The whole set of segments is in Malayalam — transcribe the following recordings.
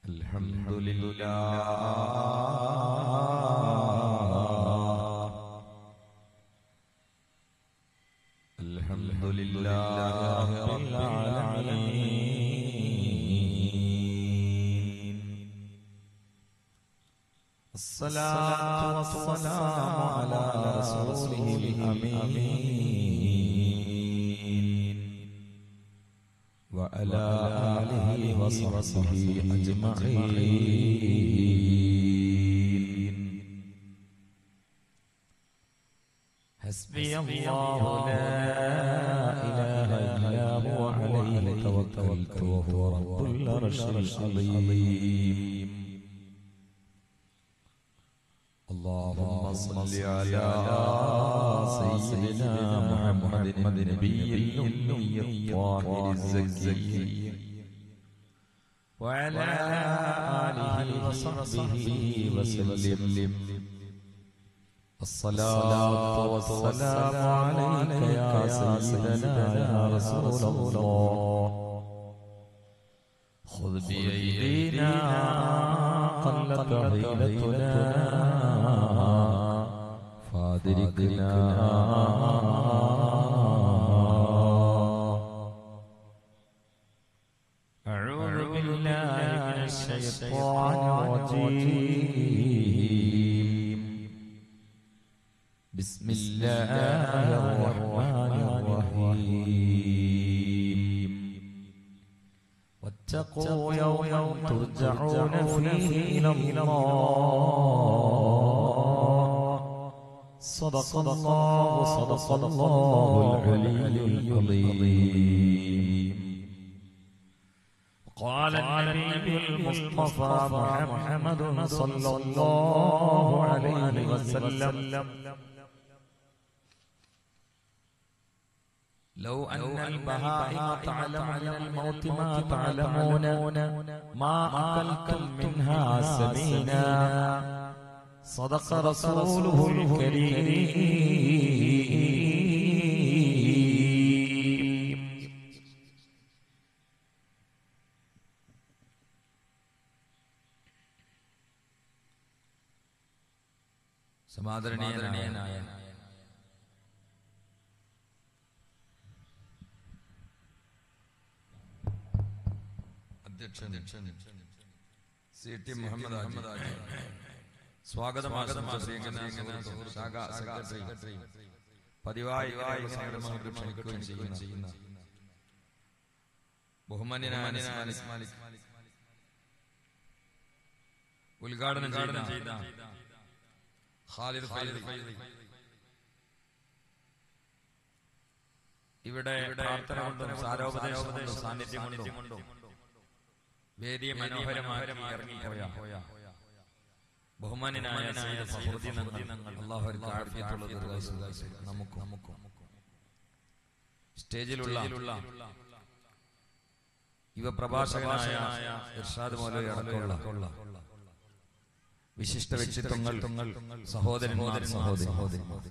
Alhamdulillah Rabbil Alamin. As-salatu was-salamu ala rasulihil amin wa ala alihi wa sahbihi ajma'in. Hasbiyallahu la ilaha illa huwa alayhi tawakkaltu wa huwa rabbul arshil azim. Allahumma salli ala sayyidina Muhammadin nabiyil ummiyyi tahiril zakki wa ala alihi wa sahbihi wa sallim. الصلاة والسلام عليك يا سيدنا يا رسول الله. خذ بأيدينا قلت حيلتنا فادركنا أعوذ بالله من الشيطان الرجيم. بسم الله الرحمن الرحيم. واتقوا يوما ترجعون فيه إلى الله. صدق الله العلي العظيم. قال النبي المصطفى محمد صلى الله عليه وسلم: لو أن البهائم تعلم من الموت ما تعلمون ما أكلتم منها سمينا. صدق رسوله الكريم. സമാദരണീയനായ അധ്യക്ഷൻ സി.ടി. മുഹമ്മദ് ഹാജി, സ്വാഗതം ശാഖാ സെക്രട്ടറി, പതിവായി ക്ഷണിക്കുകയും ചെയ്യുന്ന ബഹുമാന്യനായ ഉദ്ഘാടനം ചെയ്ത ഖാലിദ് ഫൈസി, ഇവിടെ പ്രാർത്ഥന കൊണ്ടും സാരോപദേശം കൊണ്ടും സാന്നിധ്യം കൊണ്ടും വേദിയെ മനോഹരമായി ഇറങ്ങിപ്പോയ ബഹുമാന്യനായ അല്ലാഹു നമുക്കും സ്റ്റേജിലുള്ള യുവ പ്രഭാഷകനായ ഇർഷാദ് മൗലവി അടക്കമുള്ള വിശിഷ്ട വ്യക്തിത്വങ്ങൾ, സഹോദരന്മാർ, സഹോദരിമാർ,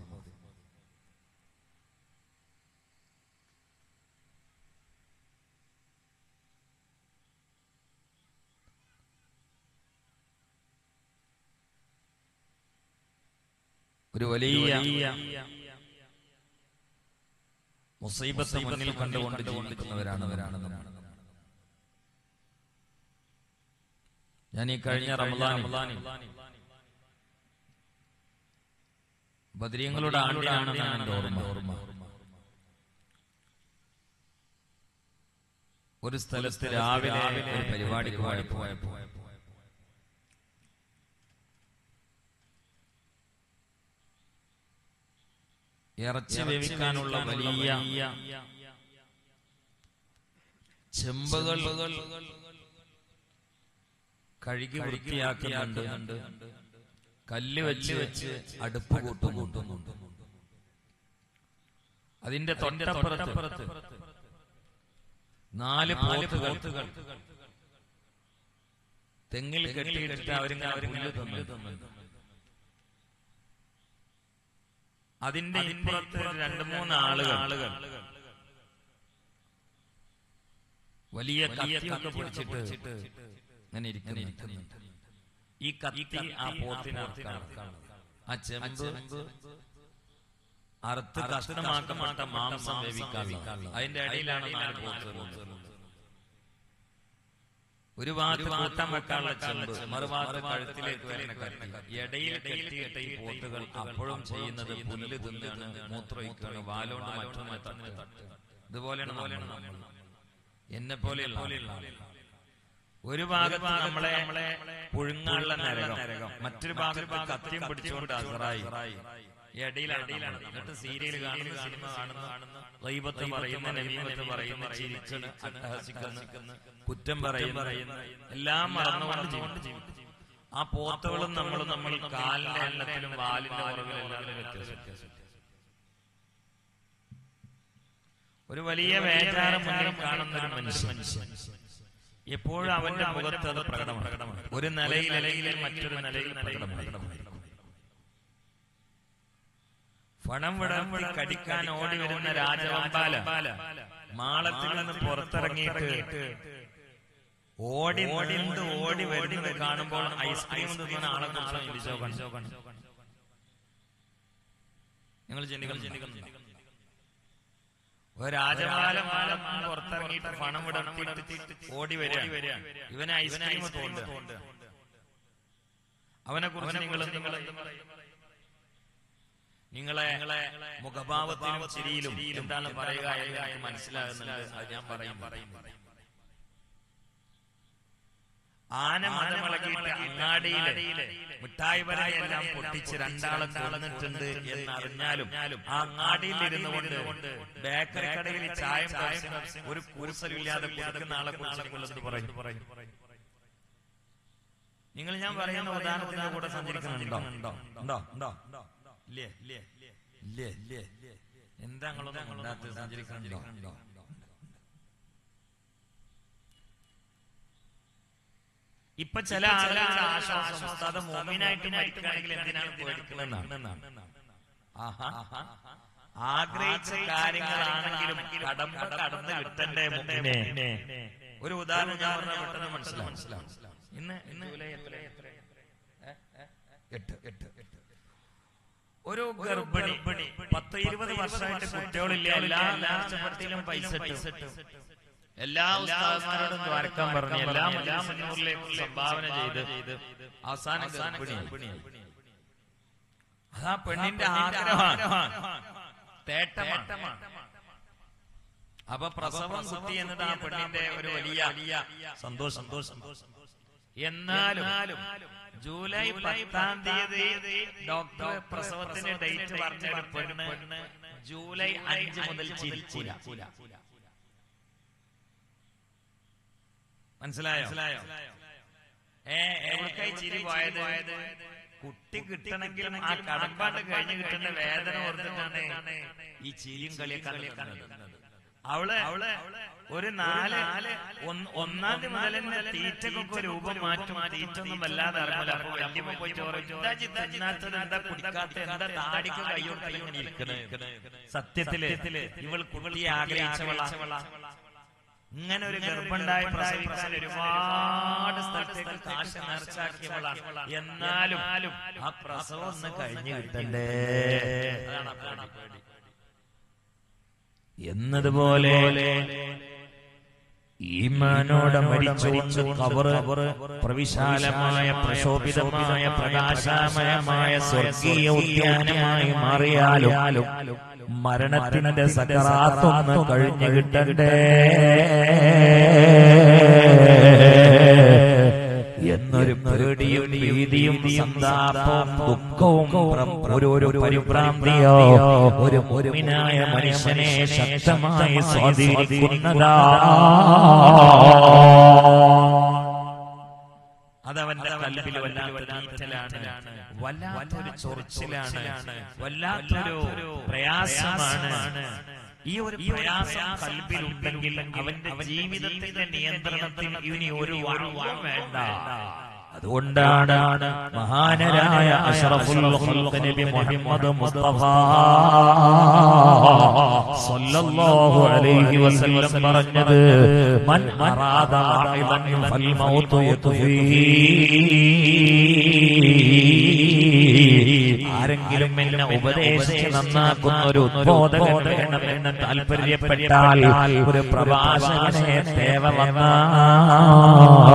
ഒരു വലിയ മുസീബത്ത് മുന്നിൽ കണ്ടുകൊണ്ട് ജീവിക്കുന്നവരാണ്. ഞാൻ ഈ കഴിഞ്ഞ റമളാനിൽ ബദരീങ്ങളുടെ ആണ്ടിലാണെന്നാണ് എൻ്റെ ഓർമ്മ. ഒരു സ്ഥലത്ത് രാവിലെ ഒരു പരിപാടിക്ക് പോയപ്പോ ഇറച്ചി വേവിക്കാനുള്ള വലിയ ചെമ്പുകൾ കഴുകി വൃത്തിയാക്കുന്നുണ്ട്. കല്ല് വെച്ച് അടുപ്പ് കൂട്ടുന്നുണ്ട്. അതിന്റെ തൊട്ടപ്പുറത്ത് 4 പോത്തുകൾ തെങ്ങിൽ കെട്ടിയിട്ടിട്ട് അവരിങ്ങനെ പുല്ല് തിന്നുന്നുണ്ട്. അതിന്റെ ഇപ്പുറത്ത് 2-3 ആളുകൾ വലിയ കത്തിയൊക്കെ പിടിച്ചിട്ട് അങ്ങനെ ഇരിക്കുന്നുണ്ട്. ഈ കത്തി ആ പോത്തിനർക്കാണ്. ആ ചെമ്പ് അറുത്ത് കഷ്ണമാക്കപ്പെട്ട മാംസം വേവിക്കാനുള്ള അതിന്റെ ഇടയിലാണ് 4 പോത്ത്. ഒരു ഭാഗത്ത് കൂട്ടാൻ വെക്കാനുള്ള ചെമ്പ്, മറുഭാഗത്ത് കഴുത്തിലേക്ക് വരുന്ന കത്തി, ഇടയിൽ കെട്ടിയിട്ട ഈ പോത്തുകൾ അപ്പോഴും ചെയ്യുന്നത് പുല്ല് തിന്നാണ്, മൂത്രമൊഴിക്കാണ്, വാലോണ്ട് മറ്റൊന്ന് തട്ട്. ഇതുപോലെയാണ് എന്നെ പോലെയുള്ള ഒരു ഭാഗത്ത് നമ്മളെ പുഴുങ്ങാനുള്ള നരകം, മറ്റൊരു ഭാഗത്ത് കത്തിയും പിടിച്ചുകൊണ്ട് അസറായി ഇടയിലാണ്. എന്നിട്ട് സീരിയൽ കാണുന്ന, സിനിമ കാണുന്ന, ഗൈബത്ത് പറയുന്ന, നമീമത്ത് പറയുന്ന, ചിരിച്ചത്, അട്ടഹസിക്കുന്ന, കുറ്റം പറയുന്ന, എല്ലാം മറന്നുകൊണ്ട് ജീവിക്കും. ആ പോത്തുകളും നമ്മൾ കാലിന്റെ എണ്ണത്തിലും വാലിന്റെ കുറവിലും വ്യത്യാസം. ഒരു വലിയ വേദാരം മുന്നിൽ കാണുന്ന ഒരു മനുഷ്യൻ എപ്പോഴും അവന്റെ മുഖത്ത് അത് പ്രകടമാണ്. ഒരു നിലയിൽ മറ്റൊരു നിലയിൽ പ്രകടമാണ്. പണം വിടർത്തി കടിക്കാൻ ഓടി വരുന്ന രാജവമ്പാല മാളത്തിൽ നിന്ന് പുറത്തിറങ്ങിയിട്ട് ഓടി വരുന്നത് കാണുമ്പോൾ ഐസ്ക്രീം തിന്നുന്ന ആളെ നിങ്ങൾ ചിന്തിക്കുന്നുണ്ട്. ഒരു രാജമാല പുറത്തിറങ്ങിയിട്ട് പണം വിടർത്തിയിട്ട് ഓടി വരിക, ഇവന് ഐസ്ക്രീം തോന്നുക. അവനെ കുറിച്ച് നിങ്ങളെ മുഖഭാവത്തിലും ചിരിയിലും എന്താണ് പറയുക എന്ന് മനസ്സിലാകുന്നുണ്ട്. അത് ഞാൻ പറയുന്നു. ആന മലമിളകിയിട്ട് അങ്ങാടിയിലെ മിഠായി വരയെല്ലാം പൊട്ടിച്ച് 2 ആളെ കൊന്നിട്ടുണ്ട് എന്നറിഞ്ഞാലും ആ അങ്ങാടിയിൽ ഇരുന്നു കൊണ്ട് ബേക്കറി കടയിൽ ചായം ഒരു കൂസലില്ലാതെ കൊടുക്കുന്ന ആളെ കുറിച്ച് പറയും. നിങ്ങൾ ഞാൻ പറയുന്ന ഉദാഹരണത്തിന്റെ കൂടെ സഞ്ചരിക്കുന്നുണ്ടോ? എന്താ സഞ്ചരിക്കുന്നുണ്ടോ? ഇപ്പൊ ചില ആളുകൾ മോമിനായിട്ട് മരിക്കുകയാണെങ്കിൽ എന്തിനാണ് പേടിക്കുന്നതെന്നാണ്. ആഗ്രഹിച്ച കാര്യങ്ങളാണെങ്കിലും കടന്ന് കിട്ടണ്ടേ മുമ്പിനെ. ഒരു ഉദാഹരണം ഞാൻ പറഞ്ഞാൽ പെട്ടെന്ന് മനസ്സിലാവും. ഇന്ന് ജൂലൈ എത്ര? 8. ഒരു ഗർഭിണി 10-20 വർഷമായിട്ട് കുട്ടികളില്ല. എല്ലാ മെച്ചപ്പെടുത്തിയിലും പൈസ ഇട്ടു. എല്ലാ ഉസ്താദന്മാരോടും ദ്വാരക്കാൻ പറഞ്ഞു. എല്ലാം മുന്നൂറിലേക്ക് സംഭാവന ചെയ്ത് അവസാനം ഗർഭിണിയായി. അതാ പെണ്ണിന്റെ ആഗ്രഹമാണ്, തേട്ടമാണ്. അപ്പൊ പ്രസവം കുട്ടി എന്നത് ആ പെണ്ണിന്റെ ഒരു വലിയ സന്തോഷം. എന്നാലും ജൂലൈ 10-ാം തീയതി ഡോക്ടർ പ്രസവത്തിന്റെ ഡേറ്റ് പറഞ്ഞ പെണ്ണ് ജൂലൈ 5 മുതൽ ചിരിച്ചില്ല. മനസ്സിലായോ? എവിടേക്കായി ചിരി പോയത്? കുട്ടി കിട്ടണമെങ്കിൽ ആ കടമ്പാട് കഴിഞ്ഞ് കിട്ടുന്ന വേദന ഓർത്തിട്ടാണ് ഈ ചിരിയും കളിയൊക്കെ. അവള് ഒരു 1-ാം തീയതി മുതൽ തന്നെ തീറ്റക്കൊക്കെ രൂപം മാറ്റും. തീറ്റൊന്നും വല്ലാതെ അറിയില്ല. അപ്പൊ വല്യമ്മ പോയി ചോറിനാത്തത് എന്താ കുടിക്കാത്ത, എന്താ താടിക്ക് കൈയോട്ട് ഇങ്ങനെ ഇരിക്കുന്നത്. സത്യത്തില് ഇവൾ കുട്ടിയെ ആഗ്രഹിച്ചവളാ. ഇങ്ങനെ ഒരു ഗർഭമുണ്ടായി പ്രസവിക്കാൻ ഒരുപാട് സ്ഥലത്തേക്ക് കാശ് നേർച്ചാക്കിയവളാണ്. എന്നാലും ആ പ്രസവം ഒന്ന് കഴിഞ്ഞു കിട്ടണ്ടേ എന്നതുപോലെ ഈമാനോടെ മരിച്ചുകൊണ്ട് ഖബർ പ്രവിശാലമായ പ്രശോഭിതമായ പ്രകാശമയമായ സ്വർഗീയ ഉദ്യാനമായി മാറിയാലും മരണത്തിന്റെ സകറാത്തൊന്ന് കഴിഞ്ഞു കിട്ടണ്ടേ എന്നൊരു പേടിയും ഭീതിയും സന്താപവും ദുഃഖവും ഒരു പരിഭ്രാന്തിയോ ഒരു മുഅ്മിനായ മനുഷ്യനെ ശക്തമായി സ്വാധീനിക്കുന്നതാ. അതവന്റെ കൽബിൽ വല്ലാത്തൊരു ചൊറിച്ചിലാണ്, വല്ലാത്തൊരു പ്രയാസമാണ്. ഈ ഒരു പ്രയാസം കൽബിലുണ്ടെങ്കിൽ അവന്റെ ജീവിതത്തിന്റെ നിയന്ത്രണത്തിൽ ഇനി ഒരു വളവും വേണ്ട. അതുകൊണ്ടാണ് മഹാനരായ അഷ്റഫുൽ ഖൽഖ് നബി മുഹമ്മദ് മുസ്തഫ സല്ലല്ലാഹു അലൈഹി വസല്ലം പറഞ്ഞത് മൻ അറാദ ആഇദൻ ഫൽ മൗതു യത്ഫീഹി. ആരെങ്കിലും എന്നെ ഉപദേശിച്ച് നന്നാക്കുന്ന ഒരു ഉദ്ബോധകൻ വേണമെന്ന് താല്പര്യപ്പെട്ടാൽ, ഒരു പ്രഭാഷകനെ തേവ വന്നാൽ,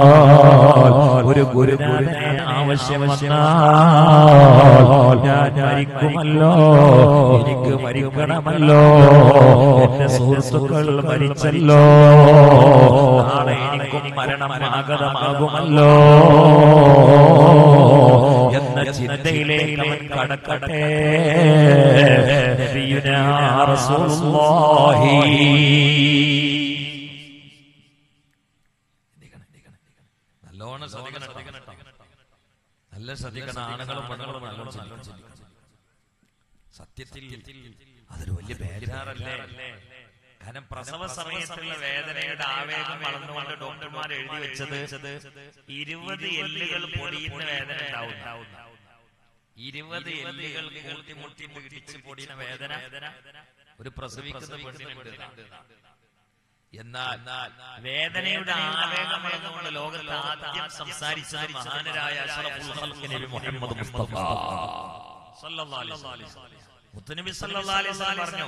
ഒരു ഗുരുനാഥനെ ആവശ്യം വന്നാൽ, ഞാൻ മരിക്കുമല്ലോ, എനിക്ക് മരിക്കണമല്ലോ, എന്റെ സുഹൃത്തുക്കൾ മരിച്ചല്ലോ, നാളെ എനിക്കും മരണം ആഗതമാകുമല്ലോ എന്ന ചിന്തയിലേക്ക് അവൻ കടക്കട്ടെ. നബിയുനാ റസൂലുള്ളാഹി നല്ലോണം ശ്രദ്ധിക്കണം, നല്ല ശ്രദ്ധിക്കണം. ആണുങ്ങളും പെണ്ണുങ്ങളും നല്ലോണം ശ്രദ്ധിക്കണം. സത്യത്തിൽ അതൊരു വലിയ ബേജാറല്ലേ? കാരണം പ്രസവ സമയത്തുള്ള വേദനയുടെ ആവേഗം വളർന്നുകൊണ്ട് ഡോക്ടർമാർ എഴുതി വെച്ചത് 20 എല്ലുകൾ പൊടിയുന്ന വേദന ഉണ്ടാവും. 20 എല്ലുകൾ കൂട്ടിമുട്ടി ഇടിച്ച് പൊടിയുന്ന വേദന ഒരു പ്രസവിക്കുന്ന പെണ്ണിനുണ്ട്. എന്നാൽ വേദനയുടെ ആവേഗം വളർന്നുകൊണ്ട് ലോകത്ത് ആദ്യം സംസാരിച്ചത് മഹാനരായ അഷ്റഫുൽ ഖൽഖ് നബി മുഹമ്മദ് മുസ്തഫ സല്ലല്ലാഹു അലൈഹി വസല്ലം. മുത്തുനബി സല്ലല്ലാഹു അലൈഹി വസല്ലം പറഞ്ഞു,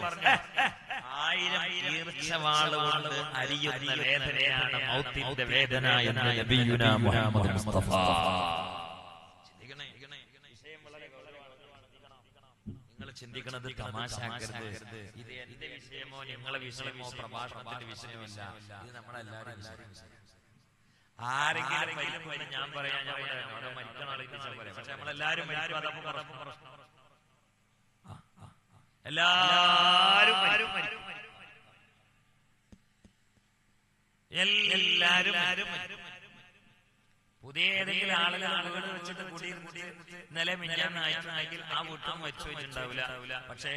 1000 ഈർച്ചവാളുകൊണ്ട് അരിയുന്ന വേദനയാണ് മൗത്തിന്റെ വേദന എന്ന് നബിയുനാ മുഹമ്മദ് മുസ്തഫ. നിങ്ങൾ ചിന്തിക്കുന്നത് തമാശാക്കരുത്. ഇത് എന്റെ വിഷയമോ നിങ്ങളെ വിഷയമോ പ്രഭാഷണത്തിന്റെ വിഷയമല്ല. ഇത് നമ്മളെല്ലാവരും ആരെങ്കിലും മരിക്കുമെന്ന് ഞാൻ പറയാം, മരിക്കണ പക്ഷെ നമ്മളെല്ലാരും മരിക്കും. അതപ്പോ എല്ലാരും പുതിയ ഏതെങ്കിലും ആളുകൾ വെച്ചിട്ട് കുടിയിരുന്നിട്ട് ഇന്നലെ മിഞ്ഞാന്നായെങ്കിൽ ആ വീട്ടും വെച്ചു വെച്ചിട്ടുണ്ടാവില്ല. പക്ഷെ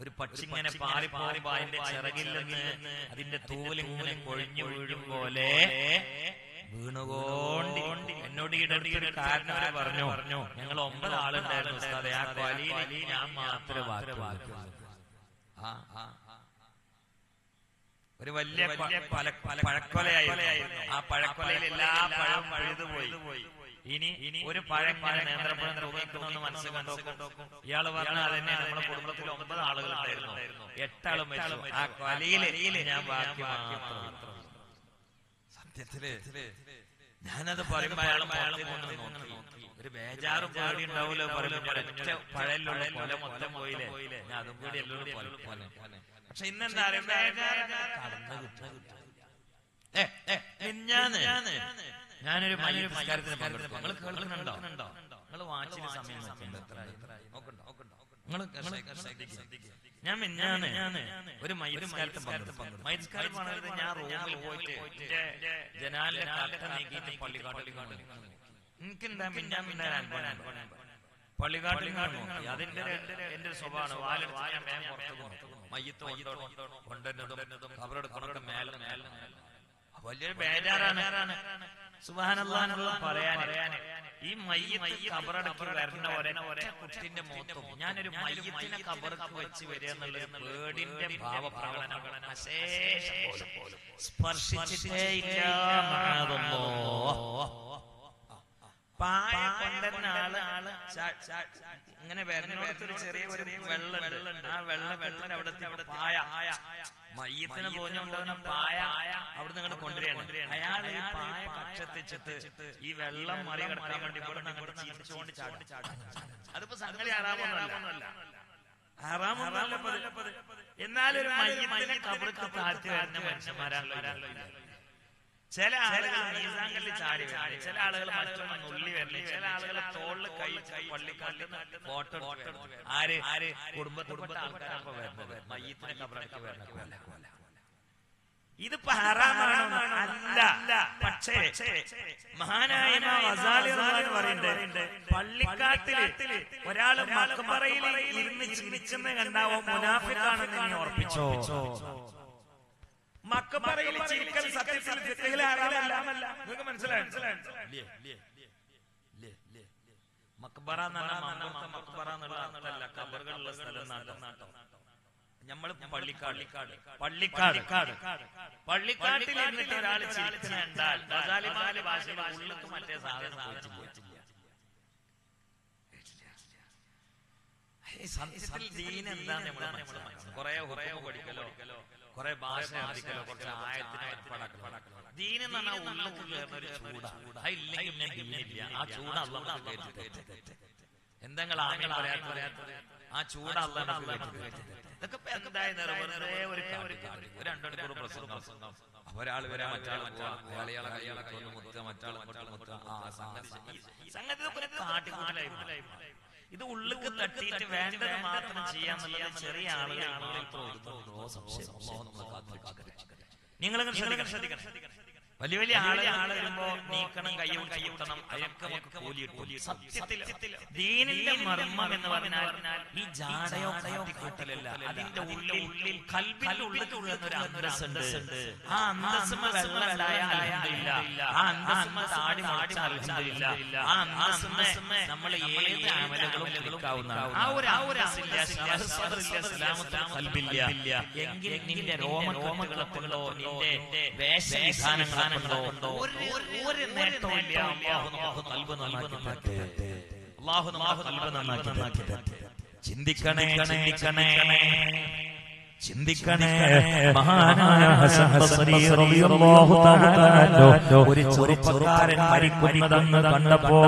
ഒരു പക്ഷി ഇങ്ങനെ പാറിപ്പോകുമ്പോ അതിന്റെ ചിറകിൽ നിന്ന് അതിന്റെ തൂവലിങ്ങനെ കൊഴിഞ്ഞു വീഴും പോലെ വീണുകൊണ്ട് എന്നോട് ഈടൊരു കാരണവരെ പറഞ്ഞു, ഞങ്ങൾ 9 ആളുണ്ടായിരുന്നു ഉസ്താദേ, ആ കൊലയിൽ ഞാൻ മാത്രമേ ബാക്കി. ഒരു വലിയ പഴക്കൊലയായിരുന്നു. ആ പഴക്കൊലയിൽ എല്ലാ പഴവും പഴുതുപോയി. ഇനി ഒരു പഴം നേന്ത്രപ്പഴം തൂങ്ങിക്കുന്നു മനസ്സിൽ കണ്ടോ. ഇയാള് പറഞ്ഞാൽ അതന്നെ നമ്മുടെ കുടുംബത്തിൽ 9 ആളുകളുണ്ടായിരുന്നു, 8 ആളും മരിച്ചു. ആ കൊലയിൽ ഞാൻ ബാക്കി മാത്രം. സത്യത്തില് ഞാനത് പറയുമ്പോ അയാളും നോക്കി ഒരു ബേജാറും പേടി ഉണ്ടാവൂലോ. പറയുമ്പോ പഴയിലുള്ള കൊല മൊത്തം പോയില്ലേ, ഞാൻ അതും കൂടി എല്ലാവരും പോലെ. പക്ഷെ ഇന്നെന്താ ഞാനൊരു മയ്യസ്കാരത്തിന് പങ്കെടുത്തു. നിങ്ങൾ കേൾക്കുന്നുണ്ടോ? നിങ്ങൾ വാച്ചിന് സമയം ഞാൻ മിഞ്ഞാന്ന് ഒരു മയ്യസ്കാരത്തിന് പങ്കെടുത്തു. മയ്യസ്കാരം പറഞ്ഞത് ഞാൻ റൂമിൽ പോയിട്ട് ജനാലിന്റെ കാട്ട നീക്കിയിട്ട് പള്ളിക്കാട്ടിൽ എനിക്കെന്താ മിഞ്ഞാൻ പള്ളിക്കാട്ടിൽ നോക്കി. അതിന്റെ എന്റെ സ്വഭാവമാണ്. വാലെടുത്ത് ഞാൻ വേഗം പുറത്തു മയ്യത്ത് കൊണ്ടുവരുന്നതും അവരുടെ മേലെ വലിയൊരു ബേജാറാണ്. സുബ്ഹാനല്ലാഹ് പറയാൻ ഈ മയ്യത്ത് കബറടക്കി വരുന്ന ഒരേ കുട്ടിന്റെ മുഖത്തും ഞാനൊരു മയ്യത്തിനെ കബറക്ക് വെച്ച് വരിക എന്നുള്ളത് പേടിന്റെ ഭാവപ്രകടനം സ്പർശിച്ചിട്ടേ ഇല്ല. പായ കൊണ്ടുവരുന്ന ആള് ഇങ്ങനെ വരുന്നോടത്തൊരു ചെറിയ ഒരു വെള്ളം, ആ വെള്ളം അവിടെ പായ മയ്യത്തിന് പോഞ്ഞുകൊണ്ടുവന്ന പായ അവിടെ നിങ്ങൾ കൊണ്ടുവരികയാണ്. അയാൾ ഈ പായ കക്ഷത്തിച്ചിട്ട് ഈ വെള്ളം മറികടക്കാൻ വേണ്ടി ഇവിടെ ചിരിച്ചുകൊണ്ട് ചാടും. അതിപ്പോ സംഗതി ഹറാമൊന്നുമല്ല. എന്നാലൊരു മയ്യത്തിനെ കബർക്ക് താഴ്ത്തി വരുന്ന മനുഷ്യന്മാരാണല്ലോ. ചില ആളുകൾ മീസാങ്കല്ലിൽ ചാടി വരണം, ചില ആളുകൾ മറ്റൊന്ന് നുള്ളി വരില്ല, ചില ആളുകൾ തോളിൽ കൈ പള്ളിക്കാട്ടിൽ ഫോട്ടോ ആര് കുടുംബത്തിൽപ്പെട്ട ആൾക്കാരൊക്കെ വരുന്നത് മയ്യത്തിനെ കബറടക്കി വരണം. ഇതിപ്പോ ഹറാമാണോ? അല്ല. പക്ഷേ മഹാനായ ഇമാം ഗസാലി പറയുന്നുണ്ട്, പള്ളിക്കാട്ടില് ഒരാള് മഖ്ബറയിൽ ഇരുന്ന് ചിരിച്ചെന്ന് കണ്ടാവോ മുനാഫിഖാണെന്ന് നീ ഉറപ്പിച്ചോ. മക്കബറയിൽ ചിരിക്കൽ സത്യത്തിൽ ഫിഖ്ഹിലെ ഹറാമല്ല. നിങ്ങൾക്ക് മനസ്സിലായോ? മക്ബറ എന്ന് പറഞ്ഞാൽ മക്ബറ എന്നുള്ള അർത്ഥമല്ല, ഖബറുകളുള്ള സ്ഥലം നാട്ടം. നമ്മൾ പള്ളിക്കാട്ടിൽ ഇരുന്നിട്ട് ഒരാൾ ചിരിക്കുന്നുണ്ടാൽ ഗസാലിമാന്റെ ഭാഷയിൽ ഉള്ളിക്ക് മറ്റേ സാധനം പോയിട്ടില്ല. സത്യത്തിൽ ദീൻ എന്താണ് കുറെ പഠിക്കലോ, കുറെ ഭാഷ പഠിക്കലോ, കുറച്ച് ആയത്തിന് പടക്കലോ. ദീൻ എന്ന് പറഞ്ഞാൽ ഉള്ളിക്ക് കയറുന്ന ഒരു ചൂടാ. ഇല്ലെങ്കിൽ ദീനില്ല. ആ ചൂട് അല്ലാഹു എന്തെങ്കിലും ആമീൻ പറയാത്തത് ആ ചൂട് അല്ലാഹു ഇതൊക്കെ എന്തായാലും ഒരു 2 മണിക്കൂർ പ്രസംഗം. ഒരാൾ വരെ മറ്റാൾ സംഗതി ഇത് ഉള്ളിക്ക് തട്ടിയിട്ട് വേണ്ടത് മാത്രം ചെയ്യാന്നുള്ളത് ചെറിയ നിങ്ങൾ ശ്രദ്ധിക്കണം. വലിയ വലിയ ആള് വരുമ്പോ നീക്കണം, കൈയൂട്ടണം, അതൊക്കെ കൂലി. സത്യത്തിൽ ദീനിന്റെ മർമ്മം എന്ന് പറഞ്ഞാൽ ഈ ജാടയോ കൂട്ടലല്ല. അതിന്റെ ഉള്ളിൽ കൽബിന്റെ ഉള്ളിൽ ഒരു അന്തസ്സുണ്ട്. ആ അന്തസ്സുമ വെള്ളമുണ്ടായ അൽഹംദുലില്ലാഹ്, ആ അന്തസ്സുമ താടി മാടിച്ചാൽ അൽഹംദുലില്ലാഹ്, ആ അന്തസ്സുമ നമ്മൾ ഏത് അമലുകളും എടുക്കാവുന്നതാണ്. ആ ഒരു കൽബില്ല എങ്കിൽ നിന്റെ രോമങ്ങളൊക്കെയുണ്ടോ, നിന്റെ വേഷവിധാനങ്ങൾ ഒരു നേട്ടമില്ല. അല്ലാഹു നമുക്ക് ഖൽബ് നന്നാക്കി തരട്ടെ. ചിന്തിക്കണേ. മഹാനായ ഹസൻ ബസ്രി റളിയല്ലാഹു തആല ഒരു ചെറുപ്പക്കാരൻ മരിക്കുന്നതെന്ന് കണ്ടപ്പോൾ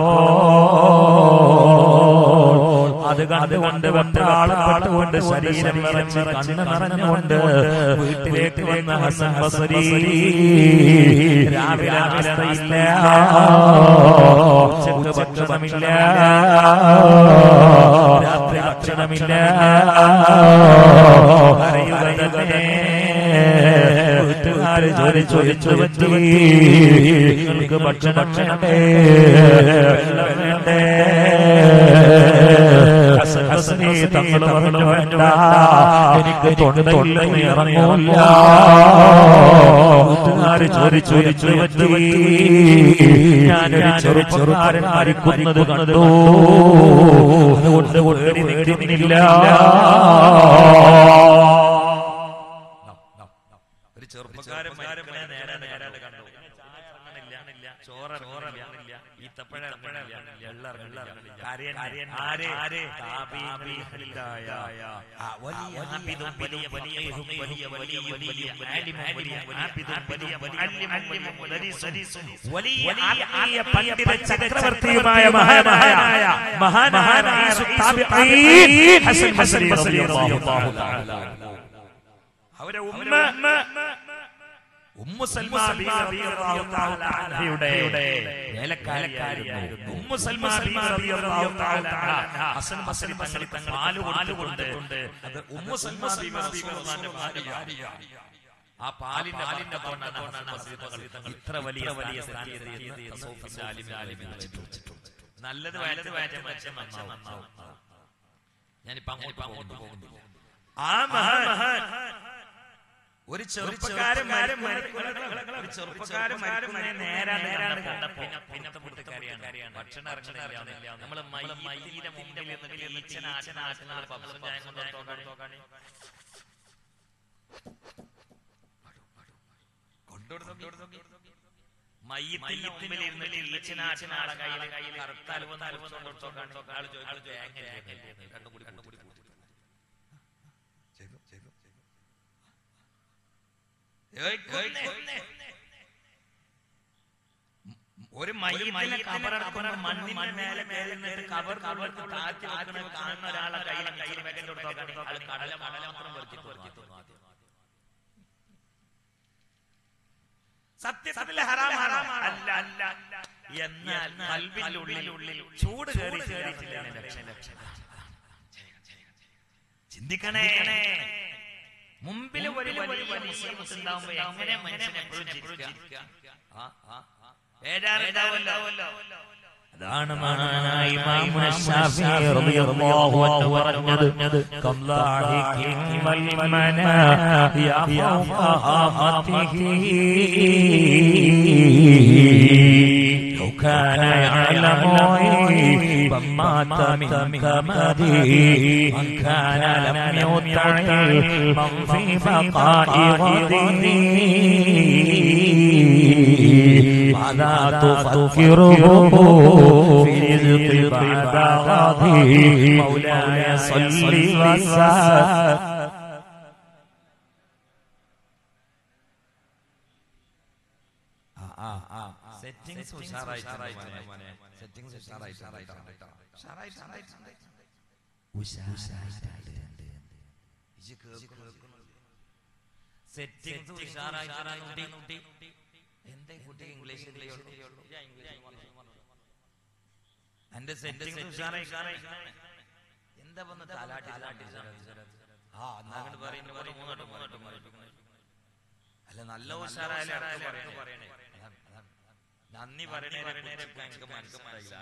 അത് കണ്ടുകൊണ്ട് വെപ്രാളപ്പെട്ടുകൊണ്ട് ശരീരം വിറച്ച് കണ്ണ് നിറഞ്ഞുകൊണ്ട് വീട്ടിലേക്ക് വന്ന ഹസൻ ബസ്രി രാവിലെ അവസ്ഥയില്ല, ഉച്ചക്ക് ഭക്ഷണമില്ല, രാത്രി ഭക്ഷണമില്ല. വീട്ടുകാര് ചോദിച്ചു പറ്റി നിങ്ങൾക്ക് ഭക്ഷണം വേണ്ടേ? തങ്ങൾ പറഞ്ഞു വേണ്ട, എനിക്ക് തൊണ്ടയിൽ ഇറങ്ങൂല്ല. വീട്ടുകാര് ചോദിച്ചു പറ്റി ഞാനൊരു ചെറുപ്പക്കാരൻ മരിക്കുന്നത് കണ്ടു, അതുകൊണ്ട് പേടിക്കുന്നില്ല. ഒരു ചെറുപ്പക്കാരൻ നേരെ കണ്ടു, ചോറില്ല, ഈത്തപ്പഴ ചക്രവർത്തിയുമായ മഹാനായ ഹസൻ ബസ്രി റളിയല്ലാഹു തആല അവരെ ഉമ്മു സൽമാ റളിയല്ലാഹു തആലയുടെ വേലക്കാരിയായിരുന്നു. ഉമ്മു സൽമാ റളിയല്ലാഹു തആല ഹസൻ ബസ്രി തങ്ങൾ പാല് കൊണ്ട് അത് ഉമ്മു സൽമാ റളിയല്ലാഹു ഭാര്യയാണ്. ആ പാലിന്റെ തോന്നാണ് ഇത്ര വലിയ നല്ലത് ഞാനിപ്പോ അങ്ങോട്ട് പോകുന്നു. ആ മഹാൻ ഒരു ചെറുപ്പക്കാരൻ നേരാണ് കണ്ടപ്പോ പിന്നത്തെ പുറത്തുകാരിയാണ് ഭക്ഷണം ഇറങ്ങുന്നില്ല. നമ്മള് മയ്യിന്റെ മുമ്പിൽ മയ്യത്തിൽ ഇരുന്നിട്ട് ഈച്ചനാശനാളെ കയ്യിൽ കറുത്താൽ ഒരു മയ്യിത്തിനെ കബറടക്കുന്ന മണ്ണിന്റെ മേലെ കയറിന്നിട്ട് കബർ താഴ്ത്തി കാണുന്ന ഒരാളെ കയ്യിൽ വെക്കൽ കൊടുത്തോക്കാണ് കടല മാത്രം വെറുതെ സത്യത്തിൽ ഹറാമാണ്. അല്ല എന്നാൽ ഖൽബിന്റെ ഉള്ളിൽ ചൂട് കയറിയിട്ടില്ല. ചിന്തിക്കണേ. മുമ്പിൽ ഒരു വലിയ മുസീബത്ത് ഉണ്ടാവുമ്പോ എങ്ങനെ മനുഷ്യൻ എപ്പോഴും ചിരിക്കുക? ബേജാറുണ്ടാവല്ലോ. അതാണ് മഹാനായ ഇമാം ശാഫിഈ റളിയല്ലാഹു അൻഹു പറഞ്ഞത് കല്ലാഹികിൻ വൽ മനാ യാ ഫൗഖഹമതിഹി ലൗ കാന യഅലമു ഫമാത മിൻ കമദി മൻ കാന ലം യുതഇ മൻ ഫീ ബഖാഇ ഗദി മാദാ തുഫക്കിറുഹു في رزق بعد غدي مولاي صل وسلم സെറ്റിംഗ്സ് ഉഷാറായിട്ടുണ്ട് സെറ്റിംഗ്സ് ഉഷാറായിട്ടുണ്ട് എന്തേ കുട്ടി ഇംഗ്ലീഷ് എന്റെ സെറ്റിംഗ്സ് ഉഷാറായി എന്താ വന്ന് താലാട്ടി അല്ല നല്ല ഉഷാറായാലും നന്ദി പറയണേ എനിക്ക് മനസ്സിലായില്ല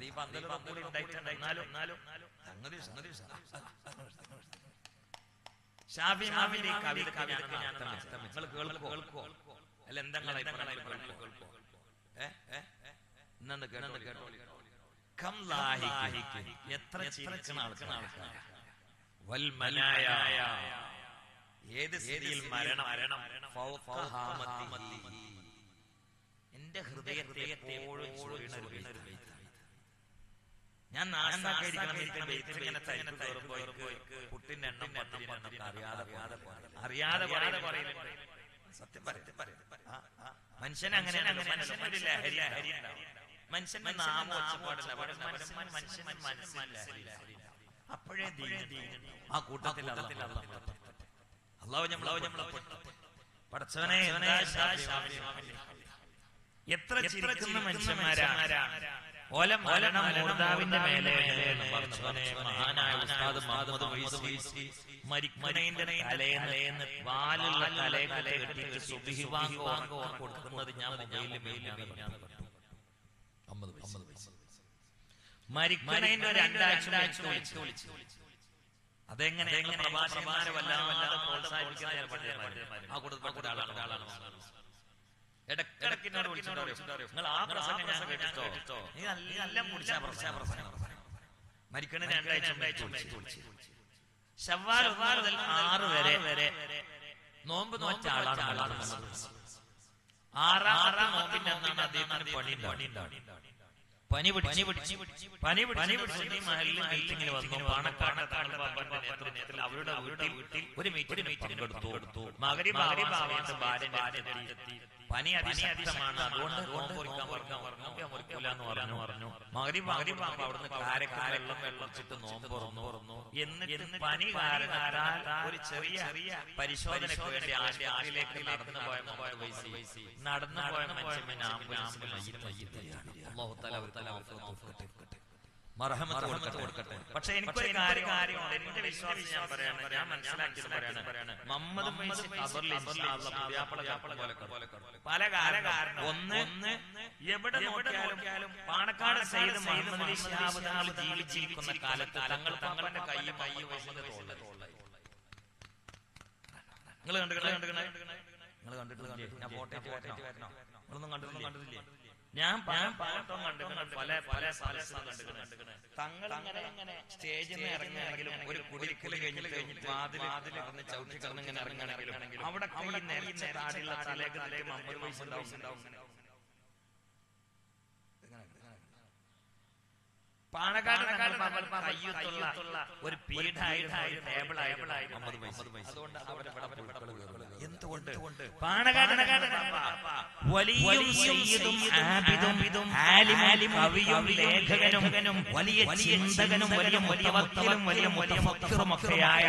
ഈ പന്തലും കൂടി ഉണ്ടായിട്ടുണ്ടായിരുന്നാലും ഷാഫി മാമിന്റെ കവിത കേൾക്കോ അല്ല എന്താ കേൾക്കോ എത്ര ചിരിക്കുന്ന ആൾക്കാർ ഏത് സ്ഥിതിയിൽ മരണം എന്റെ ഹൃദയത്തെ എപ്പോഴും ഞാൻ പുട്ടിന്റെ എണ്ണം അറിയാതെ സത്യം മനുഷ്യനെ അങ്ങനെ മനുഷ്യനൊരു ലഹരി മനുഷ്യന്റെ നാമം അപ്പോഴേ ആ കൂട്ടത്തിൽ പടച്ചവനെ എത്ര ചിരിക്കുന്ന മനുഷ്യന്മാരാ മൂർദാവിന്റെ മേലെ മഹാനായ ഉസ്താദ് മുഹമ്മദ് മൊയ്സി മരിക്കുന്നതിന്റെ തലേന്ന് വാലുള്ള തലയെ കെട്ടിയിട്ട് സുബ്ഹി വാങ്ക് കൊടുക്കുന്നത് ഞാൻ മരിക്കുന്നതിന്റെ രണ്ടാഴ്ച വിളിച്ചു അതെങ്ങനെ പ്രഭാഷകന്മാരെ വല്ലാതെ പ്രോത്സാഹിപ്പിക്കുന്ന ആ കൂട്ടത്തിൽപ്പെട്ട ആളാണ് ഇടക്കിടക്കിനോട് വിളിച്ചിട്ടോ നിങ്ങൾ ആ പ്രസംഗം ഞാൻ കേട്ടോ നീ നല്ല മുടിച്ചാ പ്രസംഗം മരിക്കണ രണ്ടാഴ്ച വിളിച്ചു ശവ്വാൽ 1 മുതൽ 6 വരെ നോമ്പ് നോറ്റ ആളാണ് ആറാം നോമ്പിന്റെ അന്നാണ് അദ്ദേഹത്തിന് പനി പിടിച്ച് മഹല്ലിൽ മീറ്റിംഗിൽ വന്നു പാണക്കാട് നേതൃത്വത്തിൽ അവരുടെ വീട്ടിൽ ഒരു മീറ്റിംഗ് പങ്കെടുത്തു മഗ്‌രിബ് ആവാത്ത ഭാര്യന്റെ പനി അതിശക്തമാണ് അതുകൊണ്ട് പറഞ്ഞു മഗ്‌രിബ് അവിടുന്ന് കാരക്കാരെല്ലാം വെള്ളച്ചിട്ട് നോമ്പ് തുറന്നു എന്നിട്ട് പനി കാരണത്താൽ ഒരു ചെറിയ പരിശോധനയ്ക്ക് വേണ്ടി ആശുപത്രിയിലേക്ക് നടന്നു പോയ മനുഷ്യൻ ആംബുലൻസിൽ പക്ഷെ എനിക്കൊരു കാര്യമുണ്ട് എന്റെ വിശ്വാസം ഞാൻ പറയാണ് ഞാൻ മനസ്സിലാക്കിയത് പറയാണ് മുഹമ്മദ് പല കാരണം ഒന്ന് എവിടെ നോക്കിയാലും പാണക്കാട് സയ്യിദ് മുഹമ്മദ് അലി ശിഹാബ് തങ്ങൾ ജീവിച്ചിരിക്കുന്ന കാലത്ത് തങ്ങളുടെ കൈയും നിങ്ങൾ കണ്ടിട്ടില്ലേ ഞാൻ ഫോട്ടോ വരണോ നിങ്ങളൊന്നും കണ്ടിട്ടില്ലേ ഞാൻ പല തങ്ങൾ ഇങ്ങനെ സ്റ്റേജിൽ നിന്ന് ഇറങ്ങുകയാണെങ്കിലും ഒരു കുടിക്കൽ കഴിഞ്ഞിട്ട് വാതിൽ ചവിട്ടി കിടന്ന് ഇങ്ങനെ ഇറങ്ങുകയാണെങ്കിലും അവിടെ താടിയുള്ള തലയൊക്കെ മുഹമ്മദ് മൊയ്സി ഉണ്ടാവും പാണക്കാട് കയ്യുത്തുള്ള ഒരു പീഠായിട്ട് ടേബിളായി അതുകൊണ്ട് എന്തുകൊണ്ട് പാണക്കാട് വലിയ സയ്യിദും ആബിദും ആലിമും കവിയും ലേഖകനും വലിയ ചിന്തകനും വലിയ മുതവക്കിലും വലിയ മുതഫക്കിറുമൊക്കെയായ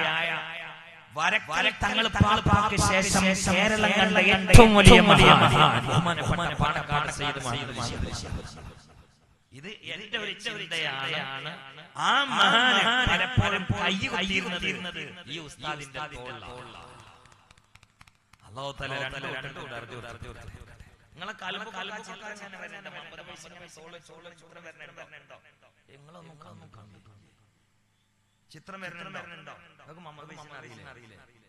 വരക്കൽ തങ്ങൾ പാപ്പാക്ക് ശേഷം കേരളം കണ്ട ഏറ്റവും വലിയ മഹാൻ പാണക്കാട് സയ്യിദ് മുഹമ്മദ് ഇത് എന്റെ ഒരു ചിന്തയാണ് ആ മഹാൻ പലപ്പോഴും കൈകുത്തിയിരുന്നത് ഈ ഉസ്താദിന്റെ തോളിലാണ്. അല്ലാഹു തആല നിങ്ങളെ കൽബ് ചിത്രം വരുന്നുണ്ടോ? മുഹമ്മദ് ഫൈസിനെ അറിയില്ലേ?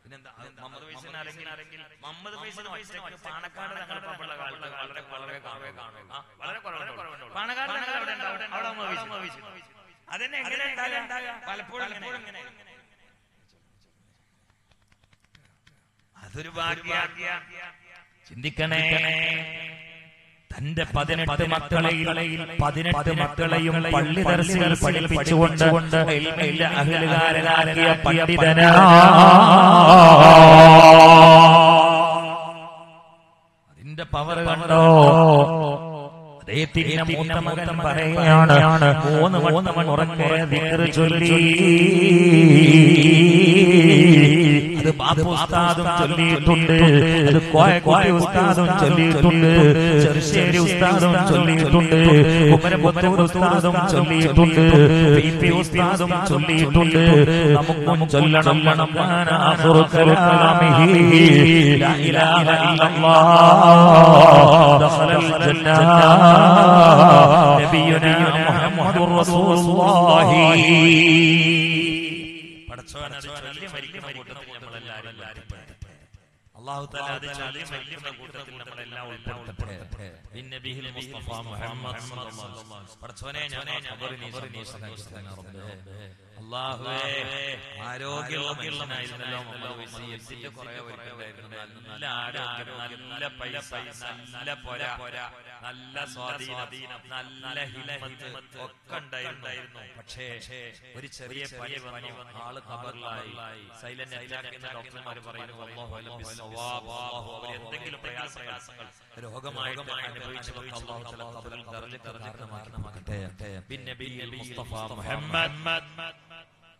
പിന്നെന്താ മുഹമ്മദ് ഫൈസിനെ ആരെങ്കിലും മുഹമ്മദ് ഫൈസിന് പാണക്കാട് തങ്ങളുടെ കാലത്ത് വളരെ വളരെ കുറവുണ്ട്. പാണക്കാട് അവിടെ അതന്നെ എങ്ങനെ പലപ്പോഴും അതൊരു ഭാഗ്യ. ചിന്തിക്കണേ, തന്റെ 18 മക്കളെയും പള്ളി ദർസിൽ പഠിപ്പിച്ചുകൊണ്ട് അഹ്ലുകാരനാക്കിയ പണ്ഡിതനാ. അതിന്റെ പവർ കണ്ടോ? അദ്ദേഹത്തിന്റെ മൂത്ത മകൻ പറയുകയാണ്, 3 മണി ഉറക്കെ ദിക്ർ ചൊല്ലി. അത് ബാപ്പു ഉസ്താദും ചൊല്ലിയിട്ടുണ്ട്, അത് കോയക്കുട്ടി ഉസ്താദും ചൊല്ലിയിട്ടുണ്ട്, ചെറുശ്ശേരി ഉസ്താദും ചൊല്ലിയിട്ടുണ്ട്, കുമരപുത്തൂർ ഉസ്താദും ചൊല്ലിയിട്ടുണ്ട്, പി ഉസ്താദും ചൊല്ലിയിട്ടുണ്ട്. നമുക്കും ചൊല്ലണം. ആഖിറു കലാമിഹി ലാ ഇലാഹ ഇല്ലല്ലാഹ് ദഖലൽ ജന്നah നബിയുനാ മുഹമ്മദുർ റസൂലുള്ളാഹി. അല്ലാഹു തആല അത് ചൊല്ലി മരിക്കുന്ന കൂട്ടത്തിൽ നമ്മളെല്ലാം ഉൾപ്പെടുത്തട്ടെ. ബിന്നബിഹിൽ മുസ്തഫ മുഹമ്മദ് സല്ലല്ലാഹു അലൈഹി വസല്ലം. പടച്ചോനെ നീ സഹായിക്കണേ റബ്ബേ. അല്ലാഹുവേ, ആരോഗ്യമുള്ള മനുഷ്യനായിരുന്നല്ലോ മുഹമ്മദ് ഫൈസി. എത്തിട്ട് കുറേ ഒരുക്കുണ്ടായിരുന്നു. നല്ല ആരോഗ്യം, നല്ല പൈസ, നല്ല പൊര, നല്ല സ്വാധീനം, നല്ല ഹിമ്മത്ത് ഒക്കെ ഉണ്ടായിരുന്നു. പക്ഷേ ഒരു ചെറിയ പനി വന്നു, ആള് ഖബറിലായി. സൈലന്റ് അറ്റാക്ക് എന്ന ഡോക്ടർമാർ പറയുന്നു, അല്ലാഹു അലം ബിസ്സവാബ്. അവർ എന്തെങ്കിലും പ്രയാസങ്ങൾ രോഗമായിട്ട് അനുഭവിച്ചവർക്ക് അല്ലാഹു തആല ഖബറിൽ ദർജക്ക് കാരണമാക്കട്ടെ. ബിന്നബിയിൽ മുസ്തഫ മുഹമ്മദ്.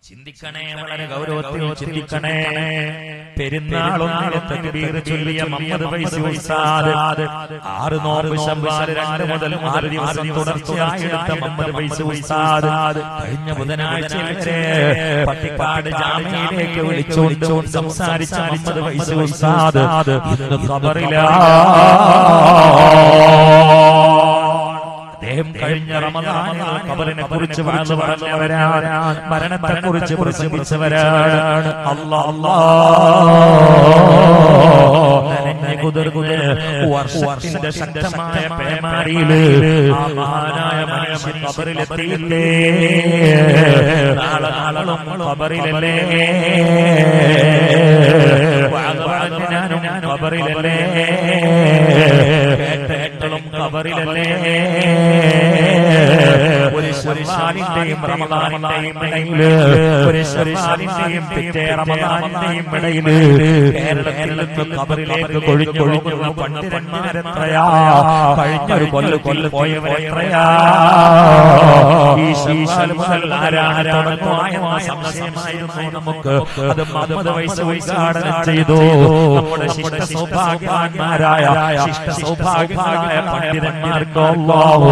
ചിന്തിക്കണേ, വളരെ ഗൗരവത്തിൽ ചിന്തിക്കണേ. പെരുന്നാളൊന്നിന് തക്ബീർ ചൊല്ലിയ മുഹമ്മദ് ഫൈസി ഉസ്താദ് 6 നോമ്പ് ശവ്വാൽ 2 മുതൽ 6 ദിവസം തുടർച്ചയായി എടുത്ത മുഹമ്മദ് ഫൈസി ഉസ്താദ് കഴിഞ്ഞ ബുധനാഴ്ച വരെ പട്ടിക്കാട് ജാമിയയിലേക്ക് വിളിച്ചുകൊണ്ട് സംസാരിച്ച മുഹമ്മദ് ഫൈസി ഉസ്താദ് ഇന്ന് ഖബറിലാണ്. അദ്ദേഹം കഴിഞ്ഞ റമദാനിൽ ഖബറിനെ കുറിച്ച് പറഞ്ഞവരാണ്, മരണത്തെ കുറിച്ച് പ്രസംഗിച്ചവരാണ്. വർഷത്തിന്റെ ശക്തമായ പേമാരിയില് ആ മഹാനായ മനുഷ്യൻ ഖബറിലെത്തിയില്ലേ? നാളും ഖബറിലല്ലേ? ഞാനും ഖബറിലല്ലേ? കേട്ടേട്ടളും ഖബറിലല്ലേ? ഒരു ശവ്വാലിന്റെയും റമദാനിന്റെയും ഇടയില്, ഒരു ശവ്വാലിന്റെയും പിറ്റേ റമദാനിന്റെയും ഇടയില് കേരളത്തിൽ നിന്ന് ഖബറിലേക്ക് കൊഴിഞ്ഞൊഴുകുന്ന പണ്ഡിതന്മാരെത്രയാ, കഴിഞ്ഞൊരു കൊല്ലം പോയവരെത്രയാ. ഈ ശവ്വാൽ മുതൽ ആരാധനമായ സംശയമായിരുന്നു നമുക്ക്. അത് മുഹമ്മദ് ഫൈസി ഉദ്ഘാടനം ചെയ്തു. നമ്മുടെ ശിഷ്ട സൗഭാഗ്യവാന്മാരായ ശിഷ്ട സൗഭാഗ്യമായ പണ്ഡിതന്മാർക്ക് അല്ലാഹു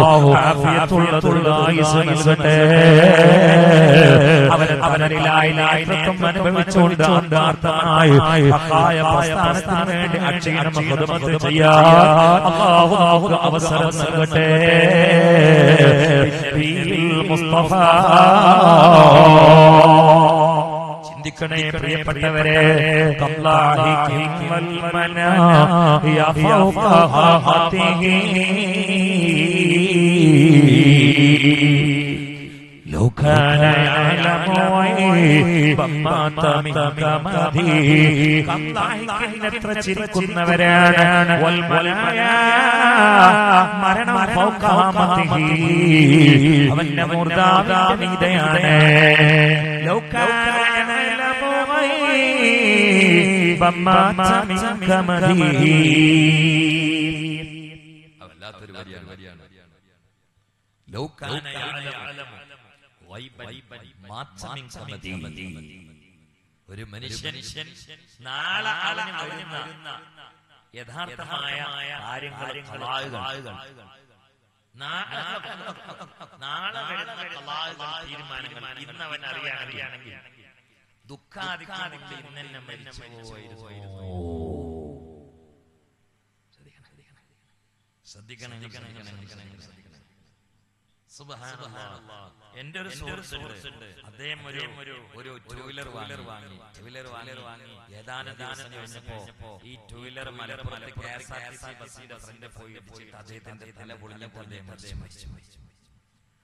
ആഫിയത്തുള്ള ആയുസ്സ് നൽകട്ടെ. അവരിലായി അനുഭവിച്ചുകൊണ്ട് ആത്മാർത്ഥമായി ഹഖായ പ്രസ്ഥാനത്തിന് വേണ്ടി അക്ഷീണം ഖിദ്മത്ത് ചെയ്യാൻ അല്ലാഹു അവസരം നൽകട്ടെ. മുസ്തഫ. ചിന്തിക്കണേ പ്രിയപ്പെട്ടവരെ, لو كان يعلم غيب ما تمك مدي. ചിരിക്കുന്നവരാണ് മരണം അവന്റെ മൂർധാവിന്റെ മീതയാണ്. لو كان يعلم غيب ما تمك مدي. വല്ലാത്തൊരു വരിയാണ്. لو كان يعلم ഒരു മനുഷ്യൻ നാളെ വരുന്ന യഥാർത്ഥമായ കാര്യങ്ങൾ നാളെ തീരുമാനങ്ങൾ ഇന്ന് അവൻ അറിയാണെങ്കിൽ ദുഃഖാദിക്കാതിന്റെ ഇന്നെ മരിച്ചു പോയിരുന്നു. ശ്രദ്ധിക്കണം. എന്റെ ഒരു സുഹൃത്തുണ്ട്, അദ്ദേഹം ഒരു ടൂ വീലർ വാങ്ങി ഏതാനും ദിവസം കഴിഞ്ഞപ്പോ ഈ ടൂ വീലർ മലപ്പുറത്ത് KSRTC ബസ്സിന്റെ ഫ്രണ്ട് പോയി ഇടിച്ചിട്ട് അദ്ദേഹത്തിന്റെ തല പൊളിഞ്ഞപ്പോൾ അദ്ദേഹം മരിച്ചു.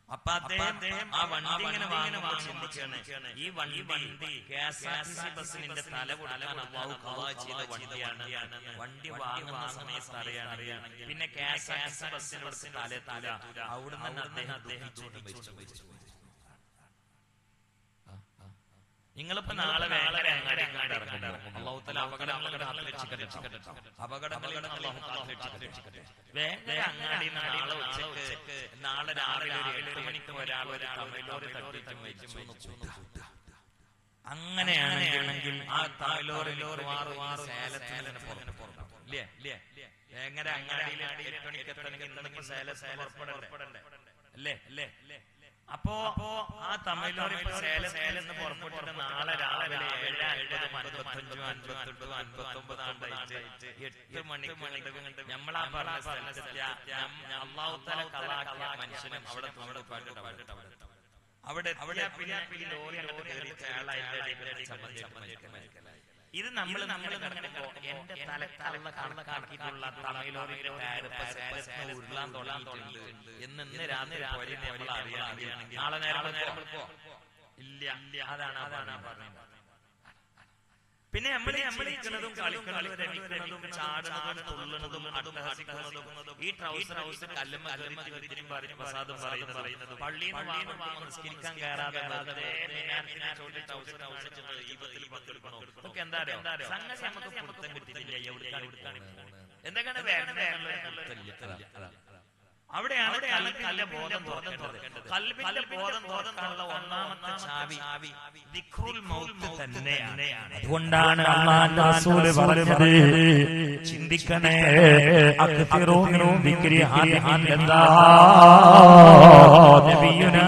അപ്പൊ അദ്ദേഹം ആ വണ്ടി ഇങ്ങനെ വാങ്ങുമ്പോൾ ചിന്തിക്കുകയാണ്, ഈ വണ്ടി KSRTC ബസ്സിന്റെ തല കൊടുക്കാൻ അല്ലാഹു ഖളാ ചെയ്ത വണ്ടിയാണ്. വണ്ടി വാങ്ങുന്ന സമയത്ത് അറിയാണെങ്കിൽ പിന്നെ KSRTC ബസ്സിനോട് തല അവിടുന്ന് അദ്ദേഹം മരിച്ചു. നിങ്ങളിപ്പോ നാളെ വേറെ അങ്ങാടി അല്ലാഹു തആല അപകടങ്ങളിൽ രക്ഷിക്കട്ടെ. വേറെ അങ്ങാടി നാളെ രാവിലെ 7 മണിക്ക് ഒരാൾ ഒരു തമിഴ്ലോറി തട്ടിയിട്ട് മരിച്ചു. അങ്ങനെയാണെങ്കിൽ ആ തമിഴ്ലോറി സേലത്തിൽ തന്നെ പുറപ്പെടണ്ടേ? വേങ്ങര അങ്ങാടിയിൽ 8 മണിക്ക് എത്തണമെങ്കിൽ സേലത്ത് പുറപ്പെടണ്ടേ? അല്ലേ? അപ്പോ ആ തമിഴ്ലോറി സേലത്ത് പുറപ്പെട്ടിട്ട് നാളെ രാവിലെ 7:50, 55, 58, 59 8 മണിക്ക് നമ്മളാ പറഞ്ഞ സ്ഥലത്തെത്തിയ അല്ലാഹു തആല ഖലാക്കിയ മനുഷ്യനും അവിടെ പിന്നെ ലോറി ഇത് നമ്മൾ എന്റെ തലക്കാലുള്ള കണക്കാക്കിയിട്ടുള്ള തമിഴ്ലോറിയുടെ ടയർ ഉരുളാൻ തുടങ്ങിയിട്ടുണ്ട് എന്ന് രാത്രി നമ്മൾ അറിയാണെങ്കിൽ നാളെ നേരം ഇല്ല. അതാണ് പറഞ്ഞത്. പിന്നെ നമ്മൾ കളിക്കുന്നതും രമിക്കുന്നതും ചാടുന്നതും തുള്ളുന്നതും അട്ടഹസിക്കുന്നതും ഈ ട്രൗസർ ഹൗസ് പ്രസാദം പറയുന്നത് പള്ളിയിൽ നിസ്കരിക്കാൻ കയറാതെ എന്താ സംഗതി നമുക്ക് പുറത്തം കിട്ടിയില്ല. എന്തൊക്കെയാണ് അവിടെയാണ് കൽബിന്റെ ബോധം തുറക്കേണ്ടത്. കൽബിന്റെ ബോധം തുറക്കാനുള്ള ഒന്നാമത്തെ ചാവി ദിക്റുൽ മൗത്ത് തന്നെയാണ്. അതുകൊണ്ടാണ് അല്ലാഹുവിന്റെ റസൂൽ പറഞ്ഞത്, ചിന്തിക്കണേ അക്തിറൂ മിൻ ദിക്രി ഹാദിഹിൽ ലദാ നബിയുനാ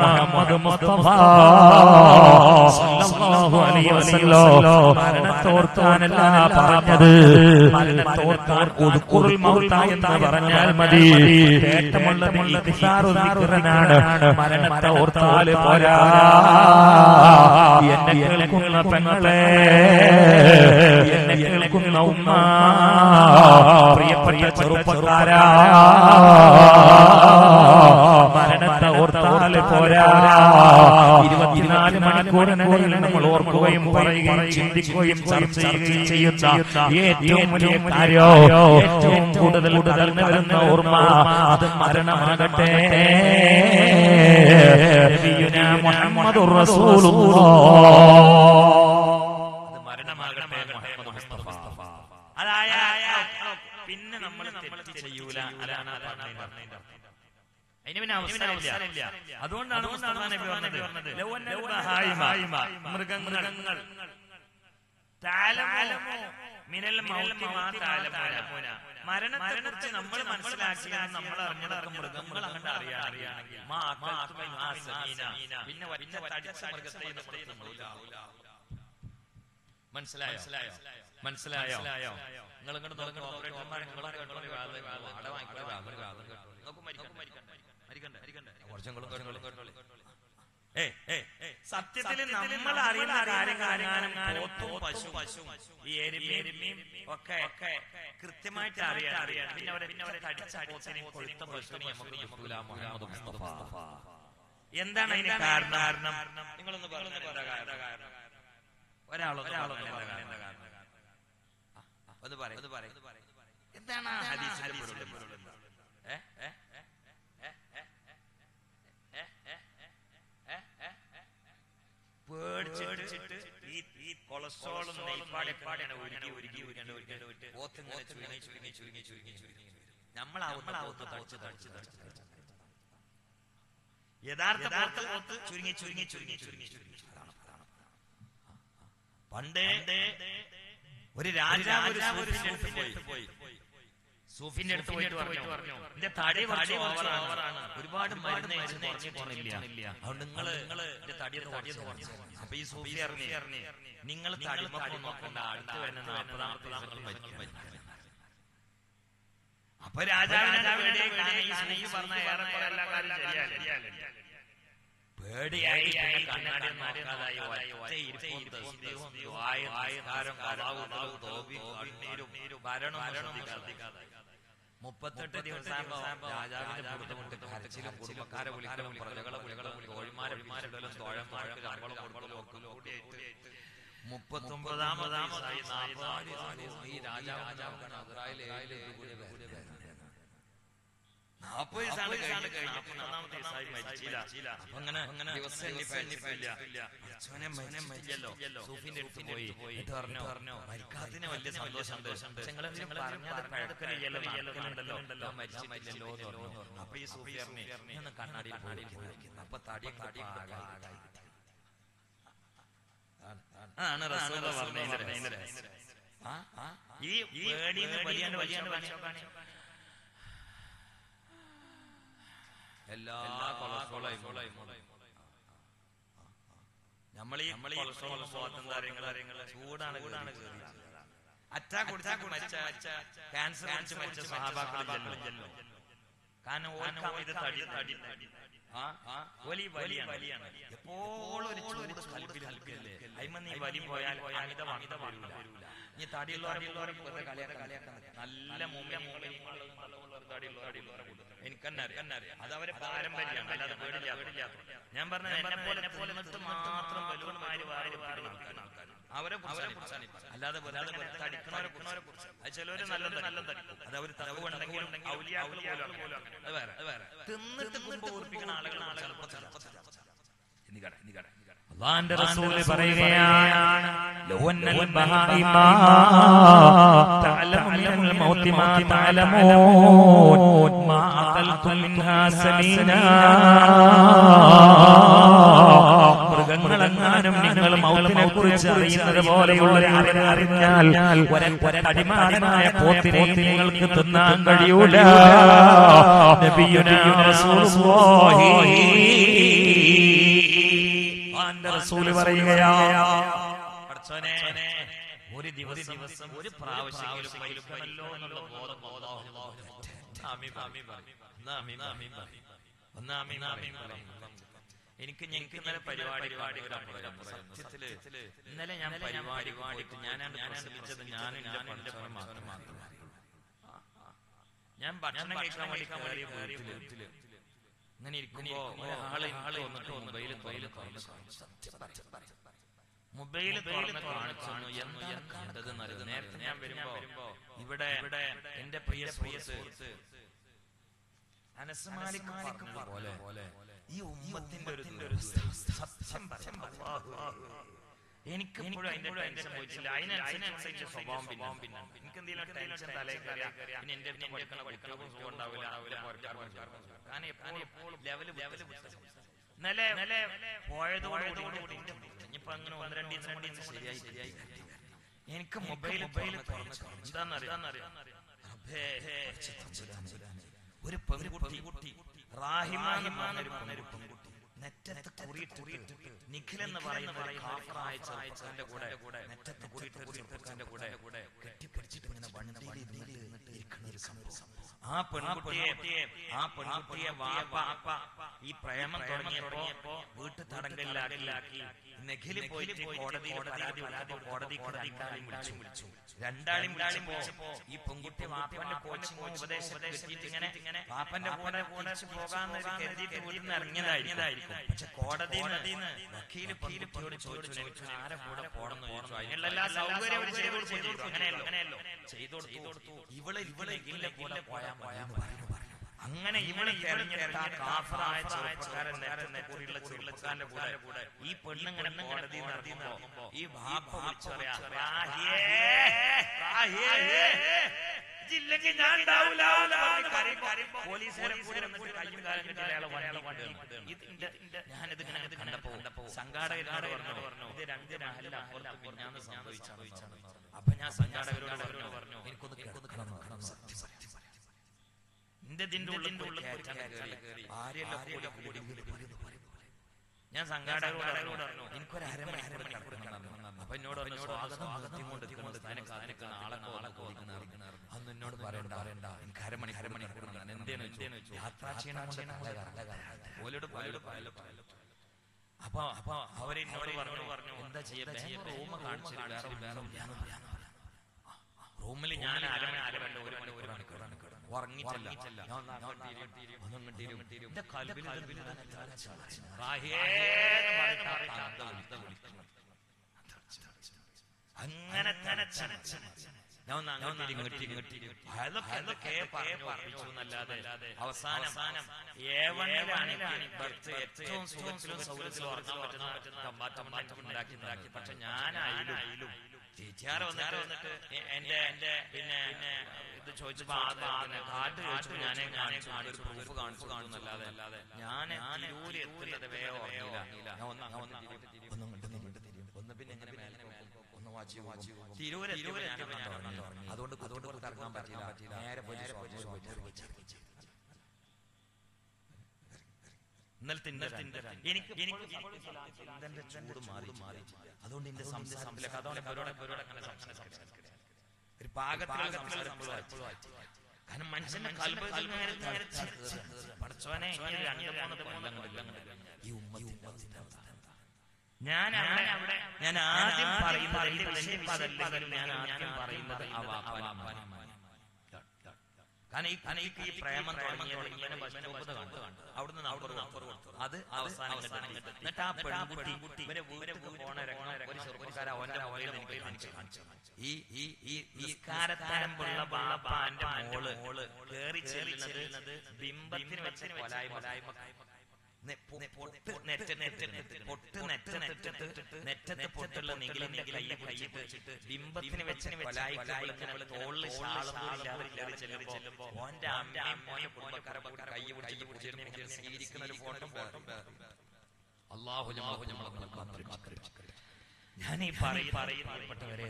മുഹമ്മദ് മുസ്തഫ സല്ലല്ലാഹു അലൈഹി വസല്ലം മരണത്തോർത്താനല്ല പറഞ്ഞത്, മരണത്തോർത്താൻ ഉദ്കുറുൽ മൗത്ത എന്ന് പറഞ്ഞാൽ മതി. മരണത്തെ ഓർത്താല് പോരാ. എന്നെ കേൾക്കുന്ന പെങ്ങളെ, എന്നെ കേൾക്കുന്ന ഉമ്മ, പ്രിയപ്പെട്ട ചെറുപ്പക്കാരാ, മരണത്തെ ഓർത്താല് പോരാ. 24 മണിക്കൂറിനുള്ളിൽ നമ്മൾ ഓർക്കുകയും പറയുകയും ചിന്തിക്കുകയും ചർച്ച ചെയ്യുകയും ചെയ്യുന്ന ഏറ്റവും വലിയ കാര്യം, ഏറ്റവും കൂടുതൽ കടന്നു വരുന്ന ഓർമ്മ അത് മരണമാകട്ടെ. നബിയുനാ മുഹമ്മദുർ റസൂലുള്ളാഹ്, അത് മരണമാകട്ടെ മുഹമ്മദ് മുസ്തഫ. പിന്നെ നമ്മൾ തെറ്റ് ചെയ്യൂല. അതാണ് അതിന് പിന്നെ അവസരമില്ല. അതുകൊണ്ടാണ് നബി പറഞ്ഞത്, മൃഗങ്ങൾ മരണത്തെക്കുറിച്ച് നമ്മൾ മനസ്സിലാക്കിയാൽ നമ്മൾ അറിഞ്ഞതൊക്കെ മൃഗങ്ങൾ അങ്ങോട്ട് അറിയാണെങ്കിൽ പിന്നെ മനസ്സിലായോ? നിങ്ങൾ സത്യത്തിൽ നമ്മൾ അറിയുന്ന കാര്യങ്ങളും പശു എരുമയും ഒക്കെ കൃത്യമായിട്ട് അറിയാം. പിന്നെ കൊഴുത്ത പശുവിനെ നമുക്ക് കിട്ടൂല. മുഹമ്മദ് മുസ്തഫ എന്താണ് അതിന് കാരണം? നിങ്ങളൊന്ന് പറഞ്ഞു. ഒരാളൊന്ന് എന്താണ് പേടിച്ചിട്ട് ഈ കൊളസ്ട്രോളും നെയ്പാടൊക്കെയാണ് ഒരുക്കി ചുരുങ്ങി നമ്മളാവുന്ന തടിച്ച് യഥാർത്ഥ പോത്ത് ചുരുങ്ങി. പണ്ടേ ഒരു രാജാവ് പോയി സൂഫിന്റെ അടുത്ത് പോയിട്ട് പറഞ്ഞു, എന്റെ തടി ഓവറാണ്, ഒരുപാട് മരുന്ന് കുറഞ്ഞില്ല, അതുകൊണ്ട് നിങ്ങള് എന്റെ തടിയൊന്ന് കുറച്ചു. അപ്പൊ ഈ സൂഫി അറിഞ്ഞ്, നിങ്ങൾ തടിമൊക്കെ നോക്കണ്ട, അടുത്ത് വരുന്ന 40 ദിവസങ്ങൾ മരിക്കും. അപ്പൊ രാജാവിനെ പറഞ്ഞ ഏറെക്കുറെ എല്ലാ കാര്യം ശരിയല്ല. പേടിയായി കണ്ണാടി നോക്കാതായി ഒറ്റ ഇരിപ്പും തസ്ബീഹും ദുആയും നിസ്കാരം ഖളാഉം തൗബീം കണ്ണീരും ഭരണം 38 ദിവസമാകുമ്പോൾ രാജാവിന്റെ ബുദ്ധിമുട്ട് കരച്ചിലും കുടുംബക്കാരെ വിളിക്കലും പ്രജകളെ വിളിക്കലും തോഴിമാരെ വിളിക്കലും തോഴന്മാർക്ക് ശമ്പളം കൊടുക്കലും ഒക്കെ കൂടിയായിട്ട് 39ാമതായി ഈ രാജാവ് മരിക്കാത്തിന് വലിയ സന്തോഷം. അപ്പൊ ഈ സൂഫി കണ്ണാടി അപ്പൊ തടി ആണ് ഈ എല്ലാ കൊളസ്ട്രോളും നമ്മളീ ചൂടാണ് അറ്റാക്ക് മരിച്ച ക്യാൻസർ മരിച്ച സഹാബാക്കളില്ലല്ലോ. കാരണം ഇത് തടി വലിയാണ് എപ്പോഴും ഒരു ചൂട് കൽപ്പില്ലേ. അയിമ നീ വലി പോയാൽ അമിത വരില്ല. ഇനി തടിയുള്ളവരെ നല്ല എനിക്കറിയാം. അതവരെ പാരമ്പര്യമാണ്, അല്ലാതെ പേടില്ല. ഞാൻ പറഞ്ഞത് എന്നെ പോലെ മാത്രം ബലൂൺമാര് വാരി അവരെ കുറിച്ചാണ്. അല്ലാതെ തടിക്കുന്നവരെ കുറിച്ച് അത് ചിലവര് നല്ല തടിക്കും. അത് അവർ തടവുണ്ടെങ്കിലും അത് വേറെ. തിന്നിട്ട് ഓർപ്പിക്കുന്ന ആളുകൾ അല്ലാഹുവിന്റെ റസൂൽ പറയുകയാണ് ലൗന്നൽ ബഹായിമ തഅലമു മിനൽ മൗതി മാ തഅലമൂൻ മാ അഖൽതു മിൻഹാ സമീനാ. മൃഗങ്ങളെങ്ങാനും നിങ്ങൾ മൗത്തിനെ കുറിച്ച് അറിയുന്നത് പോലെയുള്ള അറിഞ്ഞാൽ ഒരടിമാടനായ പോത്തിനെ നിങ്ങൾക്ക് തിന്നാൻ കഴിയൂല. നബിയുനാ റസൂലുള്ളാഹി റസൂല് പറയുകയാണ് ഒരു ദിവസം ഒരു പ്രാവശ്യമെങ്കിലും മരിക്കണമല്ലോ എന്നുള്ള ബോധം എനിക്ക് ഇന്നലെ പരിപാടി സത്യത്തില് ഇന്നലെ ഞാൻ പരിപാടി പാടിയിട്ട് ഞാനാണ് പ്രസംഗിച്ചത്. ഞാൻ ഭക്ഷണം കഴിക്കാൻ വേണ്ടി വീട്ടില് ഇങ്ങനെ ഇരിക്കുമ്പോ ഒരാള് വന്നിട്ട് മൊബൈല് കാണിച്ചു. എന്താണ് കണ്ടത് എന്നറിയാം. നേരത്തെ ഞാൻ വരുമ്പോ ഇവിടെ എന്റെ പ്രിയ സുഹൃത്ത് അനസ് മാലിക് പോലെ ഈ ഉമ്മത്തിന്റെ ഒരു സത്യം എനിക്ക് അതിന്റെ പോയിട്ടില്ല. അതിനനുസരിച്ച് സ്വഭാവം പിന്നെ എനിക്ക് എന്തെങ്കിലും ടെൻഷൻ തലേ കയറിയാൽ പിന്നെ എന്റെ കുട്ടികൾക്കും സുഖം ഉണ്ടാവില്ല. കാരണം എപ്പോഴും ലെവല് ഇന്നലെ പോയതോടുകൂടി ഇനിയിപ്പോ അങ്ങനെ 1-2 ദിവസം ശരിയായി എനിക്ക് മൊബൈൽ എന്താന്നറിയാം ഒരു പെൺകുട്ടി പെൺകുട്ടി നെറ്റത്ത് കുറിയിട്ട് നിഖിൽ എന്ന് പറയുന്ന കാഫറായ ചെറുപ്പക്കാരന്റെ കൂടെ നെറ്റത്ത് കുറിയിട്ട് കൂടെ കെട്ടിപ്പിടിച്ചിട്ട് ഇങ്ങനെ വണ്ടിയിൽ ഇരിക്കുന്ന ഒരു സംഭവം. ആ പെൺകുട്ടിയെ വാപ്പ ഈ പ്രേമം തുടങ്ങിയപ്പോ വീട്ടു തടങ്കലിലാക്കി നെഖില് പോയിട്ട് കോടതിയിൽ വിളിച്ചു. രണ്ടാളും വിളിച്ചപ്പോ ഈ പെൺകുട്ടി വാപ്പന്റെ കോച്ചിങ് ഉപദേശിച്ചിട്ട് ഇങ്ങനെ വാപ്പന്റെ കൂടെ പോകാന്ന് കരുതിയിട്ട് വീട്ടിൽ നിന്ന് ഇറങ്ങിയതായിരിക്കും. പക്ഷെ കോടതിയിൽ വക്കീല് പെൺകുട്ടിയോട് ചോദിച്ചു എനിക്ക് ആരെ കൂടെ പോകണമെന്ന് ചോദിച്ചു. അതിനുള്ള എല്ലാ സൗകര്യവും അങ്ങനെയല്ലോ ചെയ്തു കൊടുത്തു. ഇവളെ കൂടെ പോയാൽ അങ്ങനെ ഇവള് തെരഞ്ഞെടുത്ത കാഫറായ ചെറുപ്പക്കാരൻ കൂടിയുള്ള ചെറുപ്പക്കാരന്റെ കൂടെ ഈ പെണ്ണിങ്ങനെ കോടതി നടത്തുമ്പോ ഈ വാപ്പ വിളിച്ചു പറയാ ഇല്ലെങ്കിൽ ഞാൻ ഞാനിത് കണ്ടപ്പോ സംഘാടകരോട് പറഞ്ഞു ഇത് 2 രാഹല്ല അപ്പുറത്ത് സംഭവിച്ചു. അപ്പൊ ഞാൻ സംഘാടകരോട് പറഞ്ഞു എനിക്കൊന്ന് ഞാൻ സംഘാടകരോട് എനിക്കൊരു 1/2 മണിക്കൂർ. അപ്പൊ അപ്പൊ എന്നോട് സ്വാഗതം അന്ന് എന്നോട് പറയണ്ട എനിക്ക് അരമണി എന്തേന്ന് വെച്ചു യാത്രാക്ഷീണം അപ്പൊ അവരെ പറഞ്ഞു എന്താ ചെയ്യാ റൂം കാണിച്ചു റൂമിൽ ഞാൻ അരമണി ഒരു മണിക്കൂർ ഉറങ്ങിയിട്ടില്ല. എന്റെ കൽബിൽ അങ്ങനെ അവസാനം ഏറ്റവും സുഖത്തിലും സൗകര്യത്തിലും ഉറങ്ങാൻ പറ്റുന്ന ഉണ്ടാക്കി. പക്ഷെ ഞാനായാലും ചേച്ചിയാറ് വന്നിട്ട് എന്റെ പിന്നെ ഇത് ചോദിച്ചപ്പോ കാർഡ് ചോദിച്ചു ഞാൻ പ്രൂഫ് കാണിച്ചു കാണുന്നല്ലാതെ ഞാൻ തിരൂര് എത്തുന്നത് വേഗം ഒന്ന് പിന്നെ എങ്ങനെ തിരൂര് അതുകൊണ്ട് ഇറങ്ങാൻ പറ്റില്ല. നേരെ എനിക്ക് ചൂട് മാറി അതുകൊണ്ട് എന്റെ സംസാരത്തിലേക്ക് ഒരു പാകത്തിലുള്ള കാരണം മനുഷ്യന്റെ പഠിച്ചവനെ ഈ ഞാൻ ആദ്യം പറയുന്നത് കാരണം ഈ പ്രേമം തുടങ്ങിയ ബസ് സ്റ്റോപ്പ് കണ്ടു അവിടുന്ന് നമ്പർ കൊടുത്തു. അത് അവസാനം എന്നിട്ട് ആ പെൺകുട്ടി പോണ ഒരു ചെറുപ്പക്കാരൻ അവന്റെ മൊബൈൽ എനിക്ക് കാണിച്ചു. ഈ നിസ്കാരത്താരമ്പുള്ള ബാപ്പാന്റെ മോള് കേറി ചെല്ലുന്നത് ബിംബത്തിന് വെച്ച് കൊലായ്മ നെറ്റത്ത് പൊട്ടുള്ള നെഗിലിന്റെ കൈ പിടിച്ചിട്ട് ബിംബത്തിന് വെച്ച് തോളിൽ ചെല്ലുമ്പോ ഓന്റെ അമ്മയും കുടുംബക്കാരെ കൈ പിടിച്ചിട്ട് സ്വീകരിക്കുന്ന ഒരു ഫോട്ടോ. അല്ലാഹു ഞാൻ ഈ പറയപ്പെട്ടവരെ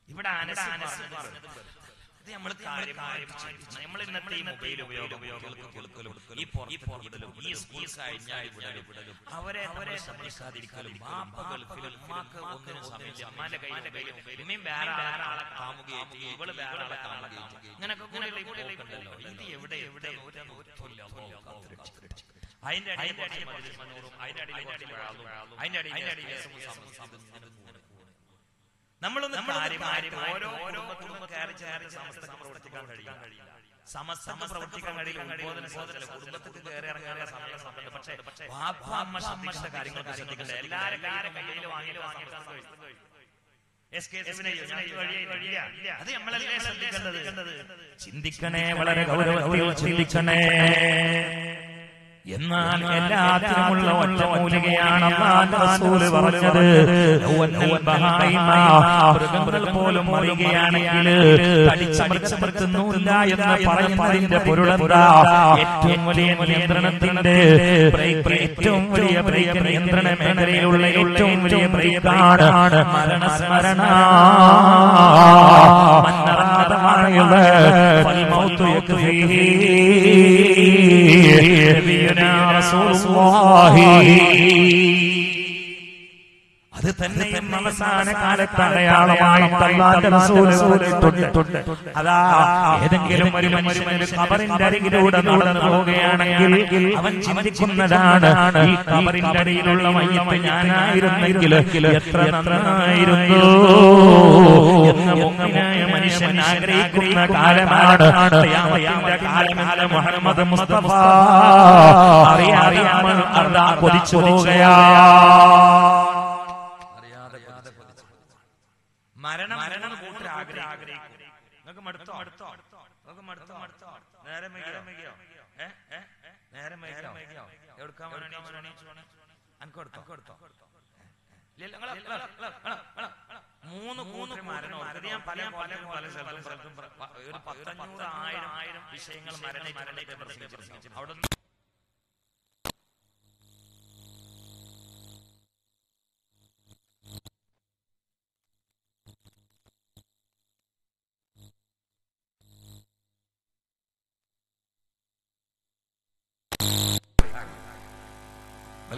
ഇവിടെ നമ്മൾ ഇന്നത്തെ ഈ മൊബൈൽ ഉപയോഗം ഈ പുറത്തിലും ഈ സ്കൂൾ കഴിഞ്ഞാൽ അവരെ ശ്രദ്ധിക്കാതിരിക്കലും ഒന്നിനും സമയമില്ല. വേറെ ആളെ കാണുകയും ഇവള് വേറെ ആളെ കാണുകയും ഇങ്ങനെയൊക്കെ ഇത് എവിടെ അതിന്റെ നമ്മളൊന്ന് ഓരോ കുടുംബം കയറി ചേർന്ന് സമസ്തക്ക് പ്രവർത്തിക്കാൻ കഴിയില്ല. സമസ്തക്ക് പ്രവർത്തിക്കാൻ കഴിയില്ല. കുടുംബത്തിൽ കയറി ഇറങ്ങാനുള്ള സമയം. പക്ഷേ ശ്രദ്ധിക്കുന്ന കാര്യങ്ങൾ ശ്രദ്ധിക്കണ്ടേ? എല്ലാവരും അത് നമ്മളല്ലേ ശ്രദ്ധിക്കേണ്ടത്. ചിന്തിക്കണേ, വളരെ ഗൗരവത്തിൽ ചിന്തിക്കണേ. എന്നാൽ എല്ലാത്തിനുമുള്ള ഒറ്റ മൂലികയാണ് അല്ലാഹുവിന്റെ റസൂൽ പറഞ്ഞത്. മൃഗങ്ങൾ പോലും മറിയുകയാണെങ്കിൽ തടിച്ചമർത്തുന്നില്ല എന്ന് പറയുന്നതിന്റെ പൊരുളെന്താ? ഏറ്റവും വലിയ നിയന്ത്രണത്തിന്റെ ഏറ്റവും വലിയ ബ്രേക്ക് നിയന്ത്രണ മേഖലയിലുള്ള ഏറ്റവും വലിയ ബ്രേക്കാണ് മരണസ്മരണ. അത് തന്നെയും അവസാന കാലത്ത് അടയാളമായിട്ട് അതാ ഏതെങ്കിലും ഒരു മനുഷ്യന് ഖബറിന്റെ അരികിലൂടെ നടന്നു പോവുകയാണെങ്കിൽ അവൻ ചിന്തിക്കുന്നതാണ്, ഈ ഖബറിന്റെ അടിയിലുള്ള മയ്യത്ത് ഞാനായിരുന്നെങ്കിൽ എത്ര നന്നായിരുന്നു എന്ന് മുഅ്മിനായ മനുഷ്യൻ ആഗ്രഹിക്കുന്ന കാലമാണ് ഖിയാമത്തിന്റെ കാലമെന്ന് മുഹമ്മദ് മുസ്തഫ അറിയാതെ അതാ കൊതിച്ചു പോവുകയാ. മരണം കൂട്ടർ ആഗ്രഹിക്കും. നിങ്ങൾക്ക് മടുത്തോ? നേരം വൈകിയോ? എവിടുക്കാൻ മൂന്ന് മരണം. ഞാൻ പല സ്ഥലത്തും ഒരു 500,000 വിഷയങ്ങൾ മരണത്തെ പ്രസംഗിച്ചിട്ടുണ്ട്. അവിടെ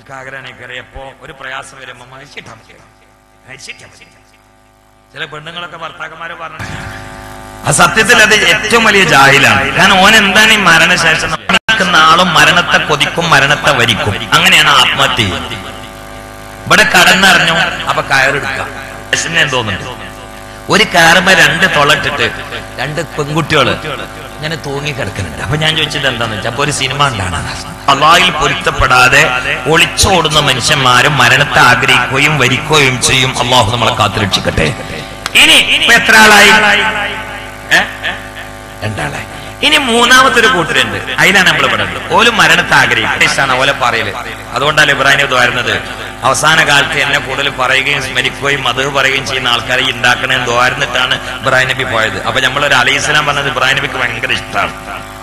ഓൾക്ക് ആഗ്രഹമാണ് കയറിയപ്പോ ഒരു പ്രയാസം വരുമ്പോ മരിച്ചിട്ടാ ചില പെണ്ണുങ്ങളൊക്കെ ഭർത്താക്കന്മാര് പറഞ്ഞു. സത്യത്തിൽ അത് ഏറ്റവും വലിയ ജാഹിലാണ്. കാരണം ഓൻ എന്താണ് ഈ മരണശേഷം ആളും മരണത്തെ കൊതിക്കും, മരണത്തെ വരിക്കും. അങ്ങനെയാണ് ആത്മഹത്യ ചെയ്യുന്നത്. ഇവിടെ കടന്നറിഞ്ഞു, അപ്പൊ കയറെടുക്കാം. തോന്നുന്നുണ്ട് ഒരു കാറുമ്പോ 2 തൊളട്ടിട്ട് 2 പെൺകുട്ടികള് ഇങ്ങനെ തൂങ്ങി കിടക്കുന്നുണ്ട്. അപ്പൊ ഞാൻ ചോദിച്ചത് എന്താന്ന് വെച്ചാൽ അപ്പൊ ഒരു സിനിമ ഉണ്ടാണ്. അല്ലാഹുവിൽ പൊരുത്തപ്പെടാതെ ഒളിച്ചോടുന്ന മനുഷ്യന്മാരും മരണത്തെ ആഗ്രഹിക്കുകയും വരിക്കുകയും ചെയ്യും. അല്ലാഹു നമ്മളെ കാത്തുരക്ഷിക്കട്ടെ. ഇനി എത്ര ആളായി? 2 ആളായി. ഇനി മൂന്നാമത്തെ ഒരു കൂട്ടരുണ്ട്. അതിലാണ് നമ്മൾ പെടുന്നത്. ഓലും മരണത്തെ ആഗ്രഹിക്കും. ഓലെ പറയല്. അതുകൊണ്ടാണ് ഇബ്രാഹിം നബി ദ്വാരുന്നത്. അവസാന കാലത്ത് എന്നെ കൂടുതൽ പറയുകയും സ്മരിക്കുകയും മദ്ഹ് പറയുകയും ചെയ്യുന്ന ആൾക്കാരെ ഉണ്ടാക്കണമെന്ന് ദ്വാരുന്നിട്ടാണ് ഇബ്രാഹിം നബി പോയത്. അപ്പൊ നമ്മളൊരു അലൈഹിസ്സലാം പറഞ്ഞത് ഇബ്രാഹിം നബിക്ക് ഭയങ്കര ഇഷ്ടമാണ്.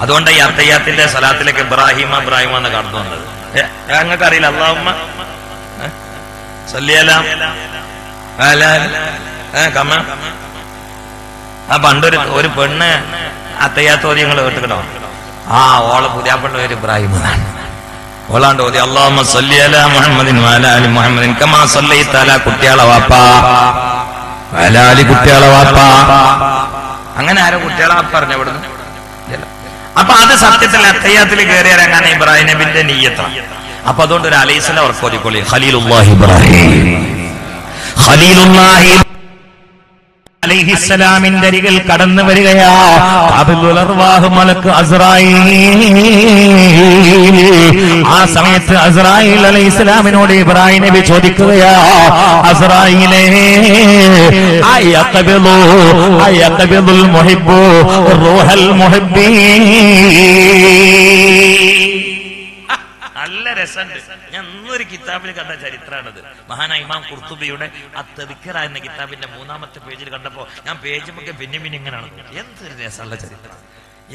അതുകൊണ്ട് ഈ അത്തയ്യാത്തിന്റെ സലാത്തിലേക്ക് ഇബ്രാഹിമ എന്ന് കടന്നു വന്നത്. ഞങ്ങൾക്ക് അറിയില്ല. അല്ലാഹുമ്മ സല്ലി അലാ കമ. ആ പണ്ടൊരു പെണ്ണ് അത്തയ്യാത്തോതി നിങ്ങൾ കേട്ടുക്കണോ? ഓളെ പുതിയാപ്പള്ള പേര് ഇബ്രാഹിം എന്നാണ്. ഓളാണ്ട് ഓതി അല്ലാഹുമ്മ സല്ലി അലാ മുഹമ്മദിൻ വഅലാ ആലി മുഹമ്മദിൻ കമാ സല്ലൈത അലാ കുട്ടിയാളെ വാപ്പാ വഅലാ ആലി കുട്ടിയാളെ വാപ്പാ. അങ്ങനെ ആരോ കുട്ടിയാളെ വാപ്പ പറഞ്ഞു ഇവിടുന്ന്. അപ്പൊ അത് സത്യത്തിൽ അത്തയ്യാത്തിൽ കയറി ഇറങ്ങാൻ ഇബ്രാഹിം നബിന്റെ നിയ്യത്താണ്. അപ്പൊ അതുകൊണ്ട് ഒരു അലൈഹിസ്സലാം ഓർക്കോതിക്കൊള്ളി. ഖലീലുല്ലാഹി ഇബ്രാഹിം, ഖലീലുല്ലാഹി അലൈഹിസ്സലാമിന്റെ അരികിൽ കടന്നു വരികയാ ഖാബിലുൽ അർവാഹ് മലക്ക് അസ്റായീൽ. ആ സമയത്ത് അസ്റായീൽ അലൈഹിസ്സലാമിനോട് ഇബ്രാഹിം നബി ചോദിക്കുകയാ, അസ്റായീലേ അയഖബിലുൽ മുഹിബ്ബു റൂഹൽ മുഹിബ്ബീൻ. നല്ല രസമുണ്ട്. ഞാൻ ഇന്നൊരു കിതാബിൽ കണ്ട ചരിത്രമാണത്. മഹാനായ ഇമാം ഖുർത്തുബിയുടെ അത്തദിക്ർ എന്ന കിതാബിന്റെ 3-ാമത്തെ പേജിൽ കണ്ടപ്പോ ഞാൻ പേജുമൊക്കെ പിന്നെ ഇങ്ങനെയാണ്. എന്തൊരു രസമുള്ള ചരിത്രം.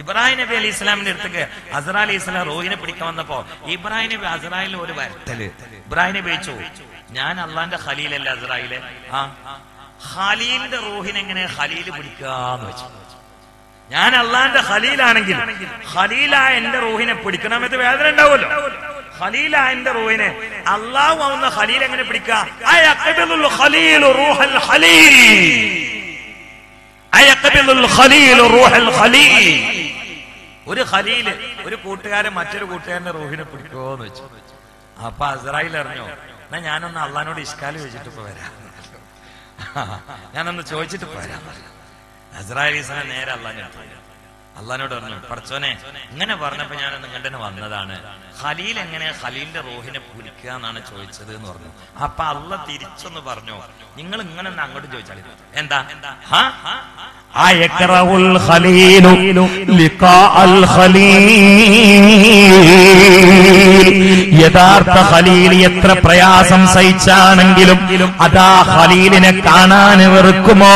ഇബ്രാഹിം നബി അലൈഹി ഇസ്ലാമിന്റെ അടുത്തേക്ക് അസ്റാ അലൈഹി ഇസ്ലാം റൂഹിനെ പിടിക്കാൻ വന്നപ്പോ ഇബ്രാഹിം നബി അസ്റായിലിന് ഒരു വരട്ടല്. ഇബ്രാഹിം നബി ചോദിച്ചു, ഞാൻ അള്ളാന്റെ ഖലീലല്ലേ അസ്റായിലെ? ഖലീലിന്റെ റൂഹിനെ എങ്ങനെ ഖലീല് പിടിക്കാന്ന് വെച്ചു. ഞാൻ അള്ളാന്റെ ഖലീലാണെങ്കിൽ ഖലീലായ എന്റെ റൂഹിനെ പിടിക്കണമെന്ന് വേദന ഉണ്ടാവുമല്ലോ. ഖലീലായ എന്റെ റൂഹിനെ അള്ളാഹു ആവുന്ന ഖലീൽ എങ്ങനെ പിടിക്കുക? ഒരു ഖലീല് ഒരു കൂട്ടുകാരൻ മറ്റൊരു കൂട്ടുകാരന്റെ റൂഹിനെ പിടിക്കുമോന്ന് വെച്ചു. അപ്പൊ അസ്റായിൽ അറിഞ്ഞോ, എന്നാ ഞാനൊന്ന് അള്ളഹാനോട് ഇഷ്കാല് വെച്ചിട്ട് പോരാ, ഞാനൊന്ന് ചോദിച്ചിട്ട് പോരാ. അസ്റായിൽ നേരെ അള്ളഹാനോട് പറഞ്ഞു, പടച്ചോനെ ഇങ്ങനെ പറഞ്ഞപ്പോ ഞാൻ നിങ്ങളുടെ വന്നതാണ്, ഖലീൽ എങ്ങനെ ഖലീലിന്റെ റൂഹിനെ പിടിക്കുക എന്നാണ് ചോദിച്ചത് എന്ന് പറഞ്ഞു. അപ്പൊ അള്ളാഹ് തിരിച്ചൊന്ന് പറഞ്ഞു, നിങ്ങൾ ഇങ്ങനെ ഒന്ന് അങ്ങോട്ട് ചോദിച്ചാൽ എന്താ? അയക്റഉൽ ഖലീലു ലിഖാഅൽ ഖലീൽ. യഥാർത്ഥ ഖലീൽ എത്ര പ്രയാസം സഹിച്ചാണെങ്കിലും അതാ ഖലീലിനെ കാണാൻ വെറുക്കുമോ?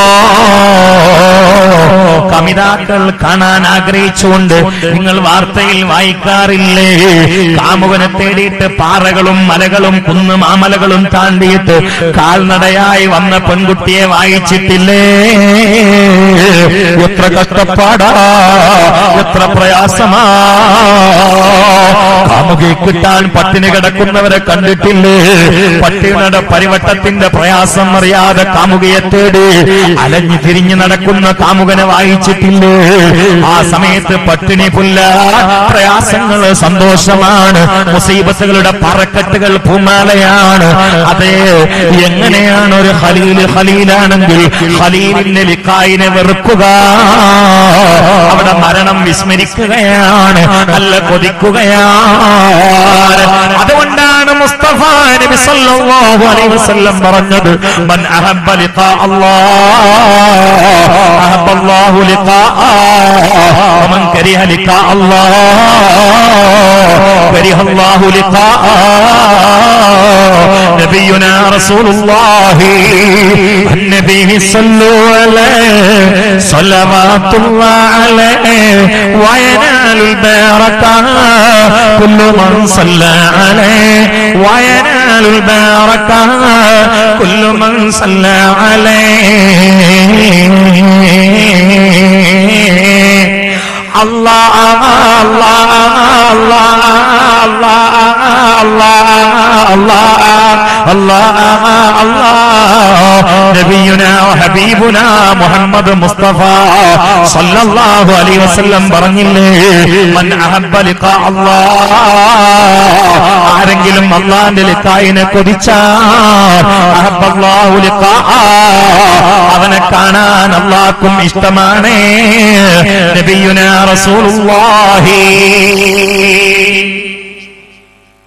കമിതാക്കൾ കാണാൻ ആഗ്രഹിച്ചുകൊണ്ട് നിങ്ങൾ വാർത്തയിൽ വായിക്കാറില്ലേ? കാമുകനെ തേടിയിട്ട് പാറകളും മലകളും കുന്നുമാമലകളും താണ്ടിയിട്ട് കാൽനടയായി വന്ന പെൺകുട്ടിയെ വായിച്ചിട്ടില്ലേ? എത്ര കഷ്ടപ്പാടാ, എത്ര പ്രയാസമാ. കാമുകയെ കിട്ടാൻ പട്ടിണി കിടക്കുന്നവരെ കണ്ടിട്ടില്ലേ? പട്ടിണിയുടെ പരിവട്ടത്തിന്റെ പ്രയാസം അറിയാതെ കാമുകയെ തേടി അലഞ്ഞു തിരിഞ്ഞു നടക്കുന്ന കാമുകനെ വായിച്ചിട്ടില്ലേ? ആ സമയത്ത് പട്ടിണി പുല്ല, പ്രയാസങ്ങൾ സന്തോഷമാണ്, മുസീബത്തുകളുടെ പറക്കെട്ടുകൾ പൂമാലയാണ്. അതെ, എങ്ങനെയാണ് ഒരു ഖലീല് ഖലീലാണെങ്കിൽ ഖലീലിന്റെ ലിഖായിനെ വെറുക്കുക? അവിടെ മരണം വിസ്മരിക്കുകയാണ്, അല്ല കൊതിക്കുകയാണ്. അതുകൊണ്ടാണ് മുസ്തഫ നബി സല്ലല്ലാഹു അലൈഹി വസല്ലം പറഞ്ഞത്, മൻ അഹബ്ബ ലിഖാ അല്ലാഹ് അഹബ്ബ അല്ലാഹു ലിഖാഅ വമൻ കരിഹ ലിഖാ അല്ലാഹ് കരിഹ അല്ലാഹു ലിഖാഅ. നബിയുനാ റസൂലുള്ളാഹി അന്നബി സല്ലല്ലാഹു അലൈഹി സ്വല്ലവാത്തുല്ലാഹി അലൈഹി വയനാലുൽ ബറക കുല്ലു മൻ സല്ലല്ലാ അലൈഹി വയനാലുൽ ബറക കുല്ലു മൻ സല്ലല്ലാ അലൈഹി. അല്ലാഹ് നബിയുനാ ഹബീബുനാ മുഹമ്മദ് മുസ്തഫ സല്ലല്ലാഹു അലൈഹി വസല്ലം പറഞ്ഞില്ലേ, മൻ അഹബ്ബ ലിഖാ അല്ലാഹ്, ആരെങ്കിലും അല്ലാഹുവിന്റെ ലിഖായിനെ കൊതിച്ചാൽ അഹബ്ബല്ലാഹു ലിഖാ, അവനെ കാണാൻ അല്ലാഹുക്കും ഇഷ്ടമാണ്. നബിയുനാ റസൂലുള്ളാഹി.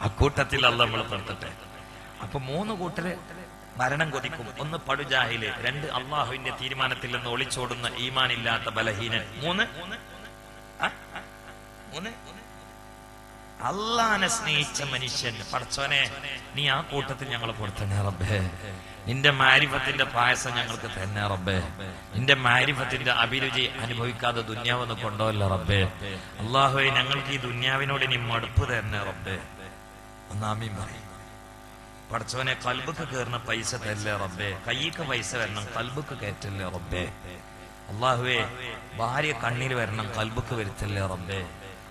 അക്കൂട്ടത്തിൽ അല്ലാഹ് നമ്മളെ പെടുത്തട്ടെ. അപ്പൊ 3 കൂട്ടര് മരണം കൊതിക്കും. 1 പടുജാഹില്, 2 അള്ളാഹുവിന്റെ തീരുമാനത്തിൽ നിന്ന് ഒളിച്ചോടുന്ന ഈമാനില്ലാത്ത ബലഹീനൻ, 3 അള്ളാഹനെ സ്നേഹിച്ച മനുഷ്യൻ. പടച്ചോനെ നീ ആ കൂട്ടത്തിൽ ഞങ്ങളെ പെടുത്തണേ റബ്ബേ. നിന്റെ മാരിഫത്തിന്റെ പായസം ഞങ്ങൾക്ക് തന്നെ റബ്ബേ. നിന്റെ മാരിഫത്തിന്റെ അഭിരുചി അനുഭവിക്കാതെ ദുന്യാവെന്ന് കൊണ്ടോല്ല റബ്ബേ. അള്ളാഹുവേ ഞങ്ങൾക്ക് ഈ ദുന്യാവിനോട് ഇനി മടുപ്പ് തന്നെ റബ്ബേ. ഒന്നാമീൻ പറയും. പടച്ചവനെ കൽബുക്ക് കയറുന്ന പൈസ തരില്ലേ റബ്ബേ. കയ്യിക്ക് പൈസ വരണം, കൽബുക്ക് കയറ്റല്ലേ റബ്ബേ. അള്ളാഹുവേ ഭാര്യ കണ്ണിൽ വരണം, കൽബുക്ക് വരുത്തല്ലേ റബ്ബേ.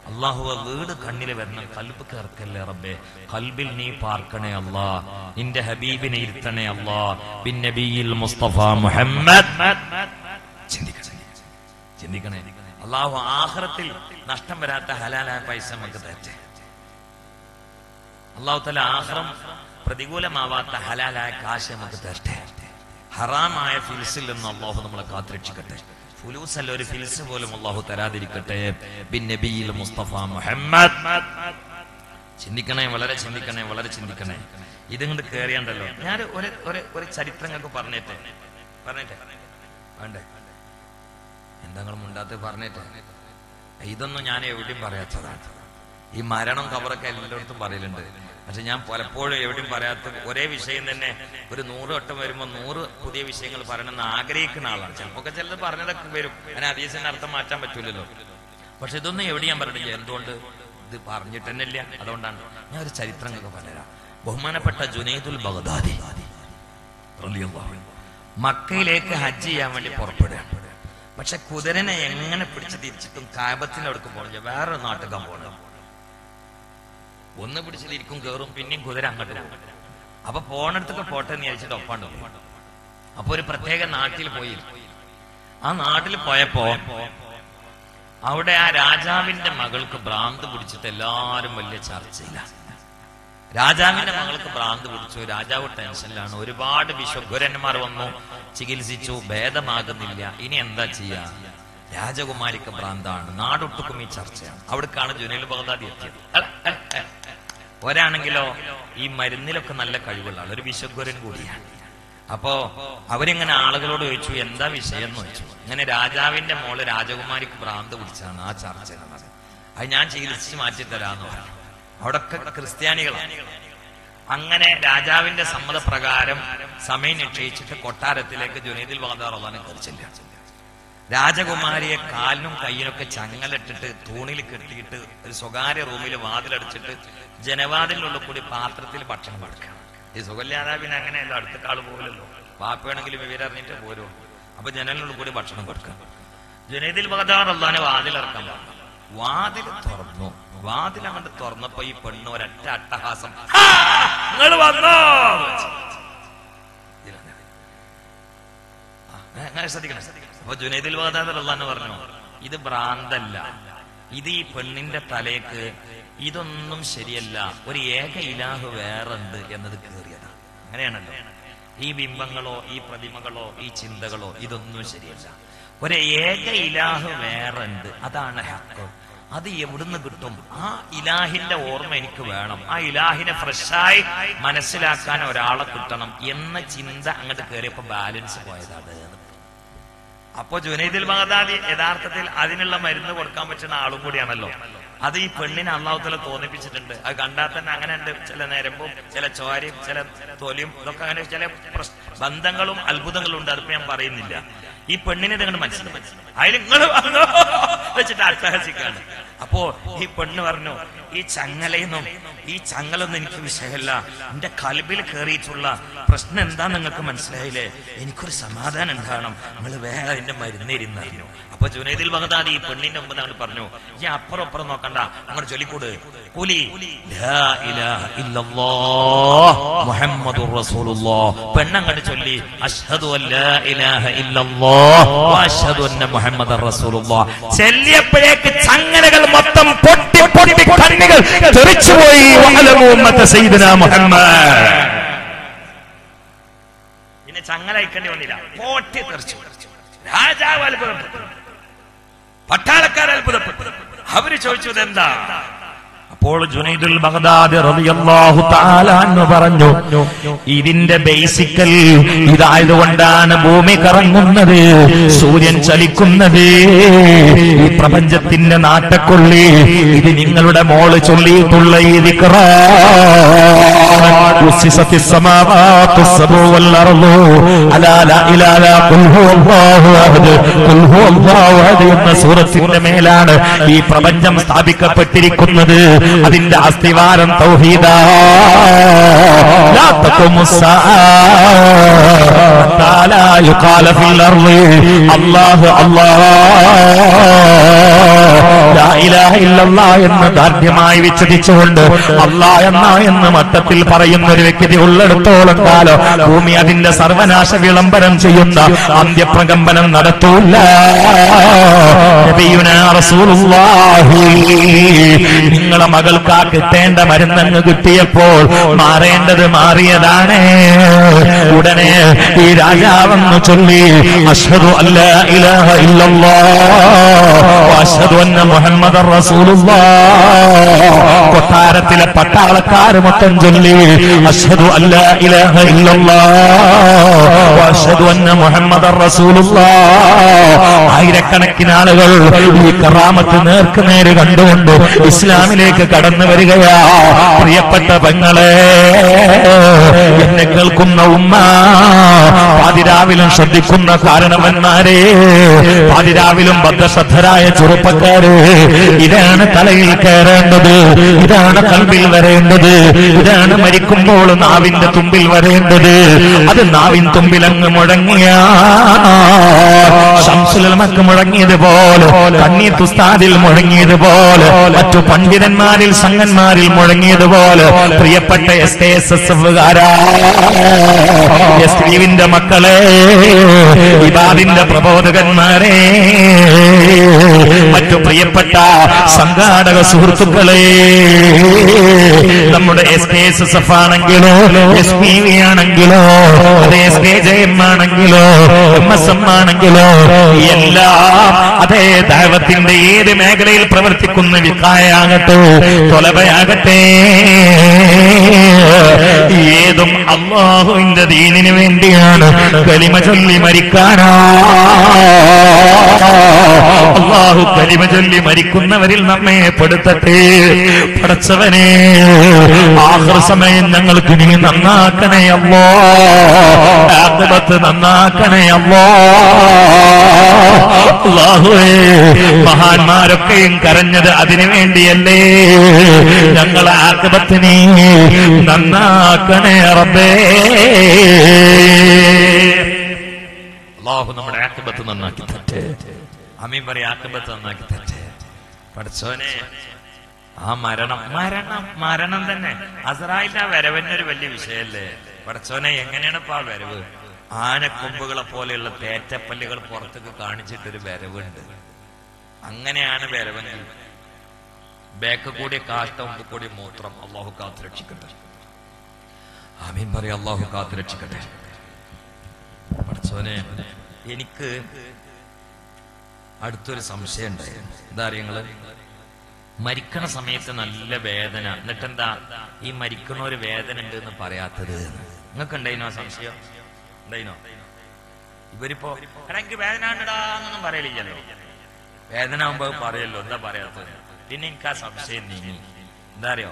അള്ളാഹുവെ വീട് കണ്ണിൽ വരണം, കൽബുക്ക് ഇറക്കല്ലേ റബ്ബേ. കൽബിൽ നീ പാർക്കണേ അല്ലാ. നിന്റെ ഹബീബിനെ ഇരുത്തണേ അല്ലാ. ബിൻ നബിയിൽ മുസ്തഫ മുഹമ്മദ്. ചിന്തിക്കണേ. അള്ളാഹു ആഖിറത്തിൽ നഷ്ടം വരാത്ത ഹലാലായ പൈസ നമുക്ക് തരട്ടെ. അള്ളാഹു തആല ആഖിറം പ്രതികൂലമാവാത്ത ഹലാലായ കാശ് നമുക്ക് തരട്ടെ. ഹറാമായ ഫിൽസിൽ നിന്ന് അള്ളാഹു നമ്മളെ കാത്തുരക്ഷിക്കട്ടെ. ഫുലൂസല്ല ഒരു ഫിൽസ് പോലും അള്ളാഹു തരാതിരിക്കട്ടെ. ബിൻ നബിയിൽ മുസ്തഫ മുഹമ്മദ്. ചിന്തിക്കണേ, വളരെ ചിന്തിക്കണേ, വളരെ ചിന്തിക്കണേ. ഇതുകൊണ്ട് കേറിയണ്ടല്ലോ. ഞാൻ ഒരു ചരിത്രങ്ങൾക്ക് പറഞ്ഞേട്ടെ വേണ്ടേ? എന്തെങ്കിലും ഉണ്ടാത്ത് പറഞ്ഞേട്ടെ. ഇതൊന്നും ഞാൻ എവിടെയും പറയാത്തതാണ്. ഈ മരണം കബറൊക്കെ എല്ലായിടത്തും പറയലുണ്ട്. പക്ഷെ ഞാൻ പലപ്പോഴും എവിടെയും പറയാത്ത ഒരേ വിഷയം തന്നെ ഒരു 100 വട്ടം വരുമ്പോൾ 100 പുതിയ വിഷയങ്ങൾ പറയണമെന്ന് ആഗ്രഹിക്കുന്ന ആളാണ്. ചിലപ്പോൾ ചിലത് പറഞ്ഞതൊക്കെ വരും, അതിന് ഹദീസിന്റെ അർത്ഥം മാറ്റാൻ പറ്റൂലല്ലോ. പക്ഷെ ഇതൊന്നും എവിടെ ഞാൻ പറഞ്ഞില്ല. എന്തുകൊണ്ട്? ഇത് പറഞ്ഞിട്ട് തന്നെ ഇല്ല. അതുകൊണ്ടാണ് ഞാൻ ഒരു ചരിത്രങ്ങളൊക്കെ പറഞ്ഞുതരാം. ബഹുമാനപ്പെട്ട ജുനൈദുൽ ബഗ്ദാദി മക്കയിലേക്ക് ഹജ്ജ് ചെയ്യാൻ വേണ്ടി പുറപ്പെടുകയാണ്. പക്ഷെ കുതിരനെ എങ്ങനെ പിടിച്ച് തിരിച്ചിട്ടും കാബത്തിനടുക്ക് പോകണില്ല, വേറൊരു നാട്ടിൽ പോകണം. ഒന്ന് പിടിച്ചിരിക്കും, കയറും, പിന്നെയും കുതിര അങ്ങോട്ട് പോകും. അപ്പൊ പോണടുത്തൊക്കെ പോട്ടെ എന്ന് വിചാരിച്ചിട്ട് ഒപ്പാണ്ട് പോകും. അപ്പൊ ഒരു പ്രത്യേക നാട്ടിൽ പോയി. ആ നാട്ടിൽ പോയപ്പോ അവിടെ ആ രാജാവിന്റെ മകൾക്ക് ഭ്രാന്ത് പിടിച്ചിട്ട് എല്ലാരും വലിയ ചർച്ചയില്ല. രാജാവിന്റെ മകൾക്ക് ഭ്രാന്ത് പിടിച്ചു, രാജാവ് ടെൻഷനിലാണ്. ഒരുപാട് വിശ്വഗുരന്മാർ വന്നു, ചികിത്സിച്ചു, ഭേദമാകുന്നില്ല. ഇനി എന്താ ചെയ്യാ? രാജകുമാരിക്ക് ഭ്രാന്താണ്. നാടൊട്ടുക്കും ഈ ചർച്ചയാണ്. അവിടേക്കാണ് ജുനൈദുൽ ബഗ്ദാദി എത്തിയത്. ഒരാണെങ്കിലോ ഈ മരുന്നിലൊക്കെ നല്ല കഴിവുള്ള ആൾ, ഒരു വിശ്വഗുരൻ കൂടിയാണ്. അപ്പോ അവരിങ്ങനെ ആളുകളോട് ചോദിച്ചു, എന്താ വിഷയം എന്ന് ചോദിച്ചു. ഇങ്ങനെ രാജാവിന്റെ മോള് രാജകുമാരിക്ക് ഭ്രാന്ത് പിടിച്ചാണ്, ആ ചർച്ച അത് ഞാൻ ചികിത്സിച്ച് മാറ്റിത്തരാന്ന് പറഞ്ഞു. അവിടൊക്കെ ക്രിസ്ത്യാനികളാണ്. അങ്ങനെ രാജാവിന്റെ സമ്മതപ്രകാരം സമയം നിശ്ചയിച്ചിട്ട് കൊട്ടാരത്തിലേക്ക് ജുനൈദുൽ ബഗ്ദാദി കുറിച്ചില്ല. രാജകുമാരിയെ കാലിനും കയ്യിനൊക്കെ ചങ്ങലിട്ടിട്ട് തൂണിൽ കെട്ടിയിട്ട് ഒരു സ്വകാര്യ റൂമിൽ വാതിലടിച്ചിട്ട് ജനവാതിലിനുള്ള കൂടി പാത്രത്തിൽ ഭക്ഷണം കൊടുക്കണം. ഈ സുഖല്യാതാ പിന്നെ അങ്ങനെയല്ല, അടുത്ത കാള് പോലല്ലോ. വാപ്പയാണെങ്കിലും വിവരറിഞ്ഞിട്ട് പോരും. അപ്പൊ ജനലിനുള്ള കൂടി ഭക്ഷണം കൊടുക്കാം. ജുനൈദുൽ ബഗ്ദാദി അള്ളാനെ വാതിലിറക്കാൻ പറഞ്ഞു. വാതിൽ തുറന്നു. വാതിൽ അങ്ങോട്ട് തുറന്നപ്പോ ഈ പെണ്ണ് ഒരൊറ്റ അട്ടഹാസം, നിങ്ങൾ വന്നോ? ശ്രദ്ധിക്കണം. അപ്പൊ ജുനൈദുൽ ബഗ്ദാദി അള്ളാഹ് പറഞ്ഞു, ഇത് ഭ്രാന്തല്ല, ഇത് ഈ പെണ്ണിന്റെ തലേക്ക് ഇതൊന്നും ശരിയല്ല. ഒരു ഏക ഇലാഹ് വേറുണ്ട് എന്നത് കേറിയതാണ്. അങ്ങനെയാണല്ലോ. ഈ ബിംബങ്ങളോ ഈ പ്രതിമകളോ ഈ ചിന്തകളോ ഇതൊന്നും ശരിയല്ല. ഒരു ഏക ഇലാഹ് വേറുണ്ട്, അതാണ് ഹഖ്. അത് എവിടുന്ന് കിട്ടും? ആ ഇലാഹിന്റെ ഓർമ്മ എനിക്ക് വേണം. ആ ഇലാഹിനെ ഫ്രഷായി മനസ്സിലാക്കാൻ ഒരാളെ കിട്ടണം എന്ന ചിന്ത അങ്ങോട്ട് കയറിയപ്പോ ബാലൻസ് പോയതാണ്. അപ്പോ ജുനൈദുൽ ബഗ്ദാദി യഥാർത്ഥത്തിൽ അതിനുള്ള മരുന്ന് കൊടുക്കാൻ പറ്റുന്ന ആളും കൂടിയാണല്ലോ. അത് ഈ പെണ്ണിനെ അല്ലാഹു തആല തോന്നിപ്പിച്ചിട്ടുണ്ട്. അത് കണ്ടാൽ തന്നെ അങ്ങനെ ഉണ്ട്. ചില നേരമ്പും ചില ചോരയും ചില തൊലിയും ഇതൊക്കെ അങ്ങനെ ചില ബന്ധങ്ങളും അത്ഭുതങ്ങളും ഉണ്ട്. അതിപ്പോ ഞാൻ പറയുന്നില്ല. ഈ പെണ്ണിനെ നിങ്ങൾ മനസ്സിലായി അതിൽ നിങ്ങൾ വെച്ചിട്ട് അട്ടഹസിക്കാണ്. അപ്പോ ഈ പെണ്ണ് പറഞ്ഞു, ഈ ചങ്ങലൊന്നും എനിക്ക് വിഷയമല്ല, എന്റെ കൽബിൽ കയറിയിട്ടുള്ള പ്രശ്നം എന്താ നിങ്ങൾക്ക് മനസ്സിലായില്ലേ, എനിക്കൊരു സമാധാനം ഉണ്ടാകണം, നിങ്ങൾ വേറെ അതിന്റെ മരുന്നിരുന്നു. അപ്പൊ ജുനൈദുൽ ബഗ്ദാദി ഈ പെണ്ണിന്റെ മുമ്പ് നമ്മൾ പറഞ്ഞു, ഈ അപ്പുറം നോക്കണ്ട, അങ്ങോട്ട് ചൊല്ലിക്കൂട്, കൂലി ലാ ഇലാഹ ഇല്ലല്ലാഹ് മുഹമ്മദുർ റസൂലുള്ളാഹ്. പെണ്ണങ്ങോട്ട് ചൊല്ലി അശ്ഹദു അല്ലാ ഇലാഹ ഇല്ലല്ലാഹ് വഅശ്ഹദു അന്ന മുഹമ്മദർ റസൂലുള്ളാഹ്. ചെല്ലിയപ്പോഴേക്ക് ചങ്ങലകൾ മൊത്തം പൊട്ടി കണ്ണികൾ തെറിച്ചുപോയി. വഅലമു ഉമ്മത സയ്യിദനാ മുഹമ്മദ്. പിന്നെ ചങ്ങല അയക്കേണ്ടി വന്നില്ല, പൊട്ടി തെറിച്ചു. രാജാവ് അത്ഭുതപ്പെട്ടു, പട്ടാളക്കാർ അത്ഭുതപ്പെട്ടു. അവര് ചോദിച്ചത് എന്താ? അപ്പോൾ ജുനൈദുൽ ബഗ്ദാദി റളിയല്ലാഹു തആല അൻഹു പറഞ്ഞു, ഇതിന്റെ ബേസിക്കൽ ഇതായതുകൊണ്ടാണ് ഭൂമി കറങ്ങുന്നത്, സൂര്യൻ ചലിക്കുന്നത്, ഈ പ്രപഞ്ചത്തിന്റെ നാട്ടക്കൊള്ളി ഇത് നിങ്ങളുടെ മോള് ചൊല്ലിയിട്ടുള്ള ഈ ദിക്റാ. ഉസ്സിസത്തിസ് സമാവാതുസ് സബഉ വൽ അർളു അലാ ലാ ഇലാഹ ഖുൽ ഹുവല്ലാഹു അഹദ് ഖുൽ ഹുവല്ലാഹു അഹദ് എന്ന സൂറത്തിന്റെ മേലാണ് ഈ പ്രപഞ്ചം സ്ഥാപിക്കപ്പെട്ടിരിക്കുന്നത്. അതിന്റെ അസ്തിവാരം തൗഹീദാ. ലാ തഖുമുസ്സാഅ തആല യുഖാല ഫിൽ അർളി അല്ലാഹു അല്ലാഹ് ലാ ഇലാഹ ഇല്ലല്ലാഹ് എന്ന് ദാർഢ്യമായി വിച്ഛേദിച്ചുകൊണ്ട് അല്ലാഹ് എന്ന മട്ടത്തിൽ പറയുന്ന ഒരു വ്യക്തി ഉള്ളിടത്തോളം കാലം ഭൂമി അതിന്റെ സർവനാശ വിളംബരം ചെയ്യുന്ന അന്ത്യപ്രകമ്പനം നടത്തൂല്ല. നബിയുനാ റസൂലുള്ളാഹി നിങ്ങളെ മകൾക്ക് ആ കിട്ടേണ്ട മരുന്നങ്ങ് കിട്ടിയപ്പോൾ മാറേണ്ടത് മാറിയതാണ്. ഉടനെ ഈ രാജാവെന്ന് ചൊല്ലി അശ്ഹദു അല്ലാ ഇലാഹ ഇല്ലല്ലാഹ് വഅശ്ഹദു അന്ന മുഹമ്മദർ റസൂലുള്ളാഹ്. കൊട്ടാരത്തിലെ പട്ടാളക്കാർ മൊത്തം ചൊല്ലി അശ്ഹദു അല്ലാ ഇലാഹ ഇല്ലല്ലാഹ് വഅശ്ഹദു അന്ന മുഹമ്മദർ റസൂലുള്ളാഹ്. ആയിരക്കണക്കിന് ആളുകൾ ഈ കറാമത്ത് നേർക്കുനേര് കണ്ടുകൊണ്ട് ഇസ്ലാമിലേക്ക് കടന്നു വരികയാ. പ്രിയപ്പെട്ട പെങ്ങളെ, എന്നെ കേൾക്കുന്ന ഉമ്മ, പാതിരാവിലും ശ്രദ്ധിക്കുന്ന കാരണവന്മാരെ, പാതിരാവിലും ബദ്ധശ്രദ്ധരായ ചെറുപ്പക്കാര്, ഇതാണ് തലയിൽ കയറേണ്ടത്, ഇതാണ് കൽബിൽ വരേണ്ടത്, ഇതാണ് മരിക്കുമ്പോൾ നാവിന്റെ തുമ്പിൽ വരേണ്ടത്. അത് നാവിൻ തുമ്പിലങ്ങ് മുഴങ്ങിയ ശംസുൽ ഉലമക്ക് മുഴങ്ങിയതുപോലെ, കണ്ണീർ ഉസ്താദിൽ മുഴങ്ങിയതുപോലെ, മറ്റു പണ്ഡിതന്മാരിൽ സംഘന്മാരിൽ മുഴങ്ങിയതുപോലെ, പ്രിയപ്പെട്ട SKSSFകാരാ, STVന്റെ മക്കളെ, ഇബാദിന്റെ പ്രബോധകന്മാരെ, മറ്റു പ്രിയപ്പെട്ട സംഘാടക സുഹൃത്തുക്കളെ, നമ്മുടെ SKSSF ആണെങ്കിലോ SPV ആണെങ്കിലോ അതേ SKJM ആണെങ്കിലോ MSM ആണെങ്കിലോ എല്ലാം അതേ ദഅവത്തിന്റെ ഏത് മേഖലയിൽ പ്രവർത്തിക്കുന്ന വിഖായാകട്ടെ തൊലബയാകട്ടെ, ഏതും അല്ലാഹുവിന്റെ ദീനിന് വേണ്ടിയാണ് കലിമ ചൊല്ലി മരിക്കാനാ. അല്ലാഹു കലിമ ചൊല്ലി മരിക്കുന്നവരിൽ നമ്മെ പെടുത്തട്ടെ. പടച്ചവനെ, ആഖിർ സമയം ഞങ്ങൾക്ക് നീ നന്നാക്കണേ അല്ലാഹ്, ആഖിറത്ത് നന്നാക്കണേ അല്ലാഹ്. അല്ലാഹുവേ, മഹാന്മാരൊക്കെയും കരഞ്ഞത് അതിനു വേണ്ടിയല്ലേ, ഞങ്ങളെ ആഖിറത്ത് നീ നന്നാക്കണേ റബ്ബേ. അല്ലാഹു നമ്മുടെ ആഖിറത്ത് നന്നാക്കി തരട്ടെ. ആമീൻ പറയാ. ആഖിറത്ത് നന്നാക്കി തരട്ടെ. പടച്ചോനെ, ആ മരണം തന്നെ അസ്രായിലിന്റെ ആ വരവന്നൊരു വലിയ വിഷയല്ലേ. പടച്ചോനെ, എങ്ങനെയാണ് ഇപ്പൊ ആ വരവ്? ആനക്കൊമ്പുകളെ പോലെയുള്ള തേറ്റപ്പല്ലുകൾ പുറത്തേക്ക് കാണിച്ചിട്ടൊരു വരവുണ്ട്. അങ്ങനെയാണ് വരവെങ്കിൽ ബാക്ക് കൂടി കാഷ്ട, മുമ്പ് കൂടി മൂത്രം. അള്ളാഹു കാത്തു രക്ഷിക്കട്ടെ. ആമീൻ പറയാ. അള്ളാഹു കാത്തു രക്ഷിക്കട്ടെ. പടച്ചോനെ, എനിക്ക് അടുത്തൊരു സംശയം ഉണ്ടായിരുന്നു. എന്താ അറിയങ്ങള്, മരിക്കണ സമയത്ത് നല്ല വേദന, എന്നിട്ടെന്താ ഈ മരിക്കണൊരു വേദന ഉണ്ട് എന്ന് പറയാത്തത്? നിങ്ങൾക്ക് ഉണ്ടായിനോ സംശയം? ഉണ്ടായിനോ? ഇവരിപ്പോ എനിക്ക് വേദന ഉണ്ടടാന്നൊന്നും പറയലില്ലല്ലോ. വേദന ആകുമ്പോ പറയല്ലോ, എന്താ പറയാത്തത്? പിന്നെ എനിക്ക് ആ സംശയം നീങ്ങി. എന്താ അറിയോ,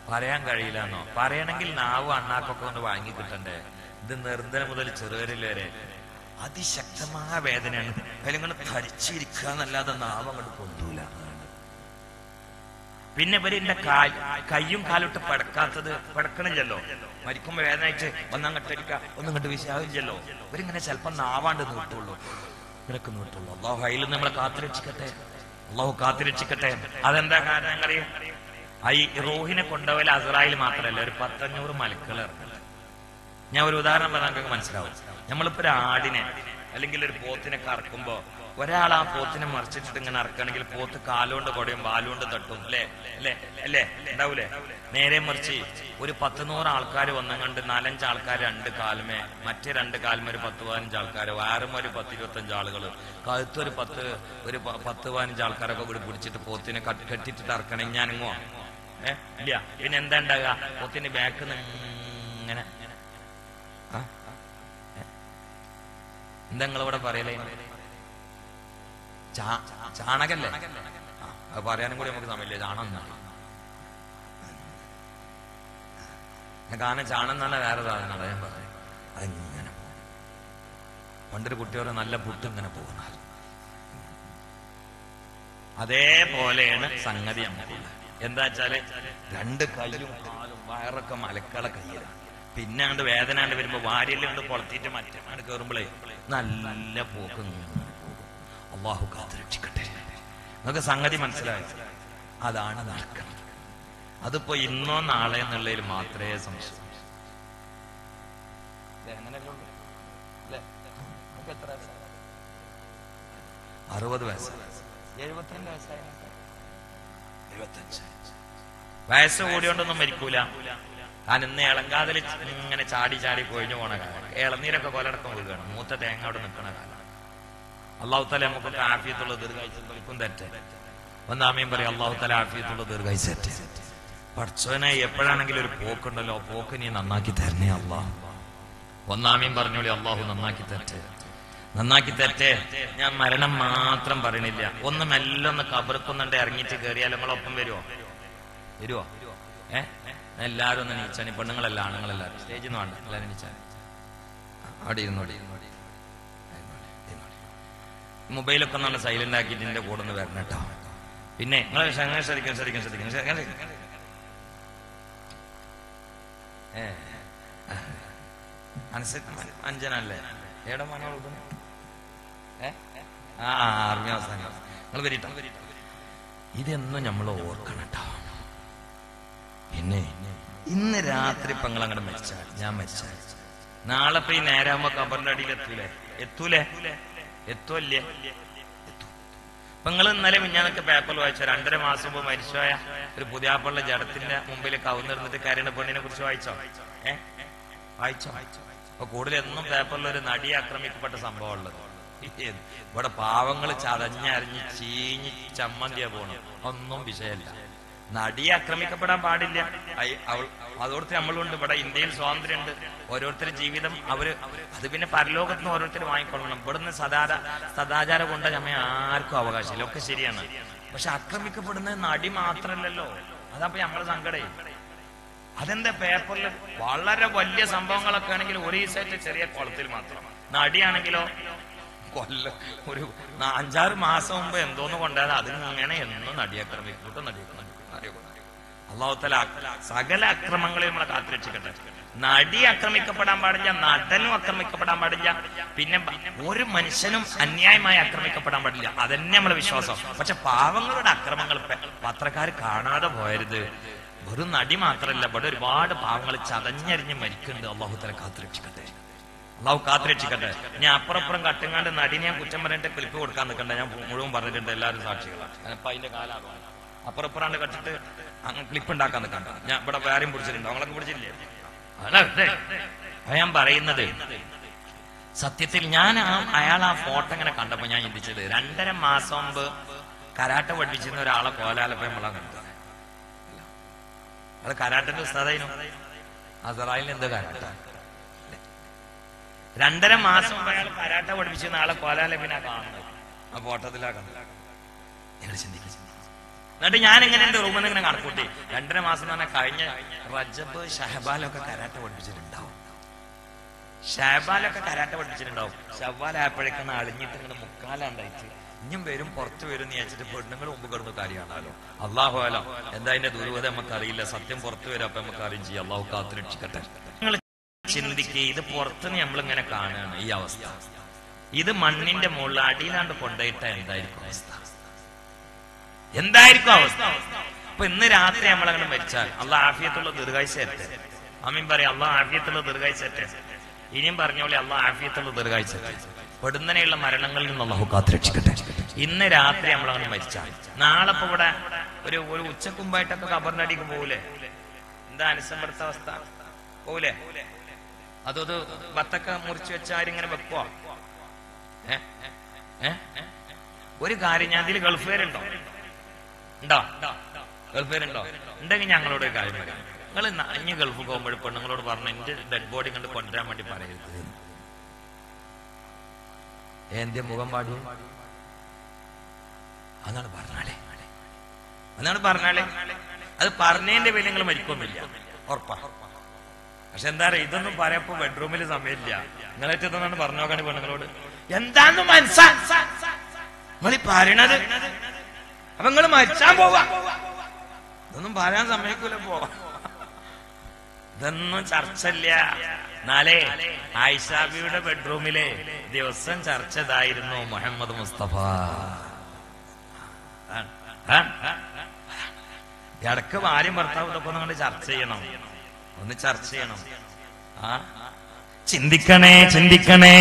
പറയാൻ കഴിയില്ലെന്നോ? പറയണമെങ്കിൽ നാവ് അണ്ണാക്കൊക്കെ കൊണ്ട് വാങ്ങി കിട്ടണ്ടേ? ഇത് നിർദ്ദന മുതൽ ചെറുവരിൽ വരെ അതിശക്തമായ വേദനയാണ്. അതിലിങ്ങനെ ധരിച്ചിരിക്കുക എന്നല്ലാതെ നാവ് അങ്ങോട്ട് കൊണ്ടൂല. പിന്നെ ഇവരെന്റെ കയ്യും കാലോട്ട് പടക്കാത്തത് പടക്കണില്ലല്ലോ. മരിക്കുമ്പോ വേദനയായിട്ട് ഒന്നങ്ങോട്ട് അടിക്കുക ഒന്നങ്ങോട്ട് വിശാവില്ലല്ലോ. ഇവരിങ്ങനെ ചിലപ്പോ നാവാണ്ട് നീട്ടുള്ളൂ, ഇവരൊക്കെ നീട്ടുള്ളൂ. അള്ളാഹു അതിൽ നമ്മളെ കാത്തുരക്ഷിക്കട്ടെ, അള്ളാഹു കാത്തുരക്ഷിക്കട്ടെ. അതെന്താ കാരണം അറിയാം? ഈ റൂഹിനെ കൊണ്ടുപോയാൽ അസ്രായിൽ മാത്രമല്ല, ഒരു 500 മലക്കുകൾ ഇറങ്ങും. ഞാൻ ഒരു ഉദാഹരണം പറഞ്ഞാൽ നിങ്ങൾക്ക് മനസ്സിലാവും. നമ്മളിപ്പോ ഒരു ആടിനെ അല്ലെങ്കിൽ ഒരു പോത്തിനെ കറക്കുമ്പോ ഒരാൾ ആ പോത്തിനെ മറിച്ചിട്ടിട്ട് ഇങ്ങനെ ഇറക്കുകയാണെങ്കിൽ പോത്ത് കാലുകൊണ്ട് കൊടയും വാലുകൊണ്ട് തട്ടും, അല്ലേ അല്ലേ അല്ലേ ഉണ്ടാവൂലേ? നേരെ മറിച്ച് ഒരു 10-100 ആൾക്കാർ വന്നുകൊണ്ട് 4-5 ആൾക്കാർ 2 കാലുമേ, മറ്റേ 2 കാലുമേ ഒരു 10-15 ആൾക്കാർ, വേറും ഒരു 10-25 ആളുകൾ, കഴുത്തൊരു 10-15 ആൾക്കാരൊക്കെ കൂടി പിടിച്ചിട്ട് പോത്തിനെ കെട്ടിട്ടിട്ട് ഇറക്കണമെങ്കിൽ ഞാനിങ്ങോ ഇല്ല. പിന്നെ എന്താ ഉണ്ടാകുക? പോത്തിന്റെ ബാക്ക് ഇങ്ങനെ എന്താ നിങ്ങളിവിടെ പറയലേ? ചാണകല്ലേ? അത് പറയാനും കൂടി നമുക്ക് സമയമില്ല. ചാണം എന്നാണ് കാരണം ചാണം എന്ന് പറഞ്ഞാൽ വേറെ സാധനമാണ്. ഞാൻ പറഞ്ഞു അതിങ്ങനെ പോകും. പണ്ടൊരു കുട്ടിയോടെ നല്ല പുട്ട് ഇങ്ങനെ പോകുന്ന അതേപോലെയാണ് സംഗതി നമുക്കുള്ളത്. എന്താ വെച്ചാല് 2 കയ്യും കാലും വയറൊക്കെ മലക്കള കയ്യിലാണ്. പിന്നെ അങ്ങോട്ട് വേദന വരുമ്പോ വാരിയെല്ലാം കൊണ്ട് പൊളത്തിയിട്ട് മറ്റേ കയറുമ്പോഴേ നല്ല പോക്ക്. അള്ളാഹു കാത്തുരക്ഷിക്കട്ടെ. നിങ്ങൾക്ക് സംഗതി മനസ്സിലായി? അതാണ് നടക്കുന്നത്. അതിപ്പോ ഇന്നോ നാളെ എന്നുള്ളതിൽ മാത്രമേ സംശയം. 60 വയസ്സ്, 72 വയസ്സായ 75 വയസ്സ് കൂടിയോണ്ടൊന്നും മരിക്കൂല. കാരണം ഇന്ന് ഇളങ്കാതിൽ ഇങ്ങനെ ചാടി ചാടി കൊഴിഞ്ഞു പോണ കാലം. ഇളനീരൊക്കെ കൊലടക്കം വീഴുകയാണ്. മൂത്ത തേങ്ങ അവിടെ നിൽക്കണ കാലം. അള്ളാഹു തആല നമുക്ക് ആഫിയത്തുള്ള ദീർഘായുസ്സും തെറ്റ്. ഒന്നാമയും പറയും അള്ളാഹു തആല ആഫിയത്തുള്ള ദീർഘായുസ്സ് തെറ്റ്. പടച്ചോനെ എപ്പോഴാണെങ്കിലും ഒരു പോക്കുണ്ടല്ലോ, പോക്ക് നീ നന്നാക്കി തരണേ അള്ളാഹ്. ഒന്നാമയും പറഞ്ഞോളി അള്ളാഹു നന്നാക്കി തെറ്റ്, നന്നാക്കി തെറ്റേ. ഞാൻ മരണം മാത്രം പറയണില്ല. ഒന്ന് മെല്ലെ ഒന്ന് കബർക്കുന്നുണ്ട് ഇറങ്ങിയിട്ട് കയറിയാൽ നമ്മളൊപ്പം വരുമോ? എല്ലാരും ഒന്ന് നീച്ചാൻ. പെണ്ണുങ്ങളല്ല ആണുങ്ങളെല്ലാരും സ്റ്റേജിൽ നിന്ന് വേണ്ട, എല്ലാരും നീച്ചാൻ. അവിടെ ഇരുന്നോടി. മൊബൈലൊക്കെ ഒന്ന് സൈലന്റ് ആക്കിയിട്ട് എന്റെ കൂടെ ഒന്ന് വരണം കേട്ടോ. പിന്നെ നിങ്ങൾ ശ്രദ്ധിക്കണം. അഞ്ജനല്ലേ? ഏടെ മോനോൾ ആർമി അവസാനം നിങ്ങൾ വരിട്ടോ. ഇതെന്നും നമ്മൾ ഓർക്കണം കേട്ടോ. പിന്നെ ഇന്ന് രാത്രി ഇപ്പൊ നിങ്ങൾ അങ്ങോട്ട് മരിച്ചാൽ, ഞാൻ മരിച്ചാൽ നാളെ ഇപ്പൊ ഈ നേരാകുമ്പോ കബറിന്റെ അടിയിൽ എത്തൂലേ? ഇപ്പൊ നിങ്ങൾ ഇന്നലെ മിഞ്ഞാന്നൊക്കെ പേപ്പറിൽ വായിച്ചോ? 2.5 മാസം മുമ്പ് മരിച്ചുപോയ ഒരു പുതിയാപ്പുള്ള ജഡത്തിന്റെ മുമ്പിൽ കവുന്നിരുന്നിട്ട് കരയുന്ന പെണ്ണിനെ കുറിച്ച് വായിച്ചോ? അപ്പൊ കൂടുതൽ എന്നും പേപ്പറിൽ ഒരു നടിയെ ആക്രമിക്കപ്പെട്ട സംഭവം ഉള്ളത്. ഇവിടെ പാവങ്ങൾ ചതഞ്ഞരിഞ്ഞ് ചീഞ്ഞ് ചമ്മന്തിയാ പോണം. ഒന്നും വിഷയമല്ല. നടിയെ ആക്രമിക്കപ്പെടാൻ പാടില്ല. അതോടൊപ്പം നമ്മളുണ്ട്. ഇവിടെ ഇന്ത്യയിൽ സ്വാതന്ത്ര്യമുണ്ട്. ഓരോരുത്തരുടെ ജീവിതം അത് പിന്നെ പരലോകത്ത് നിന്ന് ഓരോരുത്തർ വാങ്ങിക്കൊള്ളണം. ഇവിടുന്ന് സദാചാരം കൊണ്ട് നമ്മെ ആർക്കും അവകാശമില്ല. ഒക്കെ ശരിയാണ്. പക്ഷെ ആക്രമിക്കപ്പെടുന്നത് നടി മാത്രമല്ലല്ലോ. അതപ്പോ നമ്മളെ സങ്കടേ. അതെന്താ പേപ്പറിൽ വളരെ വലിയ സംഭവങ്ങളൊക്കെ ആണെങ്കിൽ ഒരു ദിവസമായിട്ട് ചെറിയ കുളത്തിൽ മാത്രം. നടിയാണെങ്കിലോ ഒരു 5-6 മാസം മുമ്പ് എന്തോന്ന് കൊണ്ടാൽ അതിങ്ങനെ എന്നും നടിയാക്രമിക്കൂട്ടും അല്ലാഹു തആല സകല അക്രമങ്ങളെ നമ്മളെ കാത്തുരക്ഷിക്കട്ടെ. നടി ആക്രമിക്കപ്പെടാൻ പാടില്ല, നടനും ആക്രമിക്കപ്പെടാൻ പാടില്ല, പിന്നെ ഒരു മനുഷ്യനും അന്യായമായി ആക്രമിക്കപ്പെടാൻ പാടില്ല. അതന്നെ നമ്മളെ വിശ്വാസം. പക്ഷെ പാവങ്ങളുടെ അക്രമങ്ങൾ പത്രക്കാർ കാണാതെ പോയരുത്. ഒരു നടി മാത്രമല്ല, ഇവിടെ ഒരുപാട് പാവങ്ങൾ ചതഞ്ഞരിഞ്ഞ് മരിക്കുന്നുണ്ട്. അല്ലാഹു തആല കാത്തുരക്ഷിക്കട്ടെ, അള്ളാഹു കാത്തുരക്ഷിക്കട്ടെ. ഞാൻ അപ്പുറപ്പുറം കട്ടുങ്ങാണ്ട് നടിനെ ഞാൻ കുറ്റം പറഞ്ഞിട്ട് ക്ലിപ്പ് കൊടുക്കാൻ നിൽക്കണ്ട. ഞാൻ മുഴുവൻ പറഞ്ഞിട്ടുണ്ട്, എല്ലാവരും സാക്ഷികളാണ്. അപ്പൊ അതിന്റെ കാലാണ് അപ്പുറപ്പുറാണ്ട് കട്ടിട്ട് അങ്ങ് ക്ലിപ്പ് ഉണ്ടാക്കാൻ നിൽക്കണ്ട. ഞാൻ ഇവിടെ വേറെയും പിടിച്ചിട്ടുണ്ട്, അവങ്ങളൊക്കെ പിടിച്ചില്ലേ? ഞാൻ പറയുന്നത് സത്യത്തിൽ ഞാൻ അയാൾ ആ ഫോട്ടോ ഇങ്ങനെ കണ്ടപ്പോ ഞാൻ ചിന്തിച്ചത് 2.5 മാസം മുമ്പ് കരാട്ട പഠിപ്പിച്ചിരുന്ന ഒരാളെ കോലാലപ്പ നമ്മളാ കണ്ടത്. അത് കരാട്ടന്റെ ഉസ്താദായിരുന്നു. അസറായിലിന് എന്ത് കരാട്ട? 2.5 മാസം മുമ്പ് അയാൾ കരാട്ട പഠിപ്പിച്ചിരുന്ന ആളെ കോലാലപ്പിനാ കാണുന്നത്. ആ ഫോട്ടോത്തിലാ കണ്ടത്. ഞങ്ങൾ ചിന്തിക്കും. എന്നിട്ട് ഞാൻ ഇങ്ങനെ എന്റെ റൂമിൽ നിന്ന് ഇങ്ങനെ കണക്കൂട്ടി 2.5 മാസം എന്ന് പറഞ്ഞാൽ കഴിഞ്ഞ റജബ് ഷഹബാലൊക്കെ കരാട്ട പഠിപ്പിച്ചിട്ടുണ്ടാവും. ഷാബാലൊക്കെ കരാട്ട പഠിച്ചിട്ടുണ്ടാവും. ഷവ്വാലായപ്പോഴേക്കാണ് അളിഞ്ഞിട്ട് ഇങ്ങനെ മുക്കാലാണ്ടായിട്ട് ഇനിയും വരും പുറത്തു വരും എന്ന് വിചാരിച്ചിട്ട് പെണ്ണുങ്ങൾ മുമ്പ് കിടന്ന് കാര്യമാണല്ലോ. അള്ളാഹു ആലം എന്താ അതിന്റെ ദുരൂഹത നമുക്ക് അറിയില്ല. സത്യം പുറത്തു വരും, അപ്പൊ നമുക്ക് അറിയും ചെയ്യാം. അള്ളാഹു കാത്തു രക്ഷിക്കട്ടെ. നിങ്ങൾ ചിന്തിക്കുക, ഇത് പുറത്തുനിന്ന് നമ്മളിങ്ങനെ കാണുകയാണ് ഈ അവസ്ഥ. ഇത് മണ്ണിന്റെ മുകളിൽ അടിയിലാണ്ട് കൊണ്ടുപോയിട്ട എന്തായിരിക്കും അവസ്ഥ? എന്തായിരിക്കും അവസ്ഥ? അപ്പൊ ഇന്ന് രാത്രി നമ്മളങ്ങനെ മരിച്ചാൽ അള്ളാഹ് ആഫിയത്തുള്ള ദീർഘായുസ്സേറ്റെ. ആമീൻ പറയാം. അള്ളാഹ് ആഫിയത്തുള്ള ദീർഘായുസ്സേറ്റെ. ഇനിയും പറഞ്ഞ പോലെ അള്ളാഹ് ആഫിയത്തുള്ള ദീർഘായുസ്സേറ്റെ. പെടുന്നതിനുള്ള മരണങ്ങളിൽ നിന്ന് അള്ളാഹു കാത്തു രക്ഷിക്കട്ടെ. ഇന്ന് രാത്രി നമ്മളങ്ങനെ മരിച്ചാൽ നാളെ ഇപ്പൊ ഇവിടെ ഒരു ഉച്ചക്കുമ്പായിട്ടൊക്കെ ഖബറിന്റെ അടിക്ക് പോകൂലേ? എന്താ അനുസമ്പടുത്ത അവസ്ഥ? പോകൂലേ? അതത് ബത്തൊക്കെ മുറിച്ച് വെച്ച ആരിങ്ങനെ വെക്കുവോ? ഒരു കാര്യം, ഞാൻ അതിൽ ഗൾഫുകാരുണ്ടോ? ഉണ്ടോ? ഗൾഫുകാരുണ്ടോ? ഉണ്ടെങ്കിൽ ഞങ്ങളോട് ഒരു കാര്യം പറയാം. നിങ്ങൾ ഇനി ഗൾഫ് പോകുമ്പോൾ പെണ്ണുങ്ങളോട് പറഞ്ഞു എന്റെ ഡെഡ് ബോഡി കണ്ട് കൊണ്ടുവരാൻ വേണ്ടി പറയരുത്. എന്റെ മുഖം പാടി അതാണ് പറഞ്ഞാലേ അത് പറഞ്ഞതിന്റെ പേര് നിങ്ങൾ മരിക്കൊന്നുമില്ല, ഉറപ്പാ. പക്ഷെ എന്താ പറയാ, ഇതൊന്നും പറയപ്പോ ബെഡ്റൂമിൽ സമയമില്ല. നിങ്ങളേറ്റൊന്നാണ് പറഞ്ഞു നോക്കാണ്ട് പെണ്ണുങ്ങളോട് എന്താന്ന് നിങ്ങൾ പറയണത്. അപ്പൊ നിങ്ങൾ മരിച്ചാൻ പോവാ, ഇതൊന്നും പറയാൻ സമ്മതിക്കൂല. ഇതൊന്നും ചർച്ചയില്ല. നാളെ ആയിഷാബിയുടെ ബെഡ്റൂമിലെ ദിവസം ചർച്ച ഇതായിരുന്നു, മുഹമ്മദ് മുസ്തഫ. ഇടക്ക് ഭാര്യയും ഭർത്താവും ഇതൊക്കെ ഒന്ന് ചർച്ച ചെയ്യണം, ഒന്ന് ചർച്ച ചെയ്യണം. ചിന്തിക്കണേ.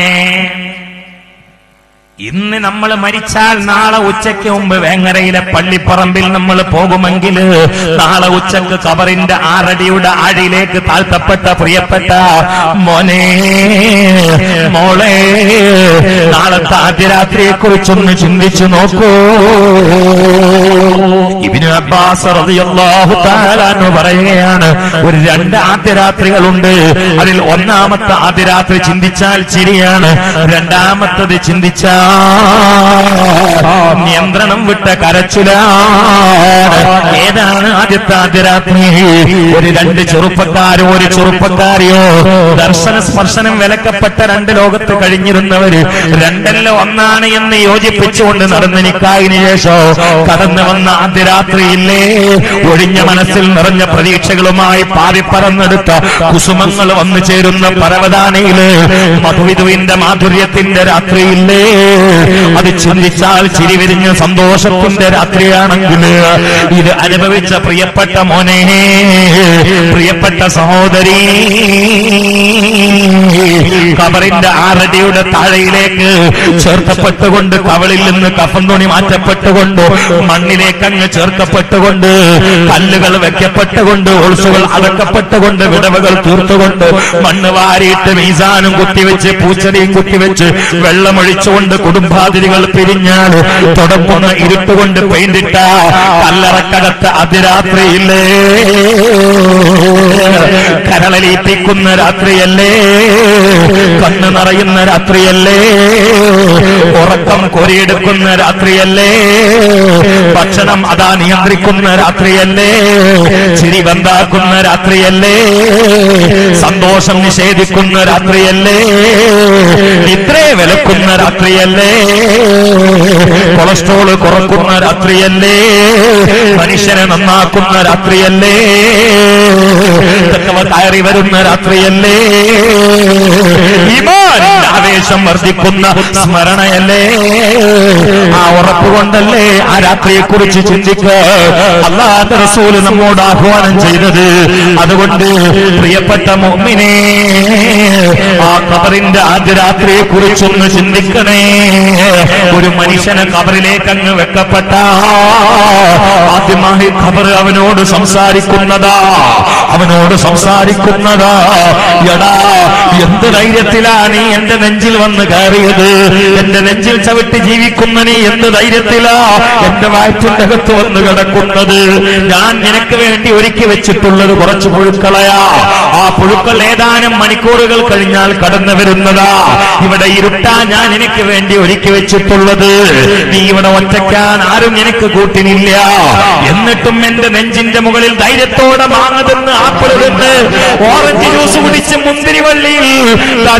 ഇന്ന് നമ്മൾ മരിച്ചാൽ നാളെ ഉച്ചയ്ക്ക് മുമ്പ് വേങ്ങരയിലെ പള്ളിപ്പറമ്പിൽ നമ്മൾ പോകുമെങ്കിൽ നാളെ ഉച്ചക്ക് ഖബറിന്റെ 6 അടിയുടെ ആഴിയിലേക്ക് താഴ്ത്തപ്പെട്ട പ്രിയപ്പെട്ട മോനെ മോളെ, നാളത്തെ ആദ്യ രാത്രിയെ കുറിച്ചൊന്ന് ചിന്തിച്ചു നോക്കൂ. ഇബ്നു അബ്ബാസ് റളിയല്ലാഹു തആല അൻഹു പറയുകയാണ്, ഒരു 2 ആദ്യ രാത്രികളുണ്ട്. അതിൽ ഒന്നാമത്തെ ആദ്യ രാത്രി ചിന്തിച്ചാൽ ചിരിയാണ്, രണ്ടാമത്തത് ചിന്തിച്ചാൽ നിയന്ത്രണം വിട്ട കരച്ചിലാണ്. ഏതാണ് ആദ്യത്തെ ആദ്യ രാത്രി? ഒരു 2 ചെറുപ്പക്കാരോ ഒരു ചെറുപ്പക്കാരിയോ ദർശന സ്പർശനം വിലക്കപ്പെട്ട 2 ലോകത്ത് കഴിഞ്ഞിരുന്നവര് രണ്ടല്ല ഒന്നാണ് എന്ന് യോജിപ്പിച്ചുകൊണ്ട് നടന്ന് നിക്കാഹിന് ശേഷം കടന്നു വന്ന ആദ്യ രാത്രിയില്ലേ, ഒഴിഞ്ഞ മനസ്സിൽ നിറഞ്ഞ പ്രതീക്ഷകളുമായി പാറിപ്പറന്നെടുത്ത കുസുമങ്ങൾ വന്നു ചേരുന്ന പരവതാനിയില് മധുവിധുവിന്റെ മാധുര്യത്തിന്റെ രാത്രിയില്ലേ, അത് ചിന്തിച്ചാൽ ചിരി വിരിഞ്ഞ സന്തോഷത്തിന്റെ രാത്രിയാണെങ്കിൽ ഇത് അനുഭവിച്ച പ്രിയപ്പെട്ട മോനെ, പ്രിയപ്പെട്ട സഹോദരി, ഖബറിന്റെ 6 അടിയുടെ താഴയിലേക്ക് ചേർക്കപ്പെട്ടുകൊണ്ട് കവളിൽ നിന്ന് കഫൻ തുണി മാറ്റപ്പെട്ടുകൊണ്ട് മണ്ണിലേക്ക് അങ്ങ് ചേർക്കപ്പെട്ടുകൊണ്ട് കല്ലുകൾ വെക്കപ്പെട്ടുകൊണ്ട് ഒൾസുകൾ അടക്കപ്പെട്ടുകൊണ്ട് വിടവുകൾ തീർത്തുകൊണ്ട് മണ്ണ് വാരിയിട്ട് മീസാനും കുത്തിവെച്ച് പൂച്ചടിയും കുത്തിവെച്ച് വെള്ളമൊഴിച്ചുകൊണ്ട് കുടുംബാതിരികൾ പിരിഞ്ഞാൽ തുടങ്ങുന്ന ഇരുട്ടുകൊണ്ട് പെയിന്റിട്ട കല്ലറക്കകത്ത് അതിരാത്രിയില്ലേ, കരളലിയിപ്പിക്കുന്ന രാത്രിയല്ലേ, കണ്ണ് നിറയുന്ന രാത്രിയല്ലേ, ഉറക്കം കൊരിയെടുക്കുന്ന രാത്രിയല്ലേ, ഭക്ഷണം അതാ നിയന്ത്രിക്കുന്ന രാത്രിയല്ലേ, ചിരി ബന്ധാക്കുന്ന രാത്രിയല്ലേ, സന്തോഷം നിഷേധിക്കുന്ന രാത്രിയല്ലേ, ഇത്രേ വിലക്കുന്ന രാത്രിയല്ലേ, കൊളസ്ട്രോള് കുറക്കുന്ന രാത്രിയല്ലേ, മനുഷ്യനെ നന്നാക്കുന്ന രാത്രിയല്ലേ, കയറി വരുന്ന രാത്രിയല്ലേ, ഈമാനിന്റെ ആവേശം വർദ്ധിക്കുന്ന സ്മരണയല്ലേ. ആ ഉറപ്പുകൊണ്ടല്ലേ ആ രാത്രിയെ കുറിച്ച് ചിന്തിക്കുക അല്ലാഹുവിന്റെ റസൂൽ നമ്മോട് ആഹ്വാനം ചെയ്തത്. അതുകൊണ്ട് പ്രിയപ്പെട്ട മുഅ്മിനേ, ആ ഖബറിന്റെ ആദ്യ രാത്രിയെ കുറിച്ചൊന്ന് ചിന്തിക്കണേ. ഒരു മനുഷ്യനെ ഖബറിലേക്ക് അങ്ങ് വെക്കപ്പെട്ട ആദ്യമായി ഖബർ അവനോട് സംസാരിക്കുന്നതാ, എടാ എന്ത് ധൈര്യത്തിലാ നീ എന്റെ നെഞ്ചിൽ വന്ന് കയറിയത്, എന്റെ നെഞ്ചിൽ ചവിട്ടി ജീവിക്കുന്ന നീ എന്ത് ധൈര്യത്തിലാ എന്റെ വയറ്റിന്റെ അകത്ത് വന്ന് കിടക്കുന്നത്. ഞാൻ നിനക്ക് വേണ്ടി ഒരുക്കി വെച്ചിട്ടുള്ളത് കുറച്ച് പുഴുക്കളയാ. ആ പുഴുക്കൾ ഏതാനും മണിക്കൂറുകൾ കഴിഞ്ഞാൽ കടന്നു വരുന്നതാ. ഇവിടെ ഇരുട്ടാ ഞാൻ എനിക്ക് വേണ്ടി ഒരുക്കി വെച്ചിട്ടുള്ളത്. നീ ഇവിടെ ഒറ്റയ്ക്കാൻ ആരും നിനക്ക് കൂട്ടിനില്ല. എന്നിട്ടും എന്റെ നെഞ്ചിന്റെ മുകളിൽ ധൈര്യത്തോടെ മാങ്ങ തിന്ന് ആപ്പിൾ തിന്ന് ഓറഞ്ച് ജ്യൂസ് കുടിച്ച് മുന്തിരിവള്ളിയിൽ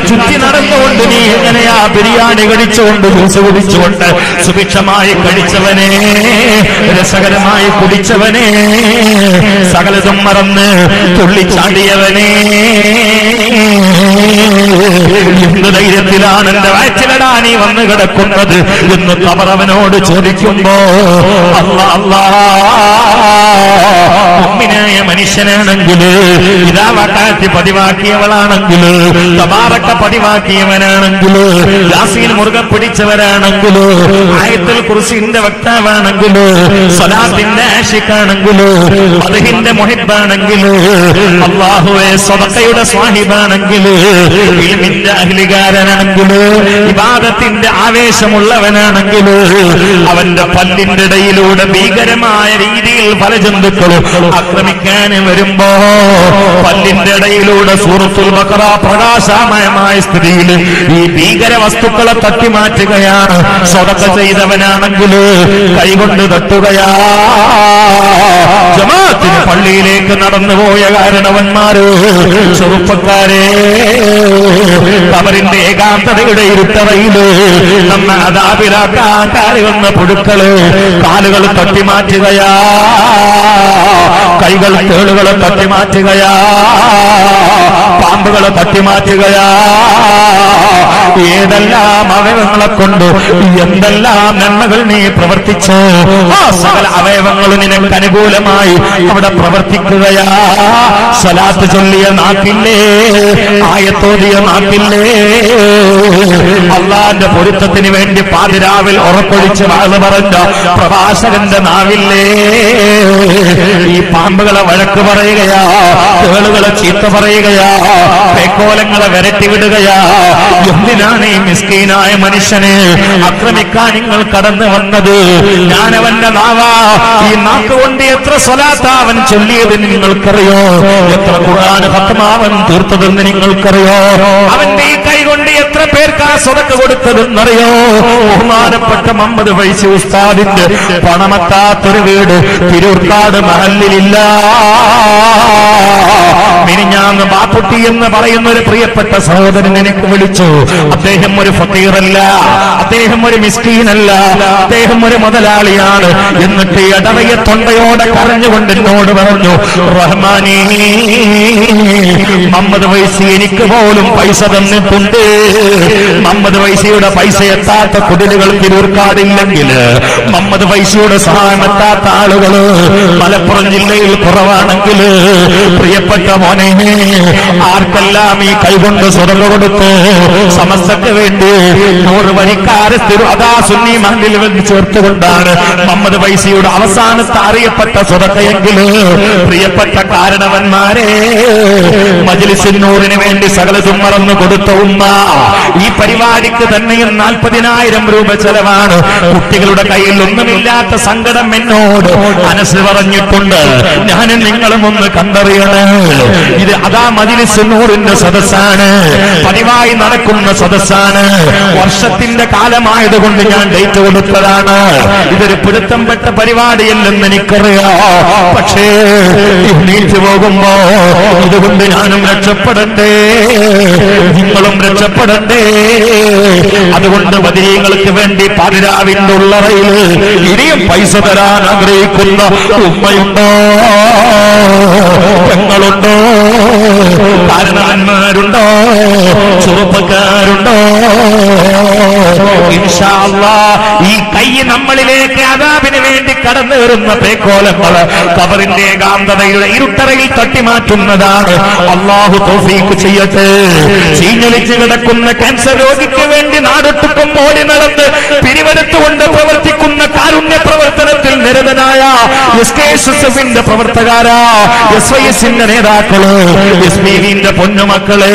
ചുറ്റി നടന്നുകൊണ്ട് നീ എങ്ങനെയാ ബിരിയാണി കഴിച്ചുകൊണ്ട് ജ്യൂസ് കുടിച്ചുകൊണ്ട് സുഭിക്ഷമായി കഴിച്ചവനെ, രസകരമായി കുടിച്ചവനെ, സകലതും മറന്ന് തുള്ളിച്ചാടിയവനെ, എന്ത് ധൈര്യത്തിലാണ് എന്റെ വയറ്റിലടാ നീ വന്ന് കിടക്കുന്നത് എന്ന് ഖബറവനോട് ചോദിക്കുമ്പോ മുഅ്മിനായ മനുഷ്യനാണെങ്കിൽ ഇതാ വക്കാത്തി പതിവാക്കിയവളാണെങ്കിൽ തബാറക പതിവാക്കിയവനാണെങ്കിൽ യാസീൻ മുറുകെ പിടിച്ചവരാണെങ്കിൽ ആയത്തുൽ കുർസിന്റെ വക്താവാണെങ്കിൽ സ്വലാത്തിന്റെ ആശിഖാണെങ്കിൽ മദ്ഹിന്റെ മുഹിബ്ബാണെങ്കിൽ അല്ലാഹുവേ സദഖയുടെ സ്വാഹിബാണെങ്കിൽ ഇൽമിന്റെ അഹ്ലികാരനാണെങ്കിൽ ഇബാദത്തിന്റെ ആവേശമുള്ളവനാണെങ്കിൽ അവന്റെ പല്ലിന്റെ ഇടയിലൂടെ ഭീകരമായ രീതിയിൽ പല ജന്തുക്കളും ആക്രമിക്കാൻ വരുമ്പോ പല്ലിന്റെ ഇടയിലൂടെ സൂറത്തുൽ ബഖറ പ്രകാശമയമായ സ്ഥിതിയിൽ ഈ ഭീകര വസ്തുക്കളെ തട്ടിമാറ്റുകയാണ്. സ്വതക്ക ചെയ്തവനാണെങ്കിൽ കൈകൊണ്ട് തട്ടുകയാ. ജമാഅത്തിന് പള്ളിയിലേക്ക് നടന്നുപോയ കാരണവന്മാര്, ചെറുപ്പക്കാരെ, അവരിന്റെ ഏകാന്തതയുടെ ഇരുട്ടറയില് നമ്മെ അദാബിലാക്കാൻ കാലി വന്ന പുഴുക്കള് കാലുകൾ തട്ടിമാറ്റുകയാ, കൈകൾ തേളുകളെ തട്ടിമാറ്റുകയാ, പാമ്പുകളെ തട്ടിമാറ്റുകയാ. ഏതെല്ലാം അവയവങ്ങളെ കൊണ്ട് എന്തെല്ലാം നന്മകൾ നീ പ്രവർത്തിച്ചോ ആ സകല അവയവങ്ങൾ നിനക്ക് അനുകൂലമായി അവിടെ പ്രവർത്തിക്കുകയാ. സ്വലാത്ത് ചൊല്ലിയ നാക്കില്ലേ, ആയത്തോതിയ നാക്കില്ലേ, അള്ളാന്റെ പൊരുത്തത്തിന് വേണ്ടി പാതിരാവിൽ ഉറപ്പൊഴിച്ച് വാഴ്ന്നു പറഞ്ഞ പ്രഭാഷകന്റെ നാവില്ലേ, ഈ പാമ്പുകളെ വഴക്ക് പറയുകയാ, തേളുകളെ ചീത്ത പറയുകയാ, പേക്കോലങ്ങളെ വിരട്ടിവിടുകയാ. എന്തിനാണ് ഈ മിസ്കീനായ മനുഷ്യനെ ആക്രമിക്കാൻ നിങ്ങൾ കടന്നു വന്നത്? ഞാനവന്റെ നാവാ, ഈ നാക്ക് കൊണ്ട് എത്ര സ്വലാത്താ അവൻ ചൊല്ലിയതെന്ന് നിങ്ങൾക്കറിയോ? എത്ര ഖുർആൻ ഖത്മാവൻ തീർത്തതെന്ന് നിങ്ങൾക്കറിയോ? അവന്റെ ഈ കൈ കൊണ്ട് എത്ര പേർക്ക് ആ സ്വതക്ക കൊടുത്തതെന്നറിയോ? ബഹുമാനപ്പെട്ട മുഹമ്മദ് ഫൈസി ഉസ്താദിന്റെ പണമത്താത്തൊരു വീട് തിരൂർക്കാട് മഹല്ലിലില്ല. മിനിഞ്ഞാന്ന് ബാപ്പുട്ടി എന്ന് പറയുന്ന ഒരു പ്രിയപ്പെട്ട സഹോദരൻ എനിക്ക് വിളിച്ചു. അദ്ദേഹം ഒരു ഫക്കീറല്ല, അദ്ദേഹം ഒരു മിസ്കീനല്ല, അദ്ദേഹം ഒരു മുതലാളിയാണ്. എന്നിട്ട് ഇടവയ തൊണ്ടയോടെ കരഞ്ഞുകൊണ്ട് എന്നോട് പറഞ്ഞു, റഹ്മാനേ, മുഹമ്മദ് ഫൈസി എനിക്ക് പോലും പൈസ തന്നിട്ടുണ്ട്. മുഹമ്മദ് ഫൈസിയുടെ പൈസ എത്താത്ത കുടിലുകൾ തിരൂർക്കാടില്ലെങ്കിൽ മുഹമ്മദ് ഫൈസിയുടെ സഹായം എത്താത്ത ആളുകൾ മലപ്പുറം ജില്ലയിൽ കുറവാണെങ്കിൽ, പ്രിയപ്പെട്ട മോനെ, ആർക്കെല്ലാം ഈ കൈകൊണ്ട് സ്വതന്ത്ര കൊടുത്തു സമസ്തക്ക് വേണ്ടി 100 വരിക്കാരെ അതാ സുന്നി മഹല്ലിൽ വെച്ച് ചേർത്തുകൊണ്ടാണ് മുഹമ്മദ് ഫൈസിയുടെ അവസാനത്തെ അറിയപ്പെട്ട സ്വതക്കയെങ്കിൽ, പ്രിയപ്പെട്ട കാരണവന്മാരെ, മജ്ലിസിൻ നൂറിന് വേണ്ടി സകലതും മറന്നു കൊടുത്ത ഉമ്മ ഈ പരിപാടിക്ക് തന്നെയും 40,000 രൂപ ചെലവാണ്. കുട്ടികളുടെ കയ്യിൽ ഒന്നുമില്ലാത്ത സങ്കടം എന്നോട് മനസ്സ് പറഞ്ഞിട്ടുണ്ട്. ഞാനും നിങ്ങളും ഒന്ന് കണ്ടറിയണം. ഇത് അതാ മജ്ലിസ് നൂറിന്റെ സദസ്സാണ്, പതിവായി നടക്കുന്ന സദസ്സാണ്. വർഷത്തിന്റെ കാലമായതുകൊണ്ട് ഞാൻ ഡേറ്റ് കൊടുത്തതാണ്. ഇതൊരു പിടുത്തം പെട്ട പരിപാടിയല്ലെന്ന് എനിക്കറിയാം. പക്ഷേ എണീറ്റ് പോകുമ്പോ ഇതുകൊണ്ട് ഞാനും രക്ഷപ്പെടണ്ടേ, നിങ്ങളും രക്ഷപ്പെടണ്ടേ. അതുകൊണ്ട് ബദരീങ്ങൾക്ക് വേണ്ടി പാതിരാവിന്റെ ഉള്ളറയിൽ ഇനിയും പൈസ തരാൻ ആഗ്രഹിക്കുന്ന ഉമ്മയുണ്ടോ, പെങ്ങളുണ്ടോ, കാരണവന്മാരുണ്ടോ, ചെറുപ്പക്കാരുണ്ടോ? ഇൻഷാ അല്ലാഹ് ഈ കൈ നമ്മളിലേക്ക് അദാബിന് വേണ്ടി കടന്നു വരുന്ന പേക്കോലങ്ങൾ ഖബറിന്റെ ഏകാന്തതയുടെ ഇരുട്ടറയിൽ തട്ടിമാറ്റുന്നതാണ്. അല്ലാഹു തൗഫീഖ് ചെയ്യട്ടെ. ചീഞ്ഞൊലിച്ച് കിടക്കുന്ന ക്യാൻസർ രോഗിക്ക് വേണ്ടി നാടൊട്ടുക്കും ഓടി നടന്ന് പിരിവെടുത്തുകൊണ്ട് പ്രവർത്തിക്കുന്ന കാരുണ്യ പ്രവർത്തനത്തിൽ നിരതനായ എസ്കെഎസ്എഫിന്റെ പ്രവർത്തകരാ, എസ്വൈഎസിന്റെ നേതാക്കള്, എസ്പിവിന്റെ പൊന്നുമക്കളെ,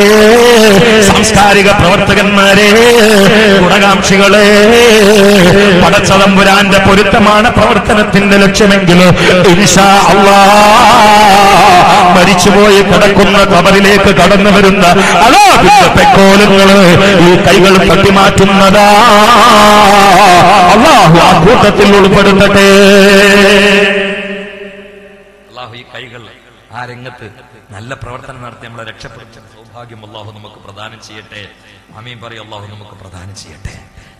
സാംസ്കാരിക പ്രവർത്തകന്മാരെ, ഗുണകാംക്ഷികളെ, പടച്ചതമ്പുരാന്റെ പൊരുത്തമാണ് പ്രവർത്തനത്തിന്റെ ലക്ഷ്യമെങ്കിൽ ഇൻഷാ അല്ലാഹ് മരിച്ചുപോയി കിടക്കുന്ന ഖബറിലേക്ക് കടന്നു വരുന്ന അദാബിന്റെ പെക്കോലങ്ങള് ഈ കൈകൾ തട്ടിമാറ്റുന്നതാ. അല്ലാഹു ആ കൂട്ടത്തിൽ ഉൾപ്പെടുത്തട്ടെ. കൈകൾ ആ രംഗത്ത് നല്ല പ്രവർത്തനം നടത്തി നമ്മളെ രക്ഷപ്പെടുത്തുന്ന സൗഭാഗ്യം അല്ലാഹു നമുക്ക് പ്രദാനം ചെയ്യട്ടെ. ആമീൻ പറയും. അല്ലാഹു നമുക്ക് പ്രദാനം ചെയ്യട്ടെ.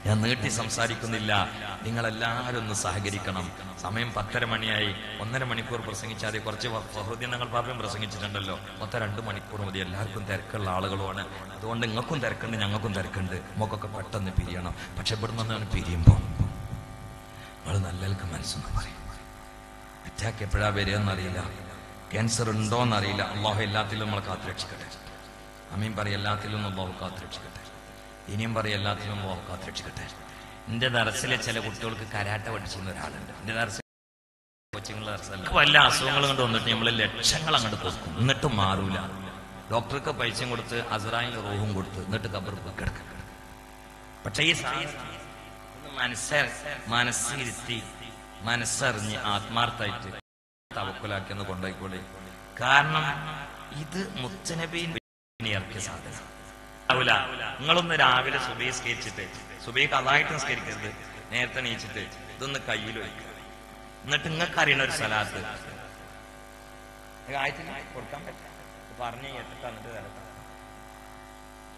ഞാൻ നീട്ടി സംസാരിക്കുന്നില്ല, നിങ്ങളെല്ലാവരും ഒന്ന് സഹകരിക്കണം. സമയം 10:30 മണിയായി. 1.5 മണിക്കൂർ പ്രസംഗിച്ചാൽ കുറച്ച് സഹൃദയങ്ങൾ പാർലം പ്രസംഗിച്ചിട്ടുണ്ടല്ലോ. മൊത്തം 2 മണിക്കൂർ മതി. എല്ലാവർക്കും തിരക്കുള്ള ആളുകളുമാണ്. അതുകൊണ്ട് നിങ്ങൾക്കും തിരക്കുണ്ട്, ഞങ്ങൾക്കും തിരക്കുണ്ട്. നമുക്കൊക്കെ പെട്ടെന്ന് പിരിയണം. പക്ഷെ ഇവിടെ നിന്നാണ് പിരിയുമ്പോൾ നമ്മൾ നല്ലവർക്ക് മനസ്സൊന്നും പറയും. അറ്റാക്ക് എപ്പോഴാ വരികയെന്നറിയില്ല, ക്യാൻസർ ഉണ്ടോയെന്നറിയില്ല. അള്ളാഹു എല്ലാത്തിലും നമ്മളെ കാത്തുരക്ഷിക്കട്ടെ. അമീൻ പറയും. എല്ലാത്തിലും അള്ളാഹു കാത്തുരക്ഷിക്കട്ടെ. ഇനിയും പറയും എല്ലാത്തിലും അള്ളാഹു കാത്തുരക്ഷിക്കട്ടെ. എന്റെ ദർസിലെ ചില കുട്ടികൾക്ക് കരാട്ട പഠിച്ചിരുന്ന ഒരാളുണ്ട്. എന്റെ ദർസിൽ കോച്ചിങ്ങുള്ള ദർസല്ല. വല്ല അസുഖങ്ങളും കൊണ്ട് വന്നിട്ട് നമ്മൾ ലക്ഷങ്ങൾ അങ്ങോട്ട് കൊടുക്കും, എന്നിട്ടും മാറൂല. ഡോക്ടർക്ക് പൈസയും കൊടുത്ത് അസറായിന് റൂഹും കൊടുത്ത് എന്നിട്ട് കബർ കിടക്കും. പക്ഷെ ഈ മനസ്സിരുത്തി മനസ്സറിഞ്ഞ് ആത്മാർത്ഥമായിട്ട് തവക്കുലാക്കിയെന്ന് കൊണ്ടുപോയിക്കോളി. കാരണം ഇത് മുത്തനബീൻ ഇറക്കിയ സാധനം. നിങ്ങളൊന്ന് രാവിലെ സുബഹി സ്കരിച്ചിട്ട്, സുബഹിക്ക് അതായിട്ട് നിസ്കരിക്കരുത്, നേരത്തെ നീച്ചിട്ട് ഇതൊന്ന് കയ്യിൽ വയ്ക്കുക. എന്നിട്ട് നിങ്ങൾക്ക് അറിയണ ഒരു സ്ഥലത്ത് കൊടുക്കാൻ പറ്റും പറഞ്ഞു കേട്ടിട്ട്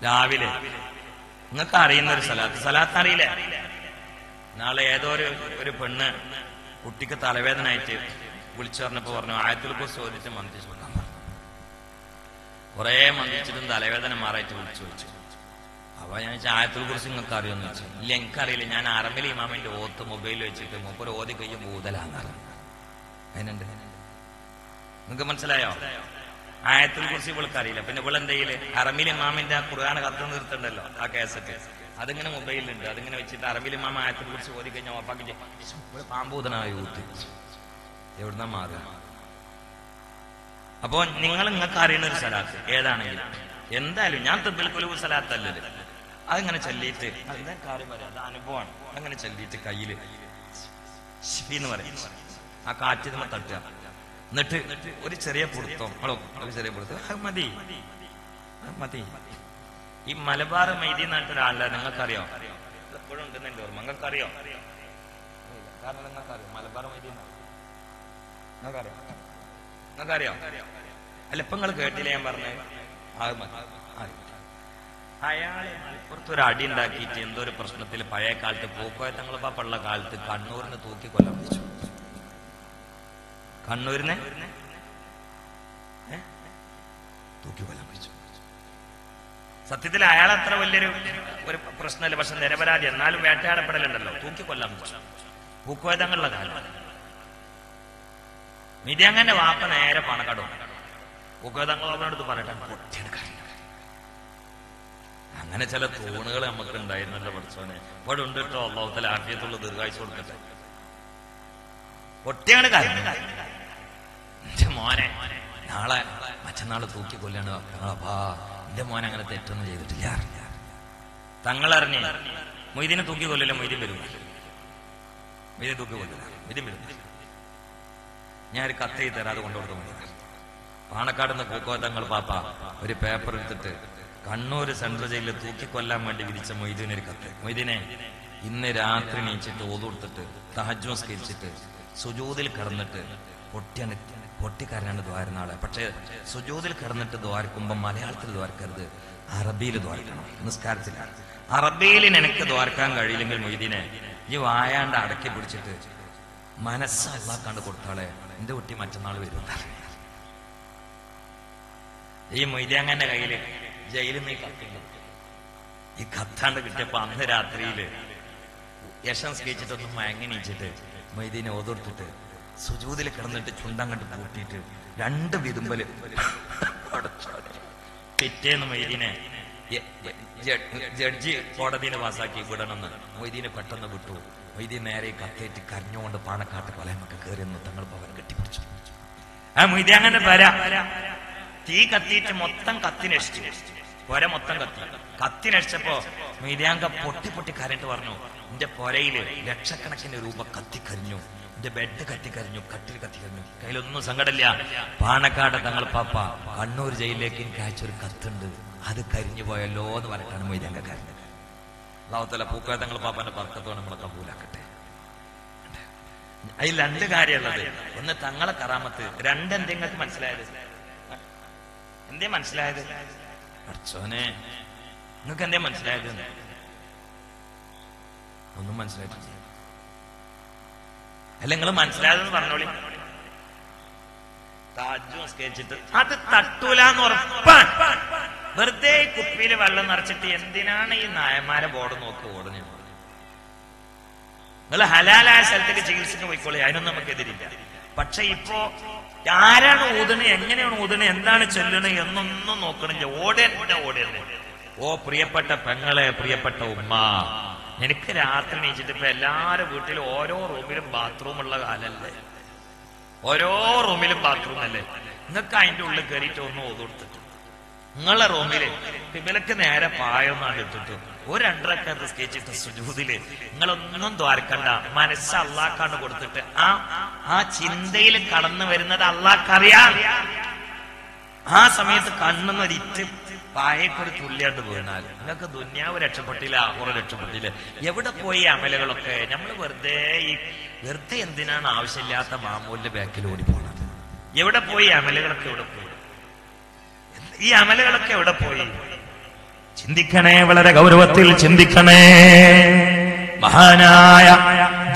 രാവിലെ നിങ്ങൾക്ക് അറിയുന്ന ഒരു സ്ഥലത്ത് അറിയില്ലേ? നാളെ ഏതോ ഒരു പെണ്ണ് കുട്ടിക്ക് തലവേദന ആയിട്ട് വിളിച്ചു പറഞ്ഞപ്പോ പറഞ്ഞു ആയത്തുൽ കുർസി ഓതിച്ച് മന്ത്രിച്ചു കൊടുക്കാൻ പറഞ്ഞു. കുറെ മന്ത്രിച്ചിട്ടും തലവേദന മാറായിട്ട് വിളിച്ചു. അപ്പൊ ഞാൻ ആയത്തുൽ കുർസി നിങ്ങൾക്ക് അറിയുമെന്ന് വെച്ചു. ഇല്ല, എനിക്കറിയില്ല. ഞാൻ അറബിലെ ഇമാമിന്റെ ഓത്ത് മൊബൈലിൽ വെച്ചിട്ട് മൂപ്പര് ഓതി കഴിയും ഭൂതലാന്ന്. അതിനുണ്ട്, നിങ്ങൾക്ക് മനസ്സിലായോ? ആയത്തുൽ കുർസി ഇവൾക്ക് അറിയില്ല. പിന്നെ ഇവൾ എന്തെയ്യില് അറബിലെ ഇമാമിന്റെ ആ ഖുർആൻ കത്ത് നിർത്തുണ്ടല്ലോ, ആ കേസറ്റ്, അതിങ്ങനെ മൊബൈലിലുണ്ട്. അതിങ്ങനെ വെച്ചിട്ട് അറബിലെ ഇമാമ ആയത്തുൽ കുർസി ഓതി കഴിഞ്ഞാൽ ഓപ്പാക്കി പാമ്പൂതനായ ഊത്തി എവിടുന്നാ മാറുക. അപ്പോ നിങ്ങൾക്ക് അറിയുന്ന ഒരു സലാത്ത് ഏതാണെങ്കിലും എന്തായാലും ഞാൻ തബ്ബിൽക്കുലു സലാത്തല്ലത്, അതിങ്ങനെ ചൊല്ലിയിട്ട് അതിന്റെ കാര്യം പറയാം, അത് അനുഭവമാണ്. അങ്ങനെ ചൊല്ലിയിട്ട് കയ്യില് എന്ന് പറയും, ആ കാറ്റ് നമ്മൾ തട്ടുക. എന്നിട്ട് ഒരു ചെറിയ പുറത്തോ ഒരു ചെറിയ പുറത്തോ മതി മതി. ഈ മലബാർ മൈദി നാട്ടൊരാളല്ല, നിങ്ങൾക്കറിയോ? എപ്പോഴും ഉണ്ടെന്ന് എന്റെ ഓർമ്മ. നിങ്ങൾക്കറിയോ? കാരണം നിങ്ങൾക്കറിയോ മലബാർ മൈദി? നിങ്ങൾക്കറിയോ? അല്ല, ഇപ്പൊ നിങ്ങൾ കേട്ടില്ല ഞാൻ പറഞ്ഞത്. അയാള് മലപ്പുറത്തൊരു അടി ഉണ്ടാക്കിയിട്ട് എന്തോ ഒരു പ്രശ്നത്തിൽ പഴയ കാലത്ത് പൂക്കോയത്തങ്ങൾ പാപ്പുള്ള കാലത്ത് കണ്ണൂരിന് തൂക്കി കൊല്ലാൻ വെച്ചു. കണ്ണൂരിനെ തൂക്കി കൊല്ലാൻ വെച്ചു. സത്യത്തിൽ അയാൾ അത്ര വലിയൊരു ഒരു പ്രശ്നമല്ല, പക്ഷെ നിരപരാധി. എന്നാലും വേട്ടയാടപ്പെടലുണ്ടല്ലോ, തൂക്കി കൊല്ലാൻ വെച്ചു. പൂക്കോയത്തങ്ങളുടെ കാലം മിതിയങ്ങനെ വാപ്പ നേരെ പണക്കടും. പൂക്കോയത്തങ്ങളോട് പറയട്ടെ, പൊട്ടിയെടുക്കാൻ. അങ്ങനെ ചില തൂണുകൾ നമുക്ക് ഉണ്ടായിരുന്നല്ലോ പഠിച്ചോനെ. ഇപ്പോഴുണ്ട് കേട്ടോ. അല്ലാഹു തആല ആഫിയത്തുള്ള ദീർഘായുസ്സ് കൊടുക്കട്ടെ. പൊട്ടിയാണ് കാര്യം. എന്റെ മോനെ നാളെ മറ്റന്നാള് തൂക്കി കൊല്ലാണ്. അപ്പാ എന്റെ മോനെ അങ്ങനെ തെറ്റൊന്നും ചെയ്തിട്ടില്ല. തങ്ങളറിഞ്ഞ് മൊയ്തീനെ തൂക്കി കൊല്ലില്ല, മൊയ്തീൻ വരും. മൊയ്തീൻ തൂക്കി കൊല്ലില്ല, മൊയ്തീൻ വരും. ഞാൻ ഒരു കത്ത് ചെയ്ത് തരാം, അത് കൊണ്ടുകൊടുത്ത മതി. പാണക്കാട് നിന്ന് പൂക്കോത്തങ്ങൾ പാപ്പ ഒരു പേപ്പർ എടുത്തിട്ട് കണ്ണൂർ സെൻട്രൽ ജയിലിൽ തൂക്കിക്കൊല്ലാൻ വേണ്ടി വിരിച്ച മൊയ്തീന് ഒരു കത്ത്. മൊയ്തീനെ, ഇന്ന് രാത്രി നീച്ചിട്ട് ഓതുകൊടുത്തിട്ട് തഹജ്ജുദ് നിസ്കരിച്ചിട്ട് സുജൂദിൽ കിടന്നിട്ട് പൊട്ടിക്കാരനാണ് ദ്വാരുന്നാളെ. പക്ഷെ സുജൂദിൽ കിടന്നിട്ട് ദ്വാരക്കുമ്പോൾ മലയാളത്തിൽ ദ്വാരക്കരുത്, അറബിയിൽ ദ്വാരക്കണം. നിസ്കാരത്തിലാണ് അറബിയിൽ എനിക്ക് ദ്വാരക്കാൻ കഴിയില്ലെങ്കിൽ മൊയ്തീനെ ഈ വായാണ്ട് അടക്കി പിടിച്ചിട്ട് മനസ്സ് അള്ളാക്കാണ്ട് കൊടുത്താളെ, എന്റെ കുട്ടി മറ്റന്നാൾ വരും. ഈ മൊയ്തീന്റെ കയ്യില് ജയിലിൽ നിന്ന് ഈ കത്തുണ്ട്. ഈ കത്താണ്ട് കിട്ടിയപ്പോ അന്ന് രാത്രിയില് യശം സ്കേച്ചിട്ടൊന്നും മയങ്ങിണീച്ചിട്ട് മൊയ്തീനെ ഓതോർത്തിട്ട് സുജൂദിൽ കിടന്നിട്ട് ചുണ്ടങ്ങട്ട് പൂട്ടിയിട്ട് 2 വിതുമ്പല് പിറ്റേന്ന് മൊയ്തീനെ ജഡ്ജി കോടതിനെ പാസാക്കി വിടണമെന്ന്. മൊയ്തീനെ പെട്ടെന്ന് വിട്ടു. മൊയ്തീൻ നേരെ കത്തേറ്റ് കരഞ്ഞുകൊണ്ട് പാണക്കാട്ട് കൊലയമൊക്കെ കയറിയെന്ന് തങ്ങൾ പവൻ കെട്ടിപ്പിടിച്ചു. ആ മൊയ്തീന്റെ പര തീ കത്തിയിട്ട് മൊത്തം കത്തിനടിച്ചു. പൊര മൊത്തം കത്തിനടിച്ചപ്പോ മൊയ്തീങ്ക പൊട്ടി കരഞ്ഞിട്ട് പറഞ്ഞു, എന്റെ പൊരയില് ലക്ഷക്കണക്കിന് രൂപ കത്തിക്കരിഞ്ഞു, എന്റെ ബെഡ് കത്തിക്കരിഞ്ഞു, കട്ടിൽ കത്തിക്കരിഞ്ഞു, കയ്യിലൊന്നും സങ്കടമില്ല. പാണക്കാട് തങ്ങൾ പാപ്പ കണ്ണൂർ ജയിലിലേക്ക് എനിക്ക് അയച്ചൊരു കത്തുണ്ട്, അത് കരിഞ്ഞു പോയല്ലോ എന്ന് പറഞ്ഞിട്ടാണ് മൊയ്തീങ്ക കരഞ്ഞത്. അല്ലാഹു തആല പൂക്കോയ തങ്ങൾ പാപ്പാന്റെ ബർക്കത്തോടെ നമ്മളെ കബൂലാക്കട്ടെ. അതിൽ രണ്ട് കാര്യമുള്ളത്. ഒന്ന് തങ്ങളെ കറാമത്ത്, രണ്ടെന്തെങ്ങൾക്ക് മനസ്സിലായത്? എന്തേ മനസ്സിലായത്? അർച്ചോനെ നിങ്ങൾക്ക് എന്തേ മനസ്സിലായത്? ഒന്നും മനസ്സിലായിട്ടില്ല. അല്ല നിങ്ങൾ മനസ്സിലായതെന്ന് പറഞ്ഞോളി. താജ്ജുദ് നിസ്കരിച്ചിട്ട് അത് തട്ടൂലെന്ന് ഉറപ്പാണ്. വെറുതെ കുപ്പിയിൽ വെള്ളം നിറച്ചിട്ട് എന്തിനാണ് ഈ നായന്മാരെ ബോർഡ് നോക്കി ഓടുന്നത്? നിങ്ങൾ ഹലാലായ സ്ഥലത്തേക്ക് ചികിത്സക്ക് പോയിക്കോളി, അതിനൊന്നും നമുക്ക് എതിരില്ല. പക്ഷെ ഇപ്പോ ആരാണ് ഊതണേ, എങ്ങനെയാണ് ഊതണേ, എന്താണ് ചൊല്ലണേ എന്നൊന്നും നോക്കണില്ല. ഓടേണ്ട. ഓ പ്രിയപ്പെട്ട പെങ്ങളെ, പ്രിയപ്പെട്ട ഉമ്മ, എനിക്ക് രാത്രി നീച്ചിട്ട് ഇപ്പൊ എല്ലാരും വീട്ടിലും ഓരോ റൂമിലും ബാത്റൂം ഉള്ള കാലല്ലേ? ഓരോ റൂമിലും ബാത്റൂം അല്ലേ? നിങ്ങൾക്ക് അതിന്റെ ഉള്ളിൽ കയറിയിട്ട് ഒന്ന് ഓതുകൊടുത്തിട്ട് നിങ്ങളെ റൂമില് ഇവലക്ക് നേരെ പായൊന്നാണ് ഇട്ടിട്ട് ഒരു 2 റക്അത്ത് നിസ്കരിച്ചിട്ട് സുജൂദില് നിങ്ങളൊന്നും ദ്വാരക്കണ്ട. മനസ്സ് അള്ളാഹ്ക്കാണ് കൊടുത്തിട്ട് ആ ചിന്തയിൽ കടന്നു വരുന്നത് അള്ളാഹ്ക്കറിയാം. ആ സമയത്ത് കണ്ണുന്നൊരിറ്റ് പായക്കൊരു തുള്ളിയാണ്ട് വീണാൽ നിങ്ങൾക്ക് ദുന്യാവ് രക്ഷപ്പെട്ടില്ല, ആഹുറ രക്ഷപ്പെട്ടില്ല. എവിടെ പോയി അമലുകളൊക്കെ? നമ്മൾ വെറുതെ എന്തിനാണ് ആവശ്യമില്ലാത്ത മാമൂലിന്റെ ബാക്കിൽ ഓടി പോണത്? എവിടെ പോയി അമലുകളൊക്കെ? എവിടെ പോയി ഈ അമലുകളൊക്കെ? എവിടെ പോയി? ചിന്തിക്കണേ, വളരെ ഗൗരവത്തിൽ ചിന്തിക്കണേ. മഹാനായ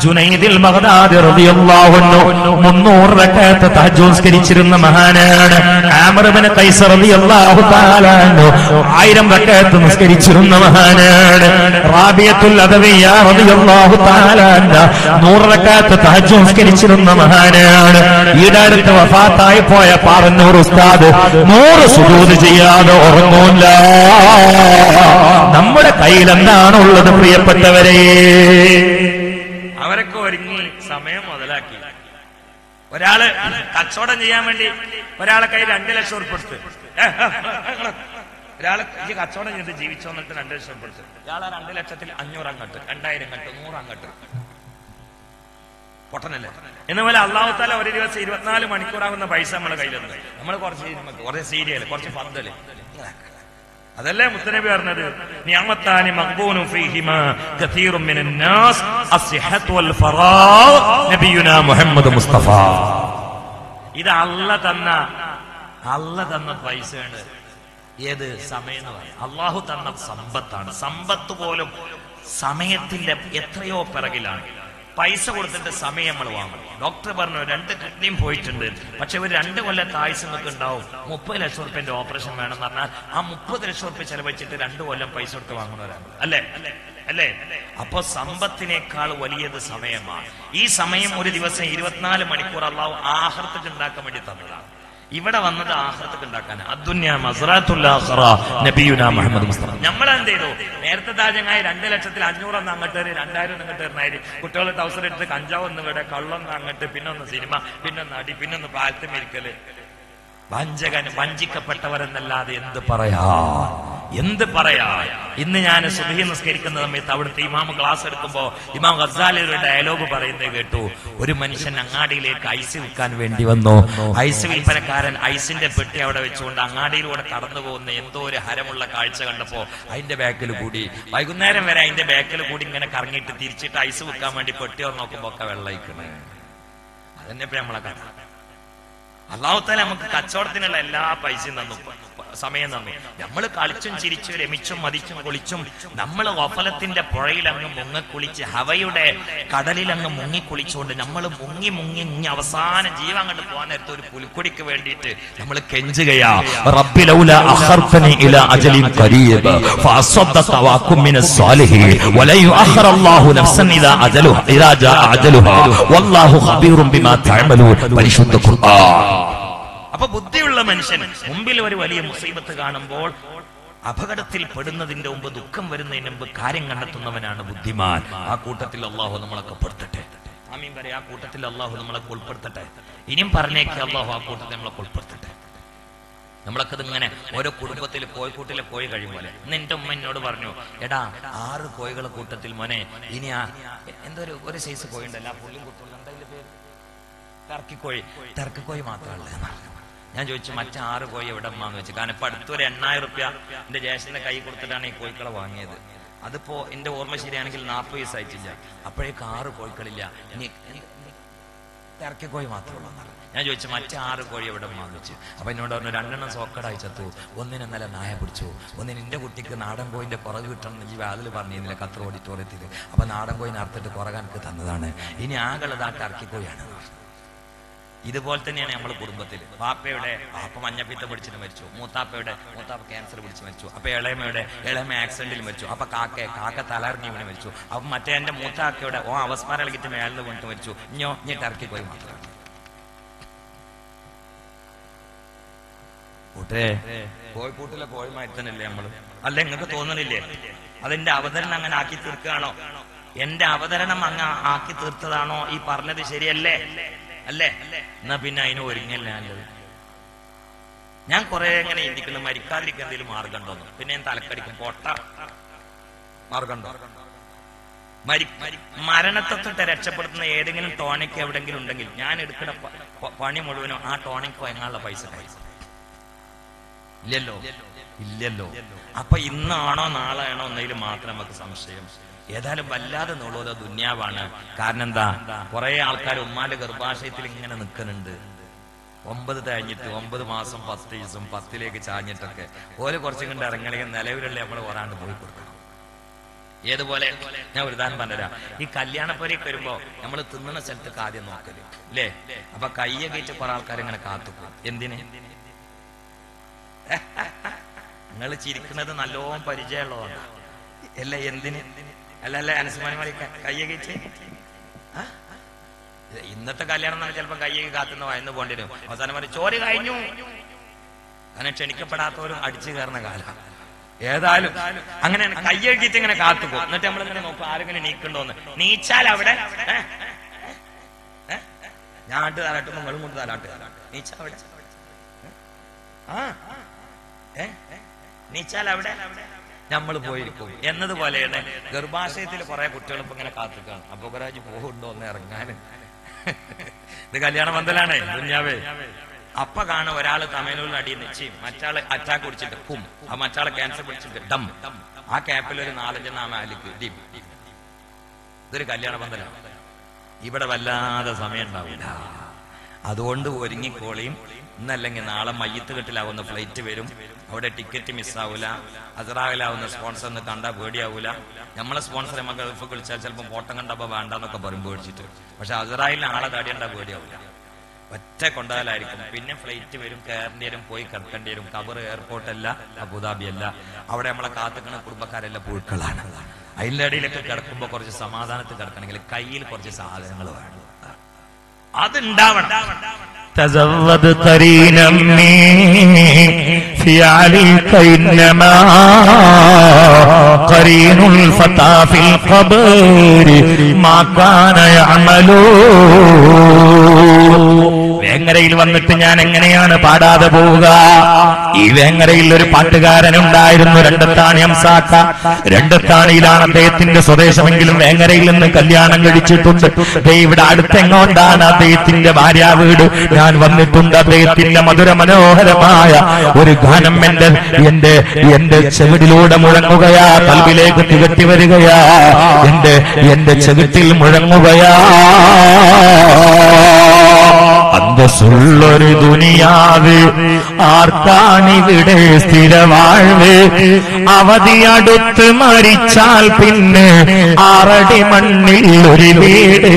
ജുനൈദുൽ ബഗ്ദാദി റളിയല്ലാഹു അൻഹു 300 റക്അത്ത് തഹജ്ജുദ് നിസ്കരിച്ചിരുന്ന മഹാനാണ്. ആമിർ ഇബ്നു ഖൈസ് റളിയല്ലാഹു തആല അൻഹു 1000 റക്അത്ത് നിസ്കരിച്ചിരുന്ന മഹാനാണ്. റാബിയത്തുൽ അദവിയ്യ റളിയല്ലാഹു തആല അൻഹ 100 റക്അത്ത് തഹജ്ജുദ് നിസ്കരിച്ചിരുന്ന മഹാനാണ്. ഈടടുത്ത് വഫാത്തായി പോയ പാറന്നൂർ ഉസ്താദ് 100 സുജൂദ് ചെയ്യാതെ ഉറങ്ങൂല. നമ്മുടെ കയ്യിൽ എന്താണുള്ളത് പ്രിയപ്പെട്ടവരെ? അവരൊക്കെ ഒരുങ്ങി സമയം മുതലാക്കി. ഒരാള് കച്ചവടം ചെയ്യാൻ വേണ്ടി ഒരാളെ കയ്യിൽ 2 ലക്ഷം ഉറുപ്പിക കൊടുത്ത്, ഒരാളെ ഈ കച്ചവടം ചെയ്ത് ജീവിച്ചോ എന്നിട്ട് 2 ലക്ഷം ഉറുപ്പിക കൊടുത്ത്, ഇയാളെ 2 ലക്ഷത്തിൽ 500 അങ്ങോട്ട്, 2000 അങ്ങോട്ട്, 100 അങ്ങോട്ട്. പൊട്ടനല്ലേ? എന്നുപോലെ അള്ളാഹു തആല ഒരു ദിവസം 24 മണിക്കൂറാകുന്ന പൈസ നമ്മളെ കയ്യിലുണ്ട്. നമ്മൾ കുറച്ച് സീരിയൽ, കുറച്ച് പന്തല്, അതല്ലേ മുത്തനബി പറഞ്ഞത്? നിഅമത്താനി മഖ്ബൂനു ഫീഹിമാ കസീറുൻ മിനൻ നാസ് അസ്സിഹത്തു വൽ ഫറാഗ്. നബിയുനാ മുഹമ്മദ് മുസ്തഫ. ഇത് അല്ലാഹു തന്ന പൈസയാണ്. ഏത് സമയം എന്ന് പറയാം? അള്ളാഹു തന്ന സമ്പത്താണ്. സമ്പത്ത് പോലും സമയത്തിന്റെ എത്രയോ പിറകിലാണ്. പൈസ കൊടുത്തിട്ട് സമയം നമ്മൾ വാങ്ങും. ഡോക്ടർ പറഞ്ഞു 2 കിഡ്നിയും പോയിട്ടുണ്ട്, പക്ഷെ ഒരു 2 കൊല്ലത്തെ ആയുസ് നിങ്ങൾക്ക് ഉണ്ടാവും. 30 ലക്ഷം റുപ്യന്റെ ഓപ്പറേഷൻ വേണമെന്ന് പറഞ്ഞാൽ ആ 30 ലക്ഷം റുപ്യ ചെലവഴിച്ചിട്ട് 2 കൊല്ലം പൈസ കൊടുത്ത് വാങ്ങുന്നവരാണ്. അല്ലേ? അപ്പൊ സമ്പത്തിനേക്കാൾ വലിയത് സമയമാണ്. ഈ സമയം ഒരു ദിവസം 24 മണിക്കൂർ അള്ളാഹു ആഖിറത്ത് ഉണ്ടാക്കാൻ വേണ്ടി തന്നതാണ്. ഇവിടെ വന്നത് ആഖിറത്ത് ഉണ്ടാക്കാൻ. അദ്ദുന്യ മസ്റഅത്തുൽ ആഖിറ നബിയുനാ മുഹമ്മദ് മുസ്തഫ. നമ്മൾ എന്ത് ചെയ്തു? നേരത്തെ താജങ്ങായി 2 ലക്ഷത്തിൽ 500 ഒന്ന് അങ്ങോട്ട്, 2000 അങ്ങോട്ട് ഇരുന്നായി. കുട്ടികളെ ടൗസർ എടുത്ത് കഞ്ചാവ് ഒന്ന് ഇവിടെ, കള്ളൊന്ന് അങ്ങോട്ട്, പിന്നൊന്ന് സിനിമ, പിന്നൊന്ന് അടി, പിന്നൊന്ന് പാലത്ത് മേരിക്കല്. വഞ്ചിക്കപ്പെട്ടവരെന്നല്ലാതെ എന്ത് പറയാ? ഇന്ന് ഞാൻ സുബ്ഹി നിസ്കരിക്കുന്ന സമയത്ത് അവിടുത്തെ ഇമാം ക്ലാസ് എടുക്കുമ്പോ ഇമാം ഗസാലി ഒരു ഡയലോഗ് പറയുന്നത് കേട്ടു. ഒരു മനുഷ്യൻ അങ്ങാടിയിലേക്ക് ഐസ് വിൽക്കാൻ വേണ്ടി വന്നു. ഐസ് വിൽപ്പനക്കാരൻ ഐസിന്റെ പെട്ടി അവിടെ വെച്ചുകൊണ്ട് അങ്ങാടിയിലൂടെ കടന്നു പോകുന്ന എന്തോ ഒരു ഹരമുള്ള കാഴ്ച കണ്ടപ്പോ അതിന്റെ ബാക്കിൽ കൂടി വൈകുന്നേരം വരെ അതിന്റെ ബാക്കിൽ കൂടി ഇങ്ങനെ കറങ്ങിയിട്ട് തിരിച്ചിട്ട് ഐസ് വിൽക്കാൻ വേണ്ടി പെട്ടി നോക്കുമ്പോ ഒക്കെ വെള്ളയിക്കണേ. അതന്നെ ഇപ്പൊ നമ്മളെ കഥ. അല്ലാഹു തആല നമുക്ക് കച്ചവടത്തിനുള്ള എല്ലാ പൈസയും തന്നു, സമയം തന്നു. നമ്മൾ കളിച്ചും ചിരിച്ചും രമിച്ചും മതിച്ചും കുളിച്ചും നമ്മൾ വഫലത്തിന്റെ പുഴയിലങ്ങ് മുങ്ങിക്കുളിച്ച് ഹവയുടെ കടലിലങ്ങ് മുങ്ങിക്കുളിച്ചുകൊണ്ട് നമ്മൾ മുങ്ങി അവസാനം ജീവൻ അങ്ങോട്ട് പോകാൻ നേരത്തെ ഒരു പുൽക്കൊടിക്ക് വേണ്ടിയിട്ട് നമ്മൾ കെഞ്ചുകയാ. റബ്ബി ലൗലാ അഖർതനി ഇലാ അജലിൻ ഖരീബ് ഫഅസ്സദ്ദഖ വഅകും മിനസ് സാലിഹീൻ വല യുഅഖിറല്ലാഹു നഫ്സൻ ഇദാ ജാഅ അജലുഹാ വല്ലാഹു ഖബീറുൻ ബിമാ തഅമലൂൻ. പരിശുദ്ധ ഖുർആൻ. അപ്പൊ ബുദ്ധിയുള്ള മനുഷ്യൻ മുമ്പിൽ ഒരു വലിയ മുസീബത്ത് കാണുമ്പോൾ അപകടത്തിൽ പെടുന്നതിന്റെ മുമ്പ്, ദുഃഖം വരുന്നതിന് മുമ്പ് കാര്യം കണ്ടെത്തുന്നവനാണ് ബുദ്ധിമാൻ. ആ കൂട്ടത്തിൽ അള്ളാഹു നമ്മളൊക്കെ പെടുത്തട്ടെ. ആമീൻ പറയാം. ആ കൂട്ടത്തിൽ അള്ളാഹു നമ്മളെ ഉൾപ്പെടുത്തട്ടെ. ഇനിയും പറഞ്ഞേക്ക് അള്ളാഹു ആ കൂട്ടത്തിൽ നമ്മളെ ഉൾപ്പെടുത്തട്ടെ. നമ്മളൊക്കെ ഇതിങ്ങനെ ഓരോ കുടുംബത്തിൽ കോഴിക്കൂട്ടിലെ കോഴി കഴിയുമ്പോലെ. ഇന്ന് എന്റെ ഉമ്മ എന്നോട് പറഞ്ഞു, എടാ 6 കോഴികളെ കൂട്ടത്തിൽ മോനെ ഇനി എന്തോ ഒരു സൈസ് കോഴി ഉണ്ടല്ലോ, ആ പുള്ളിയും കുട്ടികളും എന്തായാലും പേര് ടർക്കിക്കോഴി മാത്രമല്ല. ഞാൻ ചോദിച്ചു മറ്റേ 6 കോഴി എവിടെ അമ്മാന്ന് വെച്ചു. കാരണം ഇപ്പൊ അടുത്തൊരു 8000 റുപ്യ എന്റെ ജ്യേഷ്ഠന്റെ കൈ കൊടുത്തിട്ടാണ് ഈ കോഴിക്കളെ വാങ്ങിയത്. അതിപ്പോ എന്റെ ഓർമ്മ ശരിയാണെങ്കിൽ 40 വയസ്സായിട്ടില്ല. അപ്പോഴേക്ക് 6 കോഴിക്കളില്ല. ഇനി ഇറക്കിക്കോഴി മാത്രമേ ഉള്ളൂ. ഞാൻ ചോദിച്ചു മറ്റേ 6 കോഴി എവിടെ വാങ്ങിച്ചു? അപ്പൊ എന്നോട് പറഞ്ഞു 2 സോക്കടായി ചത്തു, ഒന്നിനെ ഇന്നലെ നായ പിടിച്ചു, ഒന്നിന് എന്റെ കുട്ടിക്ക് നാടൻ കോഴിന്റെ കുറവ് കിട്ടണം ഈ വാതിൽ പറഞ്ഞിരുന്നില്ല ഖത്തർ ഓഡിറ്റോറിയത്തിൽ. അപ്പൊ നാടൻ കോഴിനെ അറുത്തിട്ട് കുറകാനക്ക് തന്നതാണ്, ഇനി ആകളുതാട്ട് ഇറക്കിക്കോഴിയാണ്. ഇതുപോലെ തന്നെയാണ് നമ്മളെ കുടുംബത്തിൽ. പാപ്പയുടെ പാപ്പ മഞ്ഞപ്പിത്തം പിടിച്ചിട്ട് മരിച്ചു, മൂത്താപ്പ ക്യാൻസർ പിടിച്ച് മരിച്ചു, അപ്പൊ ഇളമ ആക്സിഡന്റിൽ മരിച്ചു, അപ്പൊ കാക്ക തലറിഞ്ഞ് വീണ് മരിച്ചു. അപ്പൊ മറ്റേ എന്റെ മൂത്താക്കയുടെ അവസ്മാരം ഇളകിട്ട് മേലിൽ വീണിട്ട് മരിച്ചു. ഇനി ടർക്കി കോഴി മാത്രം. കൂട്ടേ കോഴിക്കൂട്ടിലെ കോഴിമാറ്റനല്ലേ നമ്മള്? അല്ല നിങ്ങൾക്ക് തോന്നണില്ലേ അതെന്റെ അവതരണം അങ്ങനെ ആക്കി തീർക്കുകയാണോ? എന്റെ അവതരണം അങ്ങ് ആക്കി തീർത്തതാണോ ഈ പറഞ്ഞത്? ശരിയല്ലേ? അല്ലേ? എന്നാ പിന്നെ അതിന് ഒരുങ്ങല്ല നല്ലത്. ഞാൻ കുറെ എങ്ങനെ ചിന്തിക്കുന്നു മരിക്കാതിരിക്കാൻ എന്തെങ്കിലും മാർഗം ഉണ്ടോന്ന്. പിന്നെ ഞാൻ തലക്കടിക്കും പൊട്ട മാർഗമുണ്ടോ? മരണത്തെ തൊട്ട് രക്ഷപ്പെടുത്തുന്ന ഏതെങ്കിലും ടോണിക് എവിടെങ്കിലും ഉണ്ടെങ്കിൽ ഞാൻ എടുക്കുന്ന പണി മുഴുവനും ആ ടോണിക് വാങ്ങാനുള്ള പൈസ ഇല്ലല്ലോ. അപ്പൊ ഇന്നാണോ നാളെ ആണോ എന്നതിൽ മാത്രം നമുക്ക് സംശയം. ഏതായാലും വല്ലാതെ നുള്ളൂല ദുന്യാവാണ്. കാരണം എന്താ, കുറെ ആൾക്കാർ ഉമ്മാന്റെ ഗർഭാശയത്തിൽ ഇങ്ങനെ നിൽക്കുന്നുണ്ട്. 9 കഴിഞ്ഞിട്ട് 9 മാസം 10 ദിവസം 10ലേക്ക് ചാഞ്ഞിട്ടൊക്കെ ഓരോ കുറച്ചും കൊണ്ട് ഇറങ്ങണമെങ്കിൽ നിലവിലുള്ള നമ്മൾ ഒരാണ്ട് പോയി കൊടുക്കണം. ഏതുപോലെ ഞാൻ ഒരു ഉദാഹരണം പറഞ്ഞുതരാം. ഈ കല്യാണപ്പുരയ്ക്ക് വരുമ്പോ നമ്മൾ തിന്നുന്ന സ്ഥലത്തേക്ക് ആദ്യം നോക്കല് അല്ലേ? അപ്പൊ കയ്യൊക്കെ വെച്ച് കുറെ ആൾക്കാർ ഇങ്ങനെ കാത്തുക്കും. എന്തിന്? നിങ്ങൾ ചിരിക്കുന്നത് നല്ലോണം പരിചയമുള്ളതുകൊണ്ടാ. അല്ല എന്തിന്? അല്ല അനുസ്മാനി കയ്യൊക്കെ വെച്ച് ഇന്നത്തെ കല്യാണം എന്ന് പറഞ്ഞാൽ ചിലപ്പോ കയ്യൊക്കെ കാത്തുന്ന വയന്ന് പോണ്ടി വരും. അവസാനം പറയും ചോറ് കഴിഞ്ഞു. അങ്ങനെ ക്ഷണിക്കപ്പെടാത്തവരും അടിച്ചു കയറുന്ന കാലം. ഏതായാലും അങ്ങനെ കയ്യൊഴിച്ചിട്ട് ഇങ്ങനെ കാത്തുപോകും. എന്നിട്ട് നമ്മളിങ്ങനെ നോക്കും ആരെങ്കിലും നീക്കണ്ടോന്ന്. നീച്ചാൽ അവിടെ ഞാൻ തലാട്ടും നിങ്ങളും കൊണ്ട് തലാട്ട് നീച്ചാ അവിടെ നീച്ചാൽ അവിടെ നമ്മൾ പോയിരിക്കും എന്നതുപോലെയാണ് ഗർഭാശയത്തിൽ കുറെ കുട്ടികൾ ഇപ്പൊ ഇങ്ങനെ കാത്തുക്കാണ്. അബൂബക്കറാജ് പോകുന്നുണ്ടോ ഒന്ന് ഇറങ്ങാൻ. ഇത് കല്യാണ പന്തലാണ് ദുന്യാവേ. അപ്പ കാണും ഒരാള് തമിഴ്നാട്ടിൽ അടിയിൽ നിശ്ചയും, മറ്റാള് അറ്റാക്ക് പിടിച്ചിട്ട് കും, ആ മറ്റാള് ക്യാൻസർ പിടിച്ചിട്ട് ഡം, ആ ക്യാപ്പിൽ ഒരു 4-5 നാമാലിക്ക് ഡിം. ഇതൊരു കല്യാണ പന്തലാണ്. ഇവിടെ വല്ലാതെ സമയം ഉണ്ടാവില്ല. അതുകൊണ്ട് ഒരുങ്ങിക്കോളിയും. ഇന്നല്ലെങ്കിൽ നാളെ മയ്യത്ത് കെട്ടിലാവുന്ന ഫ്ലൈറ്റ് വരും. അവിടെ ടിക്കറ്റ് മിസ്സാവൂല. അസറാവിലാവുന്ന സ്പോൺസറിന് കണ്ടാൽ പേടിയാവൂല. നമ്മളെ സ്പോൺസർ നമുക്ക് ഗൾഫ് വിളിച്ചാൽ ചിലപ്പോൾ ഫോട്ടം കണ്ടപ്പോ വേണ്ടെന്നൊക്കെ പറയും പേടിച്ചിട്ട്. പക്ഷെ അസറായിലിന് ആളെ താടിയണ്ടാ പേടിയാവൂല. ഒറ്റ കൊണ്ടാലായിരിക്കും. പിന്നെ ഫ്ലൈറ്റ് വരും, കയറേണ്ടി വരും, പോയി കിടക്കേണ്ടി വരും. കബർ എയർപോർട്ടല്ല, അബുദാബി അല്ല. അവിടെ നമ്മളെ കാത്തുക്കുന്ന കുടുംബക്കാരെല്ലാം പുഴുക്കളാണ്. അതിൻ്റെ ഇടയിലൊക്കെ കിടക്കുമ്പോ കുറച്ച് സമാധാനത്തിൽ കിടക്കണമെങ്കിൽ കയ്യിൽ കുറച്ച് സാധനങ്ങൾ വേണം. അതുണ്ടാവണം. تزود قرينا في عليك إنما قرين الفتى في القبر ما كان يعمل. വേങ്ങരയിൽ വന്നിട്ട് ഞാൻ എങ്ങനെയാണ് പാടാതെ പോവുക? ഈ വേങ്ങരയിൽ ഒരു പാട്ടുകാരൻ ഉണ്ടായിരുന്നു, രണ്ടത്താണി ഹംസാക്ക. രണ്ടത്താണിയിലാണ് അദ്ദേഹത്തിന്റെ സ്വദേശമെങ്കിലും വേങ്ങരയിൽ നിന്ന് കല്യാണം കഴിച്ചിട്ടുണ്ട്. ഇവിടെ അടുത്തെങ്ങോണ്ടാണ് അദ്ദേഹത്തിന്റെ ഭാര്യ വീട്. ഞാൻ വന്നിട്ടുണ്ട്. അദ്ദേഹത്തിന്റെ മധുര മനോഹരമായ ഒരു ഗാനം എന്റെ ചെവിടിലൂടെ മുഴങ്ങുകയാ, കൽവിലേക്ക് തികട്ടി വരികയാ, എന്റെ ചെവിട്ടിൽ മുഴങ്ങുകയാ. അന്തസ്സുള്ളൊരു ദുനിയാവ് ആർക്കാണിവിടെ സ്ഥിരവാഴ്വ്. അവധിയടുത്ത് മരിച്ചാൽ പിന്നെ 6 അടി മണ്ണിൽ ഒരു വീട്.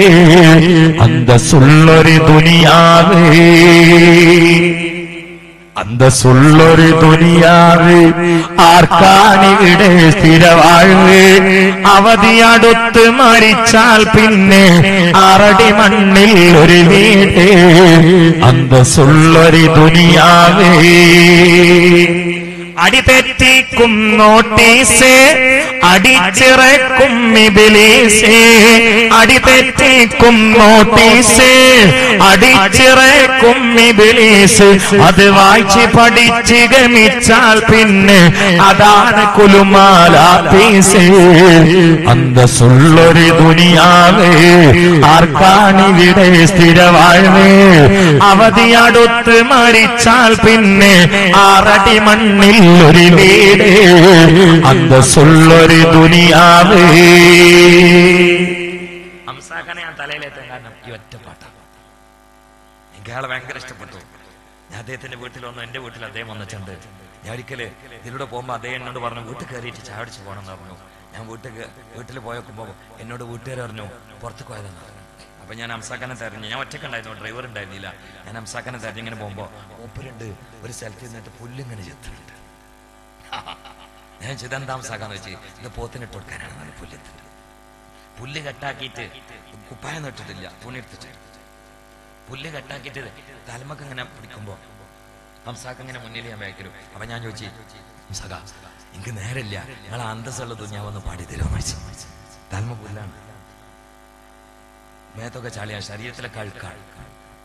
അന്തസ്സുള്ളൊരു ദുനിയാവ്, അന്തസ്സുള്ളൊരു ദുനിയാവ് ആർക്കാണിവിടെ സ്ഥിരവാഴ്വ്. അവധിയടുത്ത് മരിച്ചാൽ പിന്നെ 6 അടി മണ്ണിൽ ഒരു വീട്. അന്തസ്സുള്ളൊരു ദുനിയാവ്. അടിതെറ്റിക്കും നോട്ടീസ് അടിച്ചിറക്കും ഇബ്ലീസ്. അടിതെറ്റിക്കും നോട്ടീസ് അടിച്ചിറക്കും ഇബ്ലീസ്. അത് വായിച്ച് പഠിച്ച് ഗമിച്ചാൽ പിന്നെ അതാണ് കുലുമാലാത്തീസ്. അന്തസ്സുള്ളൊരു ദുനിയാവ് ആർക്കാണിവിടെ സ്ഥിരവാഴ്വ്. അവധിയടുത്ത് മരിച്ചാൽ പിന്നെ 6 അടി മണ്ണിൽ ഒരു വീട്. അന്തസ്സുള്ളൊരു ദുനിയാവ്. ഹംസാഖാനെ ഞാൻ തലയിലെത്താൻ കാരണം ഈ ഒറ്റ പാട്ടാണ്. അയാളെ ഭയങ്കര ഇഷ്ടപ്പെട്ടു. ഞാൻ അദ്ദേഹത്തിന്റെ വീട്ടിൽ വന്നു, എന്റെ വീട്ടിൽ അദ്ദേഹം വന്നിട്ടുണ്ട്. ഞാൻ ഒരിക്കല് ഇതിലൂടെ പോകുമ്പോൾ അദ്ദേഹം എന്നോട് പറഞ്ഞു വീട്ടിൽ കയറിയിട്ട് ചായ അടിച്ച് പോകണമെന്ന് പറഞ്ഞു. ഞാൻ വീട്ടിൽ പോയപ്പോൾ എന്നോട് വീട്ടുകാർ പറഞ്ഞു പുറത്ത് പോയതെന്ന് പറഞ്ഞു. അപ്പൊ ഞാൻ ഹംസാഖാനെ തെരഞ്ഞു. ഞാൻ ഒറ്റക്കുണ്ടായിരുന്നു, ഡ്രൈവർ ഉണ്ടായിരുന്നില്ല. ഞാൻ ഹംസാഖാനെ തെരഞ്ഞിങ്ങനെ പോകുമ്പോ മൂപ്പരുണ്ട് ഒരു സ്ഥലത്ത് നിന്നിട്ട് പുല്ലിങ്ങനെ ചെത്തുന്നുണ്ട്. ഞാൻ ചിതെന്താ ഹംസാഖാന്ന് വെച്ച് ഇത് പോത്തിനിട്ട് കൊടുക്കാനാണ് പുല്ലെത്തുന്നത്. പുല്ല് കെട്ടാക്കിയിട്ട് കുപ്പായം ഇട്ടിട്ടില്ല, തുണി എടുത്തിട്ട് പുല്ല് കെട്ടാക്കിയിട്ട് തലമക്ക് ഇങ്ങനെ പിടിക്കുമ്പോ ഹംസാഖ് ഇങ്ങനെ മുന്നിൽ ഞാൻ ബാക്കിലും. അപ്പൊ ഞാൻ ചോദിച്ചു ഹംസാഖ എനിക്ക് നേരമില്ല, ഞങ്ങൾ അന്തസ്സുള്ള ദുനിയാവെന്ന് പാടി തരുമോ ചോദിച്ചു. തലമ പുല്ലാണ്, മേത്തൊക്കെ ചാളിയാ, ശരീരത്തിലെ കഴുക്കാൾ.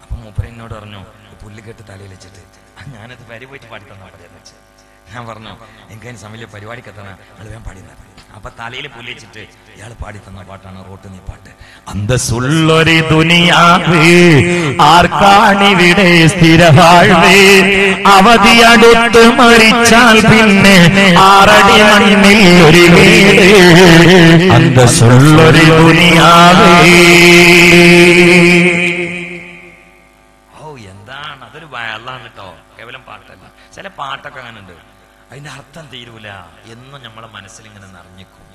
അപ്പൊ മൂപ്പര് എന്നോട് പറഞ്ഞു പുല്ല് കെട്ട് തലയിൽ വെച്ചിട്ട് ഞാനത് വരി പോയിട്ട് പാടി തന്നാ പറയാന്ന് വെച്ച്. ഞാൻ പറഞ്ഞു എനിക്കതിന് സമയ പരിപാടിക്ക് എത്തണം, നിങ്ങൾ വേഗം പാടി. അപ്പൊ തലയിൽ പുല്ല് വെച്ചിട്ട് ഇയാൾ പാടി തന്ന പാട്ടാണ് റോട്ട് നീ പാട്ട്. അന്തസ്സുള്ളൊരു ദുനിയാവ് ആർക്കാണിവിടെ സ്ഥിരവാഴ്വ്, അവധി അടുത്ത് മരിച്ചാൽ പിന്നെ 6 അടി മണ്ണിൽ ഒരു വീട്. അന്തസ്സുള്ളൊരു ദുനിയാവ്. എന്താണ് അതൊരു വയലാണ് കേട്ടോ, കേവലം പാട്ടല്ല. ചില പാട്ടൊക്കെ അങ്ങനെ ഉണ്ട്, അതിന്റെ അർത്ഥം തീരൂല എന്നും നമ്മളെ മനസ്സിൽ ഇങ്ങനെ നിറഞ്ഞിക്കും.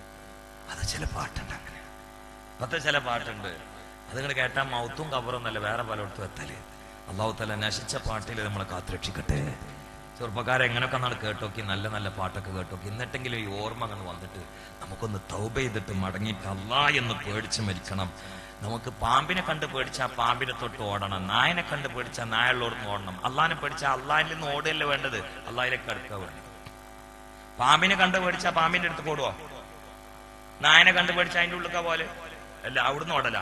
അത് ചില പാട്ടുണ്ട് അങ്ങനെ. അപ്പത്തെ ചില പാട്ടുണ്ട് അത് നിങ്ങൾ കേട്ടാൽ മൗത്തും കബറൊന്നല്ല വേറെ പലയിടത്തും എത്തല്. അള്ളാഹു തആല നശിച്ച പാട്ടിൽ നമ്മളെ കാത്തുരക്ഷിക്കട്ടെ. ചെറുപ്പക്കാരെ എങ്ങനെയൊക്കെ നമ്മൾ കേട്ടോക്കി, നല്ല നല്ല പാട്ടൊക്കെ കേട്ടോക്കി. എന്നിട്ടെങ്കിലും ഈ ഓർമ്മ അങ്ങനെ വന്നിട്ട് നമുക്കൊന്ന് തൗബ ചെയ്തിട്ട് മടങ്ങിയിട്ട് അല്ലാഹ് എന്ന് പേടിച്ച് മരിക്കണം. നമുക്ക് പാമ്പിനെ കണ്ട് പേടിച്ചാൽ പാമ്പിനെ തൊട്ട് ഓടണം, നായനെ കണ്ട് പേടിച്ചാൽ നായയുള്ളോർന്ന് ഓടണം. അള്ളാഹിനെ പേടിച്ചാൽ അള്ളാഹിൽ നിന്ന് ഓടുകയല്ലേ വേണ്ടത്, അള്ളാഹിലേക്ക് അടുക്കുക വേണ്ടത്. പാമ്പിനെ കണ്ട് പേടിച്ചാൽ പാമ്പിന്റെ അടുത്ത് ഓടുവോ? നായനെ കണ്ട് പേടിച്ചാൽ അതിന്റെ ഉള്ളിക്ക പോലെ അല്ല, അവിടുന്ന് ഓടല.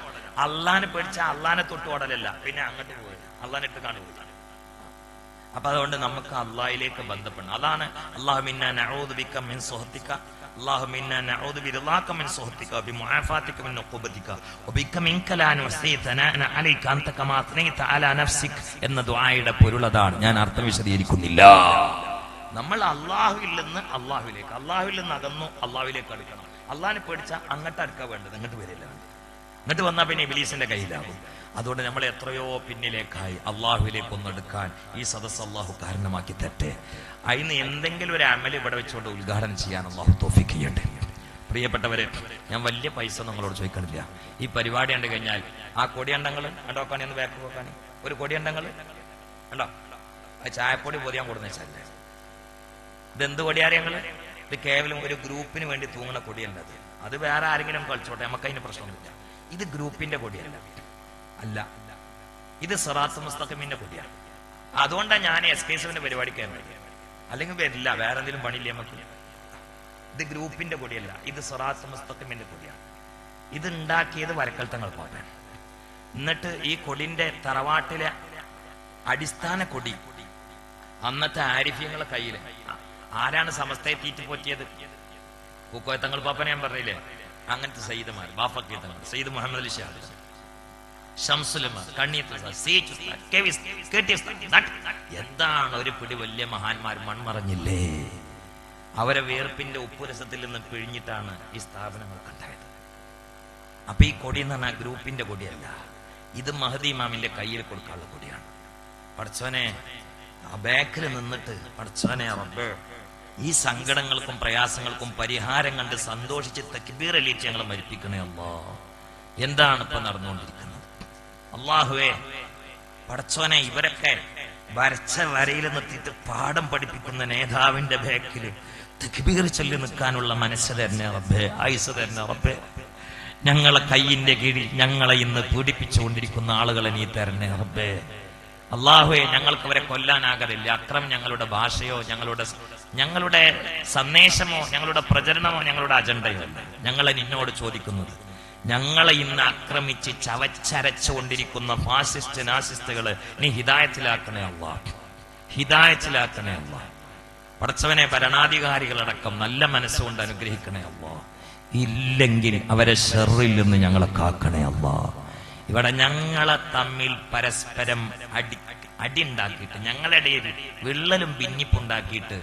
അള്ളാഹിനെ പേടിച്ചാൽ അള്ളാഹിനെ തൊട്ട് ഓടലല്ല, പിന്നെ അങ്ങോട്ട് പോയി അള്ളാഹിനെ എടുത്ത് കാണുക. അപ്പൊ അതുകൊണ്ട് നമുക്ക് അള്ളാഹിലേക്ക് ബന്ധപ്പെടണം. അതാണ് അല്ലാഹു മിന്നാ നഊദു ബിക മിൻ സുഹ്തിക, اللهم إنا نعوذ برضاك من سخطك وبمعافاتك من عقوبتك وبك منك لا نحصي ثناء عليك أنت كما أثنيت على نفسك എന്ന ദുആയുടെ പൊരുൾ അതാണ്. ഞാൻ അർത്ഥം വിശദീകരിക്കുന്നില്ല. നമ്മൾ അല്ലാഹുവിൽ നിന്ന് അല്ലാഹുവിലേക്ക്, അല്ലാഹുവിൽ നിന്ന് അകന്നു അല്ലാഹുവിലേക്ക് അടുക്കണം. അല്ലാഹുവിനെ പേടിച്ചാൽ അങ്ങോട്ട് അടുക്കാൻ വേണ്ടത്, അങ്ങോട്ട് വരില്ല. എന്നിട്ട് വന്നാൽ പിന്നെ ഇബ്ലീസിന്റെ കയ്യിലാകും. അതുകൊണ്ട് നമ്മൾ എത്രയോ പിന്നിലേക്കായി. അള്ളാഹുവിലേക്ക് ഒന്നെടുക്കാൻ ഈ സദസ്സ് അള്ളാഹു കാരണമാക്കി തട്ടെ. അതിന് എന്തെങ്കിലും ഒരു അമൽ ഇവിടെ വെച്ചുകൊണ്ട് ഉദ്ഘാടനം ചെയ്യാൻ അള്ളാഹു തൗഫീഖ് ചെയ്യട്ടെ. പ്രിയപ്പെട്ടവരെ, ഞാൻ വലിയ പൈസ നിങ്ങളോട് ചോദിക്കണില്ല. ഈ പരിപാടി കണ്ടു കഴിഞ്ഞാൽ ആ കൊടിയണ്ടങ്ങൾ കണ്ടോക്കാണി, ഒന്ന് ബാക്ക് പോക്കാണി. ഒരു കൊടിയണ്ടങ്ങൾ കണ്ടോ, ആ ചായപ്പൊടി പൊതിയാൻ കൊടുന്ന വെച്ചാൽ ഇതെന്ത് കൊടിയാറിയങ്ങള്? ഇത് കേവലം ഒരു ഗ്രൂപ്പിന് വേണ്ടി തൂങ്ങുന്ന കൊടിയല്ല. അത് വേറെ ആരെങ്കിലും കളിച്ചോട്ടെ, നമുക്ക് അതിന് പ്രശ്നമില്ല. ഇത് ഗ്രൂപ്പിന്റെ കൊടിയല്ല, അല്ല, ഇത് സിറാത്ത് മുസ്തഖീമിന്റെ കൊടിയാണ്. അതുകൊണ്ടാണ് ഞാൻ എസ്കേസിന്റെ പരിപാടിക്ക് അല്ലെങ്കിൽ വരില്ല, വേറെ എന്തെങ്കിലും പണിയില്ല നമുക്ക്. ഇത് ഗ്രൂപ്പിന്റെ കൊടിയല്ല, ഇത് സിറാത്ത് മുസ്തഖീമിന്റെ കൊടിയാണ്. ഇത് ഉണ്ടാക്കിയത് വരക്കൽ തങ്ങൾ പാപ്പൻ. എന്നിട്ട് ഈ കൊടിന്റെ തറവാട്ടിലെ അടിസ്ഥാന കൊടി അന്നത്തെ ആരിഫ്യങ്ങളെ കയ്യില്. ആരാണ് സമസ്തയെ തീറ്റിപ്പോറ്റിയത്? പൂക്കോയ തങ്ങൾ പാപ്പനെ ഞാൻ പറഞ്ഞില്ലേ, അങ്ങനത്തെ സയ്യിദുമാർ, ബാഫക്കി തങ്ങൾ, സയ്യിദ് മുഹമ്മദ് അലി ഷാഹ്, ഷംസുലമാർ, എന്താണ് ഒരു പിടി വലിയ മഹാന്മാർ മൺമറഞ്ഞില്ലേ? അവരെ വേർപ്പിന്റെ ഉപ്പുരസത്തിൽ നിന്ന് പിഴിഞ്ഞിട്ടാണ് ഈ സ്ഥാപനങ്ങളൊക്കെ ഉണ്ടായത്. അപ്പൊ ഈ കൊടി എന്ന് പറഞ്ഞാൽ ഗ്രൂപ്പിന്റെ കൊടിയല്ല, ഇത് മഹദി ഇമാമിന്റെ കയ്യിൽ കൊടുക്കാനുള്ള കൊടിയാണ്. പടച്ചോനെ, ആ ബാക്കിൽ നിന്നിട്ട് പടച്ചോനെ റബ്ബേ, ഈ സങ്കടങ്ങൾക്കും പ്രയാസങ്ങൾക്കും പരിഹാരം കണ്ട് സന്തോഷിച്ച് തക്ബീർ അല്ലിച്ച് ഞങ്ങളെ മരിപ്പിക്കണേ അല്ലാഹ്. എന്താണ് ഇപ്പൊ നടന്നുകൊണ്ടിരിക്കുന്നത്? അല്ലാഹുവേ പടച്ചോനെ, ഇവരൊക്കെ വരച്ച വരയിൽ നിർത്തിയിട്ട് പാഠം പഠിപ്പിക്കുന്ന നേതാവിന്റെ ബാക്കിൽ തക്ബീർ ചൊല്ലി നിൽക്കാനുള്ള മനസ്സ് തരണേ റബ്ബേ, ആയുസ് തരണേ റബ്ബേ. ഞങ്ങളെ കയ്യിന്റെ കീഴിൽ ഞങ്ങളെ ഇന്ന് പീഡിപ്പിച്ചുകൊണ്ടിരിക്കുന്ന ആളുകളെ നീ തരണേ റബ്ബേ. അല്ലാഹുവേ, ഞങ്ങൾക്ക് അവരെ കൊല്ലാനാകലില്ല. അക്രമം ഞങ്ങളുടെ ഭാഷയോ ഞങ്ങളുടെ സന്ദേശമോ ഞങ്ങളുടെ പ്രചരണമോ ഞങ്ങളുടെ അജണ്ടയോ അല്ല. ഞങ്ങളെ നിന്നോട് ചോദിക്കുന്നത്, ഞങ്ങളെ ഇന്ന് ആക്രമിച്ച് ചവച്ചരച്ചുകൊണ്ടിരിക്കുന്ന ഫാസിസ്റ്റ് നാസിസ്റ്റുകള് നീ ഹിദായത്തിലാക്കണേ അല്ലാഹ്, ഹിദായത്തിലാക്കണേ അല്ലാഹ്. പടച്ചവനെ, ഭരണാധികാരികളടക്കം നല്ല മനസ്സുകൊണ്ട് അനുഗ്രഹിക്കണേ അല്ലാഹ്. ഇല്ലെങ്കിൽ അവരെ ശർറിൽ നിന്ന് ഞങ്ങളെ കാക്കണേ അല്ലാഹ്. ഇവിടെ ഞങ്ങളെ തമ്മിൽ പരസ്പരം അടി ഉണ്ടാക്കിയിട്ട്, ഞങ്ങളുടെ ഇടയിൽ വിള്ളലും ഭിന്നിപ്പുണ്ടാക്കിയിട്ട്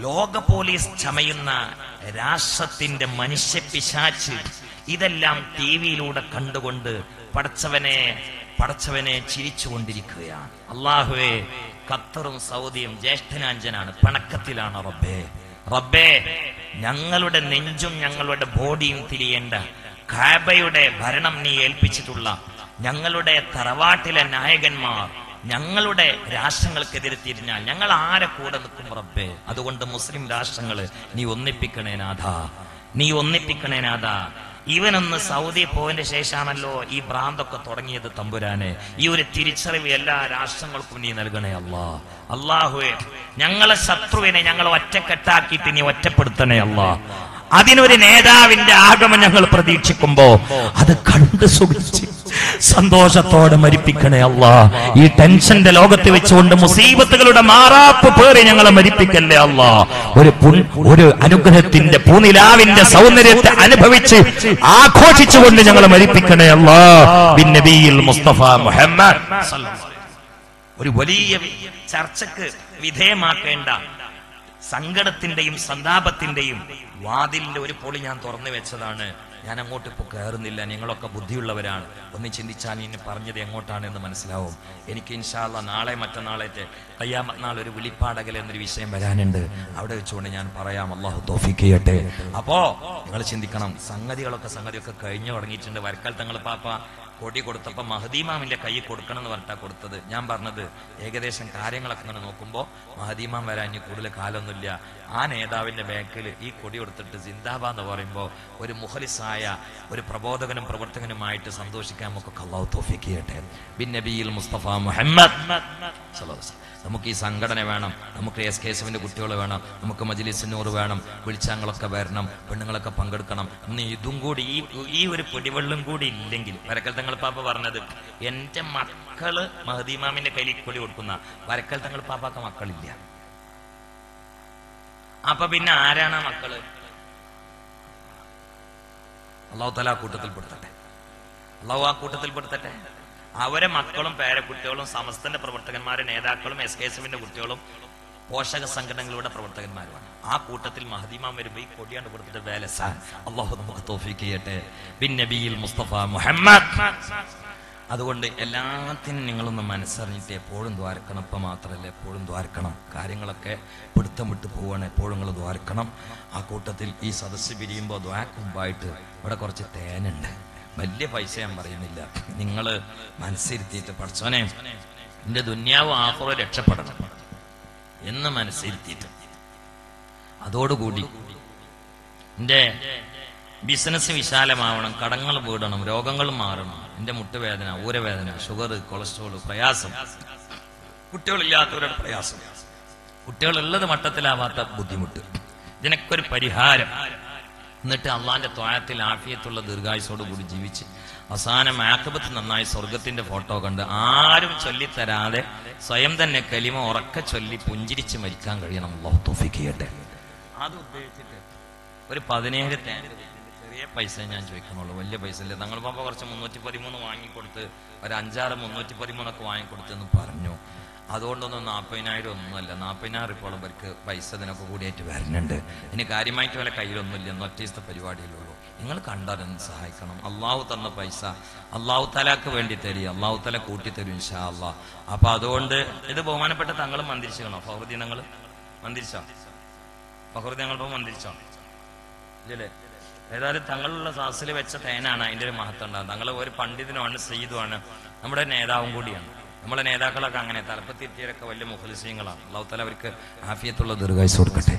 ലോക പോലീസ് ചമയുന്ന രാഷ്ട്രത്തിന്റെ മനുഷ്യ പിശാച്ച് ഇതെല്ലാം ടിവിയിലൂടെ കണ്ടുകൊണ്ട് പടച്ചവനെ ചിരിച്ചുകൊണ്ടിരിക്കുകയാണ്. അള്ളാഹുവേ, ഖത്തറും സൗദിയും ജ്യേഷ്ഠനാഞ്ചനാണ്, പിണക്കത്തിലാണ്. റബ്ബേ, ഞങ്ങളുടെ നെഞ്ചും ഞങ്ങളുടെ ബോഡിയും തിരിയേണ്ട കഅബയുടെ ഭരണം നീ ഏൽപ്പിച്ചിട്ടുള്ള ഞങ്ങളുടെ തറവാട്ടിലെ നായകന്മാർ ഞങ്ങളുടെ രാഷ്ട്രങ്ങൾക്കെതിരെ തിരിഞ്ഞാൽ ഞങ്ങൾ ആരെ കൂടെ നിൽക്കും റബ്ബേ? അതുകൊണ്ട് മുസ്ലിം രാഷ്ട്രങ്ങള് നീ ഒന്നിപ്പിക്കണേ നാഥാ. ഇവനൊന്ന് സൗദി പോയതിന്റെ ശേഷമാണല്ലോ ഈ ഭ്രാന്തൊക്കെ തുടങ്ങിയത്. തമ്പുരാനെ, ഈ ഒരു തിരിച്ചറിവ് എല്ലാ രാഷ്ട്രങ്ങൾക്കും നീ നൽകണേ അല്ലാഹുവേ. ഞങ്ങളെ ശത്രുവിനെ ഞങ്ങൾ ഒറ്റക്കെട്ടാക്കിയിട്ട് നീ ഒറ്റപ്പെടുത്തണേ അതിനൊരു നേതാവിന്റെ ആഗമനം ഞങ്ങൾ പ്രതീക്ഷിക്കുമ്പോ അത് കണ്ട് സുഖിച്ച് സന്തോഷത്തോടെ മരിപ്പിക്കണേ ഈ ടെൻഷന്റെ ലോകത്ത് വെച്ചുകൊണ്ട് മുസീബത്തുകളുടെ മാറാപ്പ് പേറി ഞങ്ങളെ മരിപ്പിക്കല്ലേ ഒരു അനുഗ്രഹത്തിന്റെ പൂനിലാവിന്റെ സൗന്ദര്യത്തെ അനുഭവിച്ച് ആഘോഷിച്ചുകൊണ്ട് ഞങ്ങളെ മരിപ്പിക്കണേ ബിൻ നബിയിൽ മുസ്തഫ മുഹമ്മദ്. ഒരു വലിയ ചർച്ചക്ക് വിധേയമാക്കേണ്ട സങ്കടത്തിന്റെയും സന്താപത്തിന്റെയും വാതിലിന്റെ ഒരു പൊളി ഞാൻ തുറന്നു വെച്ചതാണ്. ഞാൻ അങ്ങോട്ട് ഇപ്പോൾ കയറുന്നില്ല. നിങ്ങളൊക്കെ ബുദ്ധിയുള്ളവരാണ്. ഒന്ന് ചിന്തിച്ചാൽ ഇനി പറഞ്ഞത് എങ്ങോട്ടാണെന്ന് മനസ്സിലാവും. എനിക്ക് ഇൻഷാ അല്ലാഹ് നാളെ മറ്റന്നാളേറ്റ് ഖിയാമത്ത് നാൾ ഒരു വിളിപ്പാടകൽ എന്നൊരു വിഷയം വരാനുണ്ട്. അവിടെ വെച്ചുകൊണ്ട് ഞാൻ പറയാം. അല്ലാഹു തൗഫീഖ് ചെയ്യട്ടെ. അപ്പോ നിങ്ങൾ ചിന്തിക്കണം, സംഗതിയൊക്കെ കഴിഞ്ഞു തുടങ്ങിയിട്ടുണ്ട്. വരക്കൽ തങ്ങൾ പാപ്പ കൊടി കൊടുത്തപ്പോ മഹദീമാമിന്റെ കൈ കൊടുക്കണം എന്ന് പറഞ്ഞിട്ടാ കൊടുത്തത്. ഞാൻ പറഞ്ഞത് ഏകദേശം കാര്യങ്ങളൊക്കെ ഇങ്ങനെ നോക്കുമ്പോൾ മഹദീമാം വരാൻ ഇനി കൂടുതൽ കാലമൊന്നുമില്ല. ആ നേതാവിന്റെ ബാക്കിൽ ഈ കൊടി കൊടുത്തിട്ട് സിന്ദാബാദ് എന്ന് പറയുമ്പോൾ ഒരു മുഖലിസായ ഒരു പ്രബോധകനും പ്രവർത്തകനുമായിട്ട് സന്തോഷിക്കാൻ നമുക്ക് അല്ലാഹു തൗഫീഖ് ചെയ്യട്ടെ. ബിൻ നബിയിൽ മുസ്തഫ മുഹമ്മദ്. നമുക്ക് ഈ സംഘടന വേണം, നമുക്ക് SKSFന്റെ കുട്ടികൾ വേണം, നമുക്ക് മജ്ലിസ് നൂർ വേണം, വിളിച്ചാങ്ങളൊക്കെ വരണം, പെണ്ണുങ്ങളൊക്കെ പങ്കെടുക്കണം. ഇന്ന് ഇതും കൂടി ഈ ഒരു പൊടിവെള്ളം കൂടി ഇല്ലെങ്കിൽ, വരക്കൽ തങ്ങൾ പാപ്പ പറഞ്ഞത് എന്റെ മക്കള് മഹദീമാമിന്റെ കയ്യിൽ കൊടി കൊടുക്കുന്ന, വരക്കൽ തങ്ങൾ പാപ്പാക്ക് മക്കളില്ല. അപ്പൊ പിന്നെ ആരാണ് ആ മക്കള്? അല്ലാഹു തആല ആ കൂട്ടത്തിൽപ്പെടുത്തട്ടെ. അവരെ മക്കളും പേരക്കുട്ടികളും സമസ്തന്റെ പ്രവർത്തകന്മാരും നേതാക്കളും SKSFന്റെ കുട്ടികളും പോഷക സംഘടനകളുടെ പ്രവർത്തകന്മാരുമാണ്. ആ കൂട്ടത്തിൽ മഹദീമാം വരുമ്പോ ഈ കൊടിയാണ്ട് കൊടുത്തിട്ട് വേലസാൻ അല്ലാഹു നമുക്ക് തൗഫീഖ് ചെയ്യട്ടെ. ബിൻ നബിയിൽ മുസ്തഫ മുഹമ്മദ്. അതുകൊണ്ട് എല്ലാത്തിനും നിങ്ങളൊന്ന് മനസ്സറിഞ്ഞിട്ട് എപ്പോഴും ദ്വാരക്കണം. ഇപ്പം മാത്രമല്ല, എപ്പോഴും ദ്വാരക്കണം. കാര്യങ്ങളൊക്കെ പിടുത്തം വിട്ട് പോവാണ്, എപ്പോഴും നിങ്ങൾ ദ്വാരക്കണം. ആ കൂട്ടത്തിൽ ഈ സദസ്സ് പിരിയുമ്പോൾ ദ്വാക്ക് മുമ്പായിട്ട് ഇവിടെ കുറച്ച് തേനുണ്ട്. വലിയ പൈസ ഞാൻ പറയുന്നില്ല. നിങ്ങൾ മനസ്സിരുത്തിയിട്ട് പഠിച്ചോനെ എന്റെ ദുന്യാവും ആഖിറവും രക്ഷപ്പെടണം എന്ന് മനസ്സിരുത്തിയിട്ട്, അതോടുകൂടി എന്റെ ബിസിനസ് വിശാലമാവണം, കടങ്ങൾ വീടണം, രോഗങ്ങൾ മാറണം, എന്റെ മുട്ടുവേദന, ഊരവേദന, ഷുഗർ, കൊളസ്ട്രോൾ, പ്രയാസം, കുട്ടികളില്ലാത്തവരുടെ പ്രയാസം, കുട്ടികളുള്ളത് മട്ടത്തിലാവാത്ത ബുദ്ധിമുട്ട്, ഇതിനൊക്കെ ഒരു പരിഹാരം. എന്നിട്ട് അള്ളാന്റെ ത്വായത്തിൽ ആഫിയത്തുള്ള ദീർഘായുസോട് കൂടി ജീവിച്ച് അവസാനം ആഖിബത്ത് നന്നായി സ്വർഗത്തിന്റെ ഫോട്ടോ കണ്ട് ആരും ചൊല്ലിത്തരാതെ സ്വയം തന്നെ കലിമ ഉറക്കെ ചൊല്ലി പുഞ്ചിരിച്ച് മരിക്കാൻ കഴിയണം. അല്ലാഹു തൗഫീഖ് ചെയ്യട്ടെ. അത് ഉദ്ദേശിച്ചിട്ട് ഒരു 17 തേൻ, ചെറിയ പൈസ ഞാൻ ചോദിക്കണുള്ളൂ, വലിയ പൈസ ഇല്ല. തങ്ങൾ പാപ്പ കുറച്ച് 313 വാങ്ങിക്കൊടുത്ത്, ഒരു 5-6 313 വാങ്ങിക്കൊടുത്തെന്ന് പറഞ്ഞു. അതുകൊണ്ടൊന്നും 40,000 ഒന്നുമല്ല, 40,000 ഇപ്പോൾ അവർക്ക് പൈസ ഇതിനൊക്കെ കൂടിയായിട്ട് വരുന്നുണ്ട്. ഇനി കാര്യമായിട്ട് വല്ല കയ്യിലൊന്നുമില്ല, ഒറ്റ പരിപാടിയിലുള്ളൂ. നിങ്ങൾ കണ്ടറിഞ്ഞ് സഹായിക്കണം. അള്ളാഹു തന്ന പൈസ അള്ളാഹു തലാക്ക് വേണ്ടി തരി, അള്ളാഹു തല കൂട്ടിത്തരും ഇൻഷാ അല്ലാഹ്. അപ്പൊ അതുകൊണ്ട് ഇത് ബഹുമാനപ്പെട്ട തങ്ങളും മന്ത്രിച്ചോ? ഫഹറുദ്ദീൻ തങ്ങൾ മന്ത്രിച്ചോ? ഫഹറുദ്ദീൻ തങ്ങൾ മന്ത്രിച്ചോ ഇല്ലേ? ഏതായാലും തങ്ങളുള്ള സാസിൽ വെച്ച തേനാണ് അതിന്റെ ഒരു മഹത്വം ഉണ്ടാകും. തങ്ങൾ ഒരു പണ്ഡിതനുമാണ്, സയ്യിദുമാണ്, നമ്മുടെ നേതാവും കൂടിയാണ്. നമ്മളെ നേതാക്കളൊക്കെ അങ്ങനെ തലപ്പത്തിരിയരൊക്കെ വലിയ മുഖലിസീങ്ങളാണ്. അല്ലാഹു തആല അവർക്ക് ആഫിയത്തുള്ള ദീർഘായുസ്സ് കൊടുക്കട്ടെ.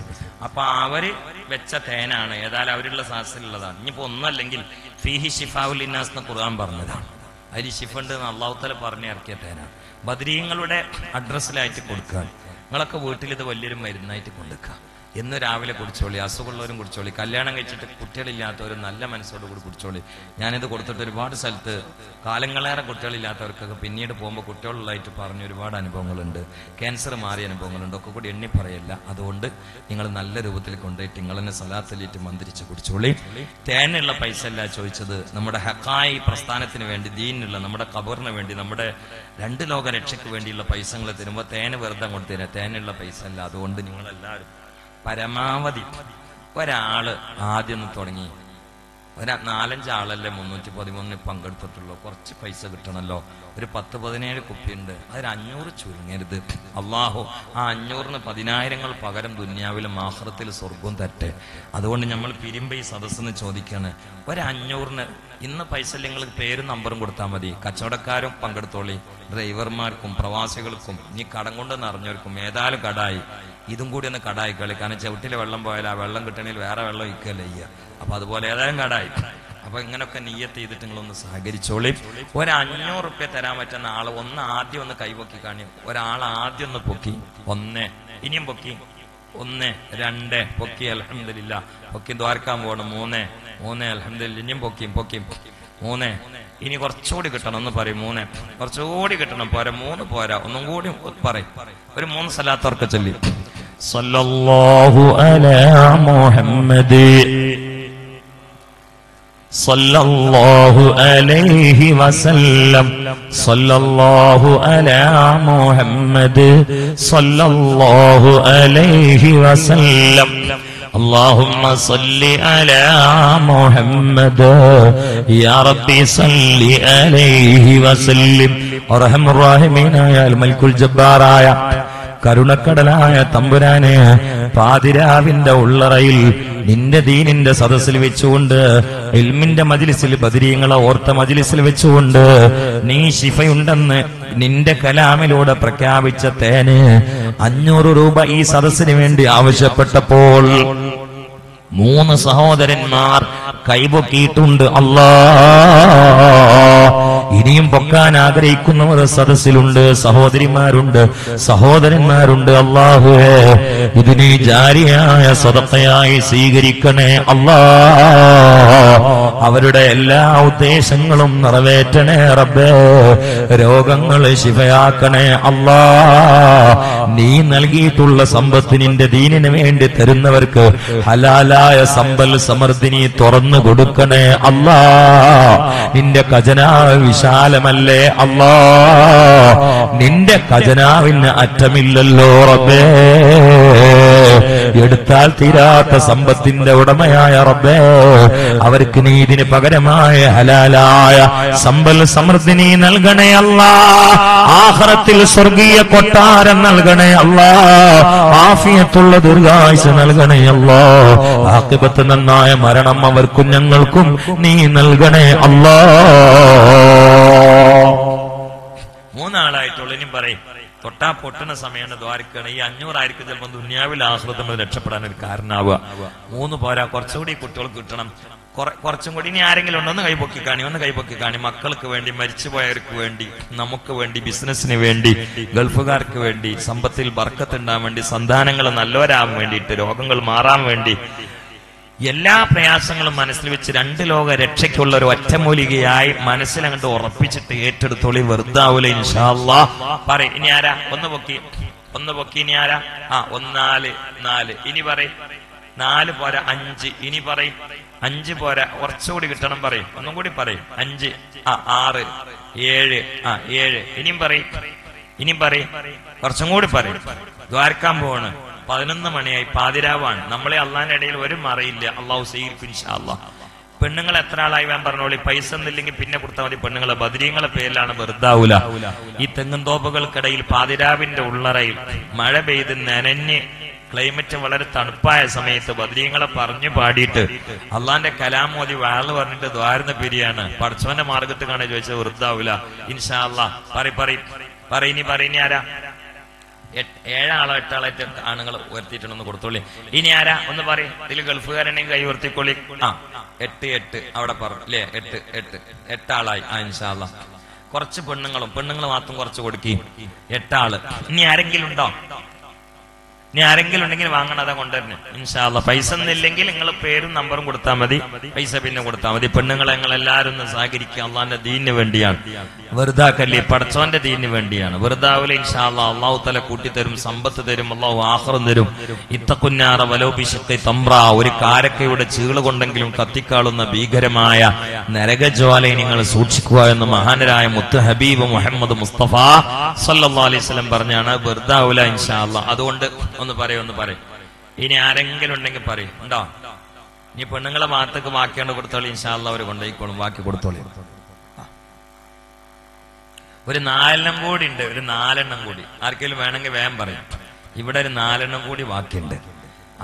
അപ്പൊ അവര് വെച്ച തേനാണ്, ഏതായാലും അവരുള്ള സാഹസിലുള്ളതാണ്. ഇനിയിപ്പോ ഒന്നല്ലെങ്കിൽ ഫീഹി ശിഫാഉൽ ലിന്നാസ് എന്ന് ഖുർആൻ പറഞ്ഞതാണ്. അതിൽ ശിഫുണ്ട് എന്ന് അല്ലാഹു തആല പറഞ്ഞു ഇറക്കിയ തേനാണ്. ബദരീങ്ങളുടെ അഡ്രസ്സിലായിട്ട് കൊടുക്കുകയാണ്. നിങ്ങളൊക്കെ വീട്ടിൽ ഇത് വലിയൊരു മരുന്നായിട്ട് കൊണ്ടുവെക്കുക. എന്ന് രാവിലെ കുടിച്ചോളി, അസുഖമുള്ളവരും കുടിച്ചോളി, കല്യാണം കഴിച്ചിട്ട് കുട്ടികളില്ലാത്തവരും നല്ല മനസ്സോട് കൂടി കുടിച്ചോളി. ഞാനിത് കൊടുത്തിട്ട് ഒരുപാട് സ്ഥലത്ത് കാലങ്ങളേറെ കുട്ടികളില്ലാത്തവർക്കൊക്കെ പിന്നീട് പോകുമ്പോൾ കുട്ടികളുള്ളതായിട്ട് പറഞ്ഞ ഒരുപാട് അനുഭവങ്ങളുണ്ട്. ക്യാൻസർ മാറിയ അനുഭവങ്ങളുണ്ട്. ഒക്കെ കൂടി എണ്ണി പറയല്ല. അതുകൊണ്ട് നിങ്ങൾ നല്ല രൂപത്തിൽ കൊണ്ടുപോയിട്ട് നിങ്ങൾ തന്നെ സലാത്തല്ലിട്ട് മന്ത്രിച്ച് കുടിച്ചോളി. തേനുള്ള പൈസ അല്ല ചോദിച്ചത്, നമ്മുടെ ഹക്കായി പ്രസ്ഥാനത്തിന് വേണ്ടി, ദീനിനുള്ള നമ്മുടെ ഖബറിന് വേണ്ടി, നമ്മുടെ 2 ലോക രക്ഷയ്ക്ക് വേണ്ടിയുള്ള പൈസകൾ തരുമ്പോൾ തേന് വെറുതെ കൊണ്ട് തരാം. തേനുള്ള പൈസ അല്ല. അതുകൊണ്ട് നിങ്ങളെല്ലാവരും പരമാവധി ഒരാള് ആദ്യം ഒന്ന് തുടങ്ങി, 4-5 ആളല്ലേ 313 പങ്കെടുത്തിട്ടുള്ളൂ, കുറച്ച് പൈസ കിട്ടണല്ലോ, ഒരു 10-17 കുപ്പിയുണ്ട്, അതിൽ 500 ചുരുങ്ങരുത്. അള്ളാഹു ആ 500-ന് 10,000 പകരം ദുന്യാവിലും ആഖിറത്തിൽ സ്വർഗവും തട്ടെ. അതുകൊണ്ട് നമ്മൾ പിരിമ്പ ഈ സദസ്സിന് ചോദിക്കാണ്, ഒരു 500-ന് ഇന്ന് പൈസ ഇല്ലെങ്കിൽ പേരും നമ്പറും കൊടുത്താൽ മതി. കച്ചവടക്കാരും പങ്കെടുത്തോളി, ഡ്രൈവർമാർക്കും പ്രവാസികൾക്കും ഇനി കടം കൊണ്ട് നിറഞ്ഞവർക്കും ഏതായാലും കടായി, ഇതും കൂടി ഒന്ന് കടായി കളി. കാരണം ചവിട്ടിലെ വെള്ളം പോയാൽ ആ വെള്ളം കിട്ടണമെങ്കിൽ വേറെ വെള്ളം ഒഴിക്കുകയല്ല ചെയ്യുക. അപ്പൊ അതുപോലെ ഏതായാലും കടായി. അപ്പൊ ഇങ്ങനൊക്കെ നിയ്യത്ത് ചെയ്തിട്ട് നിങ്ങളൊന്ന് സഹകരിച്ചോളി. 500 റുപ്യ തരാൻ പറ്റുന്ന ആള് ആദ്യം ഒന്ന് കൈപൊക്കി കാണി. ഒരാൾ ആദ്യം ഒന്ന് പൊക്കി, 1, ഇനിയും പൊക്കി, 1, 2 പൊക്കി, അൽഹംദുലില്ലാ, പൊക്കി ദ്വാരക്കാൻ പോകണം, 3 അൽഹംദുലില്ലാ, ഇനിയും പൊക്കി 3, ഇനി കുറച്ചുകൂടി കിട്ടണം, ഒന്ന് പറയും 3, കുറച്ചുകൂടി കിട്ടണം, പോരാ 3 പോരാ, ഒന്നും കൂടി പറയും, ഒരു 3 സലാത്തവർക്ക് ചൊല്ലി. സല്ലല്ലാഹു അലാ മുഹമ്മദ് സല്ലല്ലാഹു അലൈഹി വസല്ലം സല്ലല്ലാഹു അലാ മുഹമ്മദ് സല്ലല്ലാഹു അലൈഹി വസല്ലം اللهم صل على محمد يا ربي صل عليه وسلم ارحم الراحمين يا الملك الجبار يا കരുണക്കടലായ തമ്പുരാനെ, പാതിരാവിന്റെ ഉള്ളറയിൽ നിന്റെ ദീനിന്റെ സദസ്സിൽ വെച്ചുകൊണ്ട്, ഇൽമിന്റെ മജ്ലിസിൽ, ബദരീങ്ങളെ ഓർത്ത മജ്ലിസിൽ വെച്ചുകൊണ്ട് നീ ശിഫയുണ്ടെന്ന് നിന്റെ കലാമിലൂടെ പ്രഖ്യാപിച്ച തേന് 500 രൂപ ഈ സദസ്സിന് വേണ്ടി ആവശ്യപ്പെട്ടപ്പോൾ 3 സഹോദരന്മാർ കൈപൊക്കിയിട്ടുണ്ട്. ഇനിയും പൊക്കാൻ ആഗ്രഹിക്കുന്നവർ സദസ്സിലുണ്ട്, സഹോദരിമാരുണ്ട്, സഹോദരന്മാരുണ്ട്. അല്ലാഹുവേ, ഇതിനെ ജാരിയായ സദഖയായി സ്വീകരിക്കണേ അല്ലാ. അവരുടെ എല്ലാ ഉദ്ദേശങ്ങളും നിറവേറ്റണേ റബ്ബേ. രോഗങ്ങൾ ശിഫയാക്കണേ അല്ലാ. നീ നൽകിയിട്ടുള്ള സമ്പത്ത് നിന്റെ ദീനിന് വേണ്ടി തരുന്നവർക്ക് ഹലാലായ സമ്പൽ സമൃദ്ധിനി തുറന്നു കൊടുക്കണേ അല്ലാ. നിന്റെ ഖജനാവ് വിശാലമല്ലേ അല്ലാ. നിന്റെ ഖജനാവിന് അറ്റമില്ലല്ലോ റബ്ബേ. എടുത്താൽ തീരാത്ത സമ്പത്തിന്റെ ഉടമയായ റബ്ബേ, അവർക്ക് നീ ഇതിന് പകരമായ ഹലാലായ സമ്പൽ സമൃദ്ധി നീ നൽകണേ അല്ലാ. ആഖിറത്തിൽ സ്വർഗീയ കൊട്ടാരം നൽകണേ അല്ലാ. ആഫിയത്തുള്ള ദീർഘായുസ്സ് നൽകണേ അല്ലാ. ആഖിബത്ത് നന്നായ മരണം അവർക്കും ഞങ്ങൾക്കും നീ നൽകണേ അല്ലാ. 3 ആളായിട്ടുള്ള ഇനി പറയും, തൊട്ടാ പൊട്ടുന്ന സമയമാണ് ദ്വാരക്കാണ്. ഈ 500 ആയിരിക്കും ചിലപ്പോൾ ദുനിയാവിൽ ആഖിറത്തിൽ രക്ഷപ്പെടാൻ ഒരു കാരണമാവുക. 3 പോരാ, കുറച്ചുകൂടി കുട്ടികൾക്ക് കിട്ടണം, കുറച്ചും കൂടി. ഇനി ആരെങ്കിലും ഉണ്ടോ? ഒന്ന് കൈപൊക്കി കാണി. മക്കൾക്ക് വേണ്ടി, മരിച്ചുപോയവർക്ക് വേണ്ടി, നമുക്ക് വേണ്ടി, ബിസിനസിന് വേണ്ടി, ഗൾഫുകാർക്ക് വേണ്ടി, സമ്പത്തിൽ ബർക്കത്ത് ഉണ്ടാകാൻ വേണ്ടി, സന്താനങ്ങൾ നല്ലവരാകാൻ വേണ്ടിയിട്ട്, രോഗങ്ങൾ മാറാൻ വേണ്ടി, എല്ലാ പ്രയാസങ്ങളും മനസ്സിൽ വെച്ച് 2 ലോക രക്ഷയ്ക്കുള്ള ഒരു ഒറ്റമൂലികയായി മനസ്സിലങ്ങോട്ട് ഉറപ്പിച്ചിട്ട് ഏറ്റെടുത്തോളി. വെറുതാവൂല ഇൻഷാ അല്ലാഹ്. പറയും ഇനി ആരാ? ഒന്ന് പൊക്കി. ഇനി ആരാ? 1, 4. ഇനി പറയും 4 പോരാ, 5. ഇനി പറയും 5 പോരാ, കുറച്ചുകൂടി കിട്ടണം. പറയും ഒന്നും കൂടി പറയും 5, 6, 7. 7. ഇനിയും പറയും കുറച്ചും കൂടി പറയും. ദ്വാരക്കാൻ പോവാണ്. 11 മണിയായി, പാതിരാവാണ്. നമ്മളെ അള്ളാന്റെ ഇടയിൽ ഒരു മറയില്ല. അള്ളാഹു സ്വീകരിക്കും ഇൻഷാ അല്ലാഹ്. പെണ്ണുങ്ങൾ എത്ര ആളായി വേൻ പറഞ്ഞോളി. പൈസ ഒന്നില്ലെങ്കിൽ പിന്നെ കൊടുത്താൽ മതി. പെണ്ണുങ്ങളെ ബദരീങ്ങളെ പേരിലാണ്, വെറുതാവൂല. ഈ തെങ്ങുംതോപ്പുകൾക്കിടയിൽ പാതിരാവിന്റെ ഉള്ളറയിൽ മഴ പെയ്ത് നനഞ്ഞ് ക്ലൈമറ്റ് വളരെ തണുപ്പായ സമയത്ത് ബദരീങ്ങളെ പറഞ്ഞു പാടിയിട്ട് അള്ളാന്റെ കലാമോദി വാള് പറഞ്ഞിട്ട് ദ്വാരുന്ന പിരിയാണ്. പടച്ചവന്റെ മാർഗത്ത് കാണാൻ ചോദിച്ചത് വെറുതാവൂല ഇൻഷാ അല്ലാഹ്. ഇനി ആരാ? 7 ആളോ 8 ആളായിട്ട് ആണുങ്ങൾ ഉയർത്തിയിട്ടുണ്ടെന്ന് കൊടുത്തോളി. ഇനി ആരാ? ഒന്ന് പറയും. ഇതിൽ ഗൾഫുകാരനെയും കൈ ഉയർത്തിക്കൊള്ളി. 8 അവിടെ പറഞ്ഞു അല്ലേ? 8 ആളായി. ഇൻഷാ അല്ലാഹ്. കുറച്ച് പെണ്ണുങ്ങൾ മാത്രം കുറച്ച് കൊടുക്കി. 8 ആള്. ഇനി ആരെങ്കിലും ഉണ്ടോ? ഉണ്ടെങ്കിൽ വാങ്ങണതാ കൊണ്ടുവരുന്നത് ഇൻഷാ അല്ലാഹ്. പൈസ ഒന്നില്ലെങ്കിൽ നിങ്ങൾ പേരും നമ്പറും കൊടുത്താൽ മതി, പൈസ പിന്നെ കൊടുത്താൽ മതി. പെണ്ണുങ്ങളെ നിങ്ങൾ എല്ലാവരും ഒന്ന് സഹകരിക്കുക. അള്ളാന്റെ ദീനിന് വേണ്ടിയാണ്, വെറുതാക്കല്ലേ, പടച്ചോന്റെ ദീനിന് വേണ്ടിയാണ്. വെറുതാവൂല ഇൻഷാ അല്ലാഹ്. അള്ളാഹു തആല കൂട്ടിത്തരും, സമ്പത്ത് തരും, അള്ളാഹു ആഖിറം തരും. ഇത്തഖുന്നാറ വലൗ ബിശഖി തംറ. ഒരു കാരക്കയുടെ ചീള് കൊണ്ടെങ്കിലും കത്തിക്കാളുന്ന ഭീകരമായ നരകജ്വാലയെ നിങ്ങൾ സൂക്ഷിക്കുക എന്ന് മഹാനരായ മുത്ത് ഹബീബ് മുഹമ്മദ് മുസ്തഫ സല്ലല്ലാഹു അലൈഹി വസല്ലം പറഞ്ഞാണ്. വെറുതാവൂല ഇൻഷാ അല്ലാഹ്. അതുകൊണ്ട് ഒന്ന് പറയും ഇനി ആരെങ്കിലും ഉണ്ടെങ്കിൽ പറയും ഉണ്ടോ? ഇനി പെണ്ണുങ്ങളെ ഭാഗത്തേക്ക് ബാക്കിയാണ് കൊടുത്തോളി, ഇൻഷാ അല്ലാഹ് അവർ കൊണ്ടുപോയിക്കോളും, ബാക്കി കൊടുത്തോളി. ഒരു 4 കൂടി ഉണ്ട്, ഒരു 4 കൂടി ആർക്കെങ്കിലും വേണമെങ്കിൽ വേഗം പറയും. ഇവിടെ ഒരു 4 കൂടി ബാക്കിയുണ്ട്.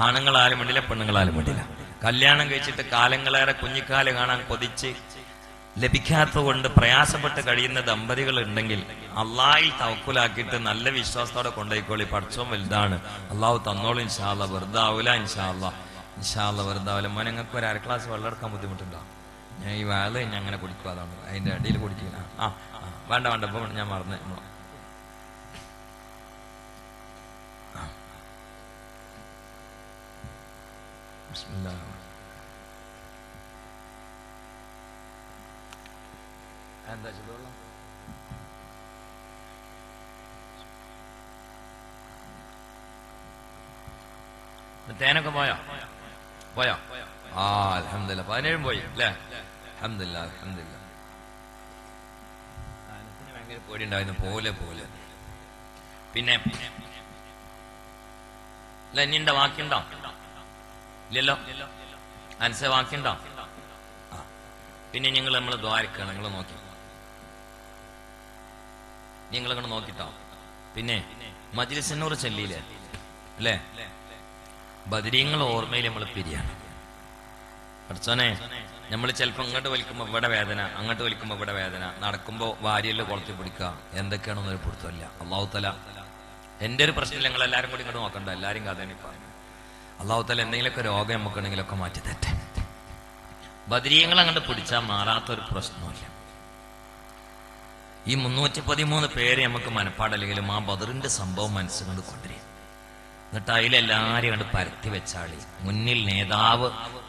ആണുങ്ങളാലും വേണ്ടില്ല, പെണ്ണുങ്ങളാലും വേണ്ടില്ല. കല്യാണം കഴിച്ചിട്ട് കാലങ്ങളേറെ കുഞ്ഞിക്കാല് കാണാൻ കൊതിച്ച് ലഭിക്കാത്തത് കൊണ്ട് പ്രയാസപ്പെട്ട് കഴിയുന്ന ദമ്പതികൾ ഉണ്ടെങ്കിൽ അള്ളാഹിൽ തവക്കുലാക്കിയിട്ട് നല്ല വിശ്വാസത്തോടെ കൊണ്ടുപോയിക്കോളി. പഠിച്ചോൻ വലുതാണ്, അള്ളാഹു തന്നോളൂ. ഇൻഷാ അല്ലാഹ് വെറുതെ ആവൂല. ഇൻഷാ അല്ലാഹ് വെറുതെ ആവില്ല. മോനെ നിങ്ങൾക്ക് ഒരു 1/2 ഗ്ലാസ് വെള്ളം എടുക്കാൻ ബുദ്ധിമുട്ടുണ്ടോ? ഞാൻ ഈ വാല ഞാൻ അങ്ങനെ കുടിക്കും, അതാണ് അതിന്റെ അടിയിൽ കുടിക്കില്ല. വേണ്ട ഇപ്പൊ ഞാൻ മറന്നു. എന്താ ചൂടുവെള്ളം? തേനൊക്കെ പോയോ? അൽഹംദുലില്ലാ 17 പോയി അല്ലേ? അൽഹംദുലില്ലാ. ഭയങ്കര പേടിയുണ്ടായിരുന്നു, പോലെ പിന്നെ ഇനിന്റെ വാക്കിയുണ്ടോ? ഇല്ലല്ലോ. അൻസ വാക്കിയുണ്ടോ? പിന്നെ നമ്മൾ ദ്വാരക്കാണ്, നിങ്ങൾ നോക്കി, നിങ്ങളിങ്ങനെ നോക്കിട്ടോ. പിന്നെ മജ്ലിസിനൂർ ചൊല്ലിയില്ലേ അല്ലേ? ബദരീങ്ങൾ ഓർമ്മയിൽ നമ്മൾ പിരിയാണ്. പഠിച്ചോനെ, നമ്മൾ ചിലപ്പോൾ ഇങ്ങോട്ട് വലിക്കുമ്പോൾ ഇവിടെ വേദന, അങ്ങോട്ട് വലിക്കുമ്പോൾ ഇവിടെ വേദന, നടക്കുമ്പോൾ വാരിയെല്ലാം കുളത്തി പിടിക്കുക, എന്തൊക്കെയാണെന്നൊരു പിടുത്തമില്ല. അള്ളാഹു തആല എന്റെ ഒരു പ്രശ്നം നിങ്ങൾ എല്ലാവരും കൂടി ഇങ്ങോട്ട് നോക്കണ്ട, എല്ലാവരും കഥ പറഞ്ഞു. അള്ളാഹു തആല എന്തെങ്കിലുമൊക്കെ രോഗം നമുക്കുണ്ടെങ്കിലൊക്കെ മാറ്റി തരട്ടെ. ബദരീങ്ങൾ അങ്ങോട്ട് പിടിച്ചാൽ മാറാത്തൊരു പ്രശ്നമില്ല. ഈ 313 പേര് നമുക്ക് മനപ്പാടല്ലെങ്കിലും ആ ബദറിന്റെ സംഭവം മനസ്സുകൊണ്ട് കൊണ്ടുവരും. എന്നിട്ട് അതിലെല്ലാരെയും കണ്ട് പരത്തി വെച്ചാളി. മുന്നിൽ നേതാവ്,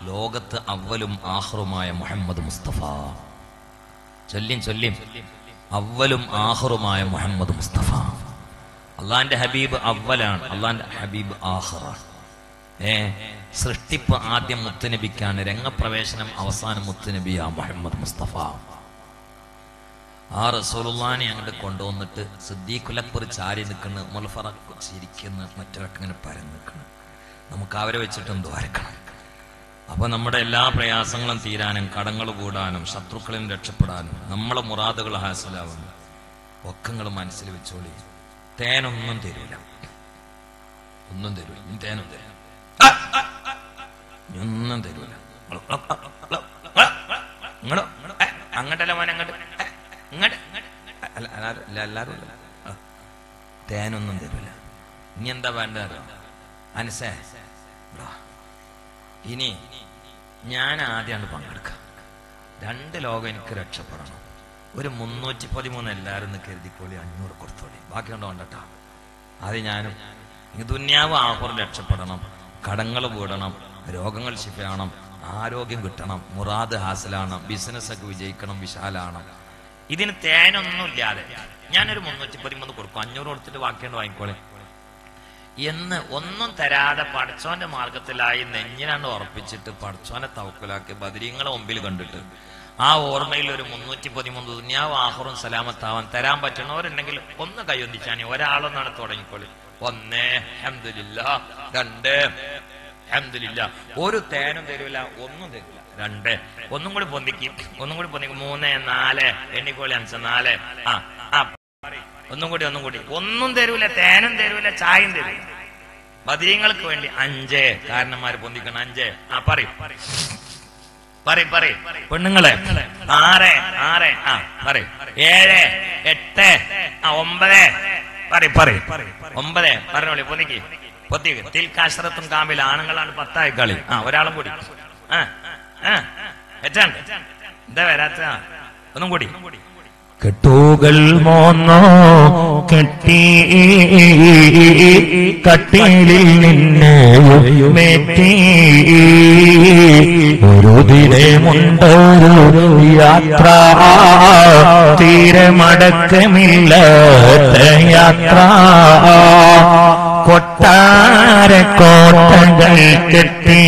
ലോകത്ത് അവലും ആഖിറുമായ മുഹമ്മദ് മുസ്തഫ. ചൊല്ലിം അവലും ആഖിറുമായ മുഹമ്മദ് മുസ്തഫ. അള്ളാന്റെ ഹബീബ് അവലാണ്, അള്ളാന്റെ ഹബീബ് ആഖിറാണ്. സൃഷ്ടിപ്പ് ആദ്യം മുത്തുനബിക്കാണ്, രംഗപ്രവേശനം അവസാനം മുത്തുനബിയാ മുഹമ്മദ് മുസ്തഫ. ആ റസൂലുള്ളാഹിനെ അങ്ങോട്ട് കൊണ്ടുവന്നിട്ട് സിദ്ദീഖുൽ അക്ബർ ചാരി നിൽക്കുന്നു, മുൽഫറഖ് ചിരിക്കുന്നു, മറ്റൊരൊക്കെ ഇങ്ങനെ പരന്ന് നിൽക്കുന്നു. നമുക്ക് അവരെ വെച്ചിട്ടും ദ്വാരക്കണം. അപ്പൊ നമ്മുടെ എല്ലാ പ്രയാസങ്ങളും തീരാനും, കടങ്ങൾ കൂടാനും, ശത്രുക്കളിൽ രക്ഷപ്പെടാനും, നമ്മളെ മുറാദുകൾ ഹാസിലാവാനും ഒക്കെ നിങ്ങൾ മനസ്സിൽ വെച്ചോളി. തേനൊന്നും തരൂല, ഒന്നും തരൂല. തേനും തരും ഒന്നും തരൂല. ഇങ്ങോട്ടോ, അങ്ങോട്ടല്ല മോനെ, അങ്ങോട്ട് എല്ലാരും തേനൊന്നും തരൂല. ഇനി എന്താ വേണ്ടത് അനസേ? ഇനി ഞാൻ ആദ്യമാണ് പങ്കെടുക്കുക. 2 ലോകം എനിക്ക് രക്ഷപ്പെടണം. ഒരു 313 എല്ലാവരും കരുതിക്കോളി, 500 കൊടുത്തോളി, ബാക്കി ഉണ്ടോ വേണ്ടട്ടാ. അത് ഞാനും. ദുന്യാവ് ആഹുർ രക്ഷപ്പെടണം, കടങ്ങൾ വീടണം, രോഗങ്ങൾ ശിഫയാവണം, ആരോഗ്യം കിട്ടണം, മുറാദ് ഹാസിലാണ്, ബിസിനസ്സൊക്കെ വിജയിക്കണം, വിശാലാണ്. ഇതിന് തേനൊന്നുമില്ലാതെ ഞാനൊരു 313 കൊടുക്കും, 500 കൊടുത്തിട്ട് ബാക്കിയാണ് വാങ്ങിക്കോളെ എന്ന് ഒന്നും തരാതെ പടച്ചോന്റെ മാർഗത്തിലായി നെഞ്ഞിനാണ്ട് ഉറപ്പിച്ചിട്ട് പടച്ചോനെ തവക്കുലാക്കി ബദരീങ്ങളെ മുമ്പിൽ കണ്ടിട്ട് ആ ഓർമ്മയിൽ ഒരു 313 ദുനിയാവ് ആഖിറും സലാമത്താവാൻ തരാൻ പറ്റണവരുണ്ടെങ്കിൽ ഒന്ന് കൈയൊന്നിച്ചാണി. ഒരാളൊന്നാണ് തുടങ്ങിക്കോളി. 1 അൽഹംദുലില്ലാ, 2 അൽഹംദുലില്ലാ. ഒരു തേനും തരൂല, ഒന്നും തരൂല. 2 ഒന്നും കൂടി പൊന്തിക്കും, 3 4 എണ്ണിക്കോളി. 5 4 ഒന്നും കൂടി ഒന്നും തരൂല, തേനും തരൂല, ചായയും തരൂല. ബദരീങ്ങൾക്ക് വേണ്ടി 5 കാരണന്മാര് പൊന്തിക്കണം. 5 പറ പെണ്ണുങ്ങളെ 6 6 പറ 7 8 9 9 പറഞ്ഞോളി. പൊത്തിക്ക് തിൽക്കാശ്രത്തും കാമിൽ ആണുങ്ങളാണ് 10 കളി. ഒരാളും കൂടി എന്താ വരാത്ത? ഒന്നും കൂടി. കെട്ടുകൾ മോന്നോ കെട്ടി കട്ടിലിൽ നിന്നെയുമേറ്റി ഒരു ദിനമുണ്ടൊരു യാത്ര തീരെ മടക്കമില്ലാത്ത യാത്ര കൊട്ടാരക്കോട്ടകൾ കെട്ടി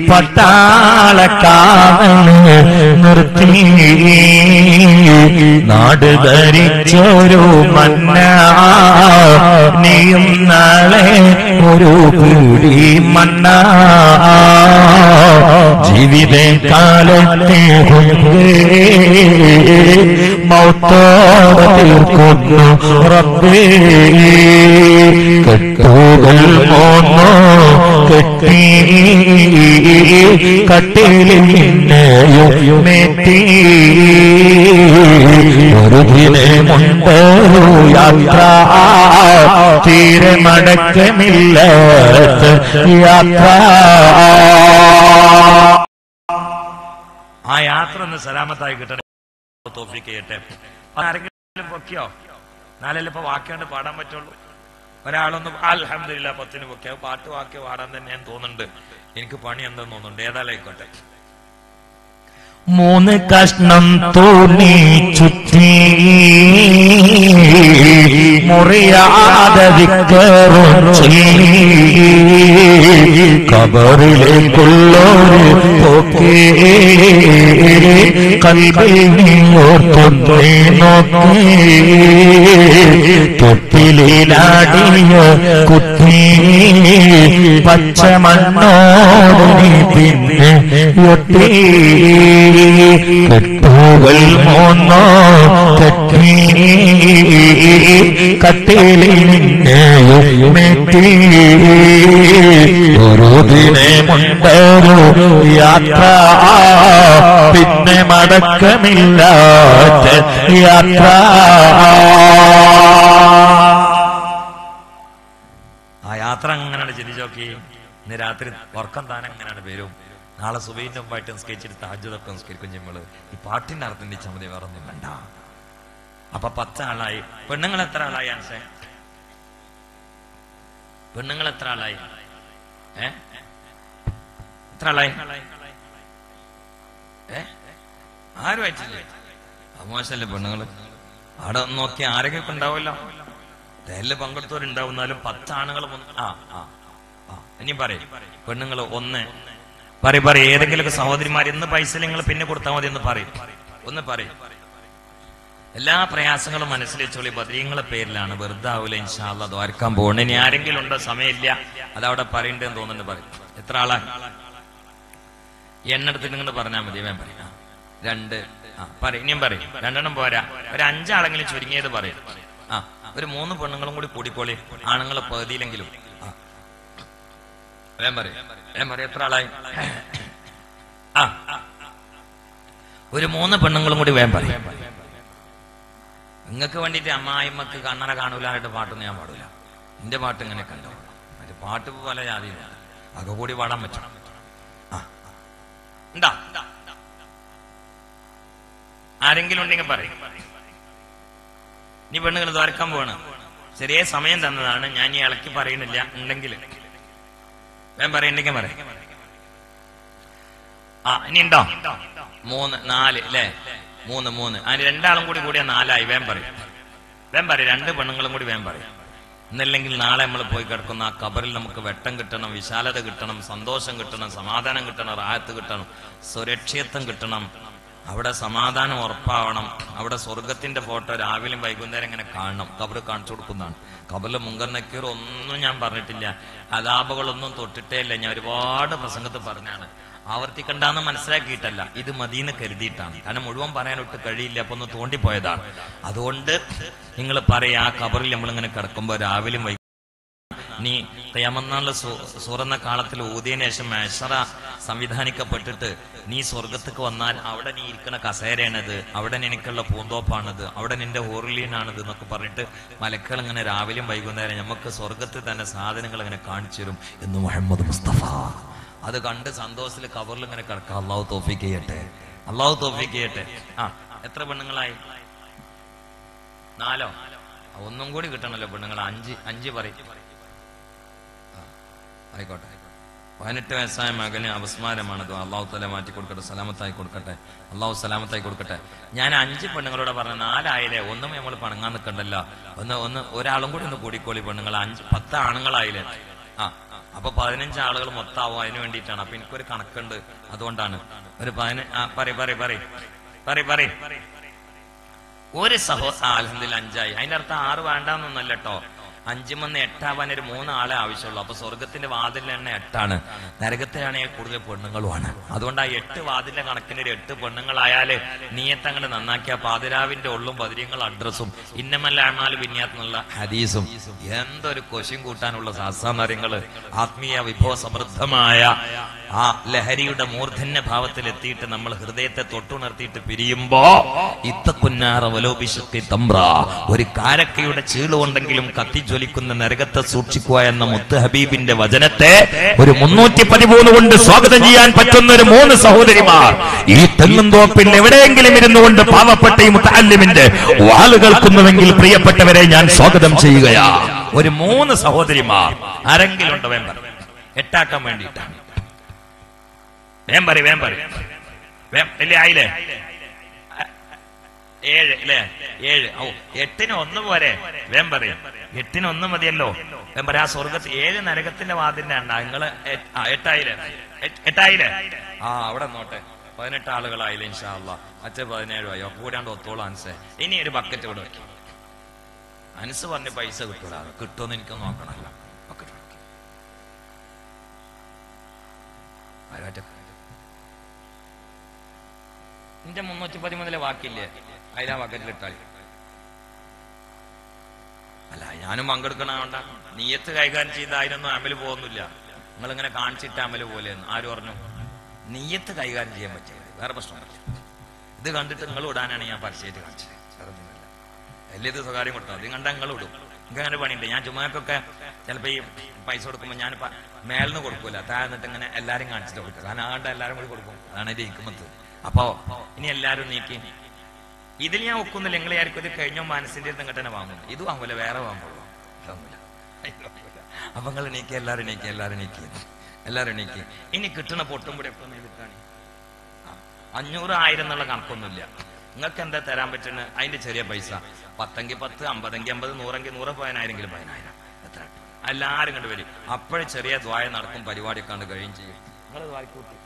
പട്ടാളക്കാവല് നിർത്തി നാട് ധരിച്ചൊരു മന്ന നീയും നാളെ ഒരു പിടി മണ്ണ ജീവിത കാലത്തെ മൗത്തോടെ തീർക്കുന്നു റബ്ബേ കെട്ടുകൾ മോന്നോ കെട്ടി കട്ടിലിൽ നിന്നെയുമേറ്റി ഒരു ദിനമുണ്ടൊരു യാത്ര തീരെ മടക്കമില്ലാത്ത യാത്ര ആ യാത്ര ഒന്ന് സലാമത്തായി കിട്ടണേ തോഫീക്ക് ചെയ്യട്ടെ. ആരെങ്കിലും പൊക്കിയോ? നാലല്ലേ ഇപ്പൊ വാക്യോണ്ട് പാടാൻ പറ്റുള്ളൂ. ഒരാളൊന്നും അൽഹംദുലില്ലാ 10 പൊക്കിയോ പാട്ട് വാക്യോ പാടാൻ തന്നെ ഞാൻ തോന്നുന്നുണ്ട്. എനിക്ക് പണി എന്തെന്ന് തോന്നുന്നുണ്ട്. ഏതായാലായിക്കോട്ടെ. 3 കഷ്ണം തൂണി ചുറ്റി മുറിയാതെ വിക്കറും ചൊല്ലി കബറിലേക്കുള്ളൊരു പോക്കേ കൽബിൽ നീ ഓർത്തുന്നേ നോക്കേ തൊട്ടിലാടിയ കുട്ടി പച്ചമണ്ണോട് നീ പിന്നെ ഒട്ടി കെട്ടുകൾ മോന്നോ കെട്ടി കട്ടിലിൽ നിന്നെയുമേറ്റി ഒരു ദിനമുണ്ടൊരു യാത്ര പിന്നെ മടക്കമില്ലാത്ത യാത്ര. ആ യാത്ര അങ്ങനെയാണ് ചിന്തിച്ചോക്കി. ഇന്ന് രാത്രി ഉറക്കം താൻ എങ്ങനെയാണ് വരും. നാളെ സുബൈന്റെ മുമ്പായിട്ട് നിസ്കരിച്ചിട്ട് തഹജ്ജുദൊക്കെ നിസ്കരിക്കും നമ്മൾ. ഈ പാട്ടിന്റെ അർത്ഥം ചിന്തിച്ചാൽ മതി, വേറെ ഒന്നും വേണ്ട. അപ്പൊ 10 ആളായി. പെണ്ണുങ്ങൾ എത്ര ആളായി? ആൻസേ പെണ്ണുങ്ങൾ എത്ര ആളായി? എത്ര ആളായി? ആരും അയച്ചില്ലേ? മോശല്ലേ പെണ്ണുങ്ങള്? അവിടെ നോക്കി ആരെങ്കിലും ഉണ്ടാവുമല്ലോ. തേലില് പങ്കെടുത്തവരുണ്ടാവുന്നാലും 10 ആണുങ്ങൾ. ഇനി പറയും പെണ്ണുങ്ങൾ 1 പറയും. ഏതെങ്കിലുമൊക്കെ സഹോദരിമാർ ഇന്ന് പൈസ നിങ്ങൾ പിന്നെ കൊടുത്താൽ മതി എന്ന് പറയും. ഒന്ന് പറയും. എല്ലാ പ്രയാസങ്ങളും മനസ്സിൽ വെച്ചോളി. ബദരീങ്ങളെ പേരിലാണ്, വെറുതെ ആവൂല. ഇൻഷാ അല്ലാഹ് ദ്വാരക്കാൻ പോകണം. ഇനി ആരെങ്കിലും ഉണ്ടോ? സമയമില്ല, അതവിടെ പറയണ്ടെന്ന് തോന്നുന്നുണ്ട്. പറയും. എത്ര ആളാ? എണ്ണെടുത്തിട്ട് നിങ്ങൾ പറഞ്ഞാൽ മതി. വേം പറയും. 2 പറയും. ഇനിയും പറയും. 2 എണ്ണം പോരാ, ഒരു 5 ആളെങ്കിലും ചുരുങ്ങിയത് പറയും. ഒരു 3 പെണ്ണുങ്ങളും കൂടി കൂടിക്കോളി, ആണുങ്ങളെ പകുതിയിലെങ്കിലും. വേം പറയും. എത്ര ആളായി? ഒരു 3 പെണ്ണുങ്ങളും കൂടി വേം പറയും. നിങ്ങൾക്ക് വേണ്ടിയിട്ട് അമ്മായിമ്മക്ക് കണ്ണറ കാണൂലായിട്ട് പാട്ടൊന്നും ഞാൻ പാടൂല. എന്റെ പാട്ട് ഇങ്ങനെ കണ്ടോ. മറ്റേ പാട്ട് പല ജാതിയില്ല, അതൊക്കെ കൂടി പാടാൻ പറ്റണം. ഉണ്ടാ ആരെങ്കിലും ഉണ്ടെങ്കിൽ പറയും. നീ പെണ്ണുങ്ങൾ ദ്വാരക്കാൻ പോവാണ്. ചെറിയ സമയം തന്നതാണ്, ഞാൻ ഈ ഇളക്കി പറയുന്നില്ല. ഉണ്ടെങ്കിൽ വേം പറയണ്ടെങ്കിൽ പറയാം. ഇനി ഉണ്ടോ? 3 4 അല്ലേ? 3 അതിന് 2 ആളും കൂടി കൂടിയാ 4 ആയി. വേം പറയും. 2 പെണ്ണുങ്ങളും കൂടി വേം പറയും. എന്നല്ലെങ്കിൽ നാളെ നമ്മൾ പോയി കിടക്കുന്ന ആ ഖബറിൽ നമുക്ക് വെട്ടം കിട്ടണം, വിശാലത കിട്ടണം, സന്തോഷം കിട്ടണം, സമാധാനം കിട്ടണം, റാഹത്ത് കിട്ടണം, സുരക്ഷിതത്വം കിട്ടണം. അവിടെ സമാധാനം ഉറപ്പാവണം. അവിടെ സ്വർഗത്തിന്റെ ഫോട്ടോ രാവിലെയും വൈകുന്നേരം ഇങ്ങനെ കാണണം. ഖബർ കാണിച്ചു കൊടുക്കുന്നതാണ്. ഖബറിലെ മുങ്കർ നക്കീർ ഒന്നും ഞാൻ പറഞ്ഞിട്ടില്ല, അദാബുകളൊന്നും തൊട്ടിട്ടേ ഇല്ല. ഞാൻ ഒരുപാട് പ്രസംഗത്ത് പറഞ്ഞാണ്. ആവർത്തിക്കണ്ടെന്ന് മനസ്സിലാക്കിയിട്ടല്ല, ഇത് മദീന കരുതിയിട്ടാണ്. കാരണം മുഴുവൻ പറയാനൊട്ട് കഴിയില്ല, അപ്പൊ ഒന്ന് തോണ്ടിപ്പോയതാണ്. അതുകൊണ്ട് നിങ്ങൾ പറയാ, ആ ഖബറിൽ നമ്മളിങ്ങനെ കിടക്കുമ്പോ രാവിലെയും വൈകുന്നേരം നീ ഖിയാമത്ത് സൂറന്ന കാലത്തിൽ ഊതിയതിനു ശേഷം മഹ്ശറ സംവിധാനിക്കപ്പെട്ടിട്ട് നീ സ്വർഗത്തേക്ക് വന്നാൽ അവിടെ നീ ഇരിക്കുന്ന കസേരയാണത്, അവിടെ നിനക്കുള്ള പൂന്തോപ്പാണത്, അവിടെ നിന്റെ ഹോർലീനാണത് എന്നൊക്കെ പറഞ്ഞിട്ട് മലക്കൾ ഇങ്ങനെ രാവിലെയും വൈകുന്നേരം നമുക്ക് സ്വർഗത്തിൽ തന്നെ സാധനങ്ങൾ ഇങ്ങനെ കാണിച്ചു തരും എന്ന് മുഹമ്മദ് മുസ്തഫ. അത് കണ്ട് സന്തോഷത്തിൽ ഖബറിൽ ഇങ്ങനെ കിടക്കാം. അള്ളാഹു തൗഫീഖ് ചെയ്യട്ടെ, അള്ളാഹു തൗഫീഖ് ചെയ്യട്ടെ. എത്ര പെണ്ണുങ്ങളായി? 4 ഒന്നും കൂടി കിട്ടണല്ലോ പെണ്ണുങ്ങൾ. 5 പറയും. ആയിക്കോട്ടെ, 18 വയസ്സായ മകന് അപസ്മാരമാണത്. അള്ളാഹു തആല മാറ്റി കൊടുക്കട്ടെ, സലാമത്തായി കൊടുക്കട്ടെ. അള്ളാഹു സലാമത്തായി കൊടുക്കട്ടെ. ഞാൻ 5 പെണ്ണുങ്ങളോട് പറഞ്ഞ 4 ആയില്ലേ, ഒന്നും നമ്മൾ പണങ്ങാൻ നിൽക്കണ്ടല്ലോ, ഒരാളും കൂടി ഒന്ന് കൂടിക്കോളി പെണ്ണുങ്ങൾ, 10 ആണുങ്ങളായില്ലേ. അപ്പൊ 15 ആളുകൾ മൊത്തമാവും. അതിന് വേണ്ടിയിട്ടാണ്. അപ്പൊ എനിക്കൊരു കണക്കുണ്ട്, അതുകൊണ്ടാണ് ഒരു 15 ഒരു അൽഹംദുലില്ലാ 5 ആയി. അതിന്റെ അർത്ഥം 6 വേണ്ടാന്നൊന്നല്ല കേട്ടോ. 5 മന്ന് 8 ആവാൻ ഒരു 3 ആളെ ആവശ്യമുള്ളൂ. അപ്പൊ സ്വർഗത്തിന്റെ വാതിലിന് തന്നെ 8 ആണ്, നരകത്തിലാണെങ്കിൽ കൂടുതൽ പെണ്ണുങ്ങളുമാണ്. അതുകൊണ്ട് ആ 8 വാതിലിന്റെ കണക്കിന് ഒരു 8 പെണ്ണുങ്ങളായാല് നീയത്തങ്ങട് നന്നാക്കിയ പാതിരാവിന്റെ ഉള്ളും ബദരീങ്ങൾ അഡ്രസ്സും ഇന്നമല്ലാമാല് വിന്യാസെന്നുള്ള ഹദീസും എന്തൊരു കൊശിയും കൂട്ടാനുള്ള സാസാന്നറിയങ്ങള് ആത്മീയ വിഭവ സമൃദ്ധമായ ആ ലഹരിയുടെ മൂർധന്യ ഭാവത്തിൽ എത്തിയിട്ട് നമ്മൾ ഹൃദയത്തെ തൊട്ടുണർത്തിയിട്ട് പിരിയുമ്പോ ഇത്തക്കുന്നാറ വലോപിശത്തി തമ്പ്ര, ഒരു കാരക്കയുടെ ചീളുകൊണ്ടെങ്കിലും കത്തിജ്വലിക്കുന്ന നരകത്തെ സൂക്ഷിക്കുക എന്ന മുത്ത് ഹബീബിന്റെ വചനത്തെ ഒരു 313 കൊണ്ട് സ്വാഗതം ചെയ്യാൻ പറ്റുന്ന ഒരു 3 സഹോദരിമാർ ഈ തെങ്ങുംതോപ്പിൽ എവിടെയെങ്കിലും ഇരുന്നുകൊണ്ട് പാവപ്പെട്ട ഈ മുത്തഅല്ലിമിന്റെ വാല് കേൾക്കുന്നുവെങ്കിൽ പ്രിയപ്പെട്ടവരെ ഞാൻ സ്വാഗതം ചെയ്യുകയാ. ഒരു 3 സഹോദരിമാർ ആരെങ്കിലും ഉണ്ടോ? വേം പറ, 8 ആക്കാൻ വേണ്ടിയിട്ടാണ്. വേം പറ ഇല്ലേ, ആയില്ലേ? 7 അല്ലേ? 7. 8-ന് 1 പോരെ? വേം പറയും, 8-ന് 1 മതിയല്ലോ. വേം പറയാ. സ്വർഗത്ത് 7 നരകത്തിന്റെ വാതിന്റെ ഉണ്ട്. നിങ്ങള് 8 ആയില്ലേ? അവിടെ നോട്ടെ, 18 ആളുകളായില്ലേ? ഇൻഷാ അല്ലാഹ്. അച്ഛ 17 ആയി. കൂടാണ്ട് ഒത്തോളം അൻസേ. ഇനി ഒരു ബക്കറ്റ് ഇവിടെ വെക്കും. അൻസ് പറഞ്ഞ പൈസ കിട്ടൂല. കിട്ടുമെന്ന് എനിക്ക് നോക്കണല്ലോ. ബക്കറ്റ് എന്റെ 313 വാക്കില്ലേ, അതിലാ ബക്കറ്റിലിട്ടാൽ. അല്ല, ഞാനും പങ്കെടുക്കണോണ്ട നീയത്ത് കൈകാര്യം ചെയ്ത അതിനൊന്നും അമല് പോകുന്നില്ല. നിങ്ങളിങ്ങനെ കാണിച്ചിട്ട് അമല് പോലെയെന്ന് ആര് പറഞ്ഞു? നീയത്ത് കൈകാര്യം ചെയ്യാൻ പറ്റില്ല, വേറെ പ്രശ്നമല്ല. ഇത് കണ്ടിട്ട് നിങ്ങൾ ഇടാനാണ് ഞാൻ പരസ്യമായിട്ട് കാണിച്ചത്. വലിയ ഇത് സ്വകാര്യം കൊടുത്താൽ ഇത് കണ്ടാൽ നിങ്ങൾ ഇടും. എനിക്ക് അങ്ങനെ പണിയുണ്ട്. ഞാൻ ചുമ്മാക്കൊക്കെ ചിലപ്പോൾ ഈ പൈസ കൊടുക്കുമ്പോൾ ഞാൻ മേലിന്ന് കൊടുക്കൂല, താഴ്ന്നിട്ട് ഇങ്ങനെ എല്ലാവരും കാണിച്ചിട്ട് കൊടുക്കുക. കാരണം ആണ്ട് എല്ലാവരും കൂടി കൊടുക്കും. അതാണ് ഇത് ഇരിക്കുന്നത്. അപ്പോ ഇനി എല്ലാവരും നീക്കി. ഇതിൽ ഞാൻ ഒക്കുന്നില്ല. നിങ്ങൾ ആയിരിക്കും ഇത് കഴിഞ്ഞോ മനസ്സിന്റെ ഇങ്ങോട്ട് തന്നെ വാങ്ങുന്നു. ഇത് വാങ്ങൂല, വേറെ വാങ്ങുള്ളൂ. അപ്പൊ നിങ്ങൾ നീക്കി, എല്ലാവരും നീക്കി. ഇനി കിട്ടണ പൊട്ടും കൂടെ ഒക്കെ കിട്ടാണ്. 500 1000 എന്നുള്ള കണക്കൊന്നുമില്ല. നിങ്ങൾക്ക് എന്താ തരാൻ പറ്റുന്നത്? അതിന്റെ ചെറിയ പൈസ 10 10, 50 50, 100 100, 10,000 10,000 എത്ര എല്ലാരും കണ്ട് വരും. അപ്പോഴും ചെറിയ ദ്വായ നടക്കും, പരിപാടി കണ്ട് കഴിയും ചെയ്യും. നിങ്ങൾ ദ്വായ കൂട്ടി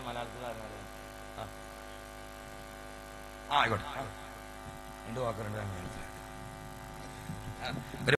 മലയാളത്തിൽ ആയിക്കോട്ടെ. 2 വാക്കുകളുണ്ട്.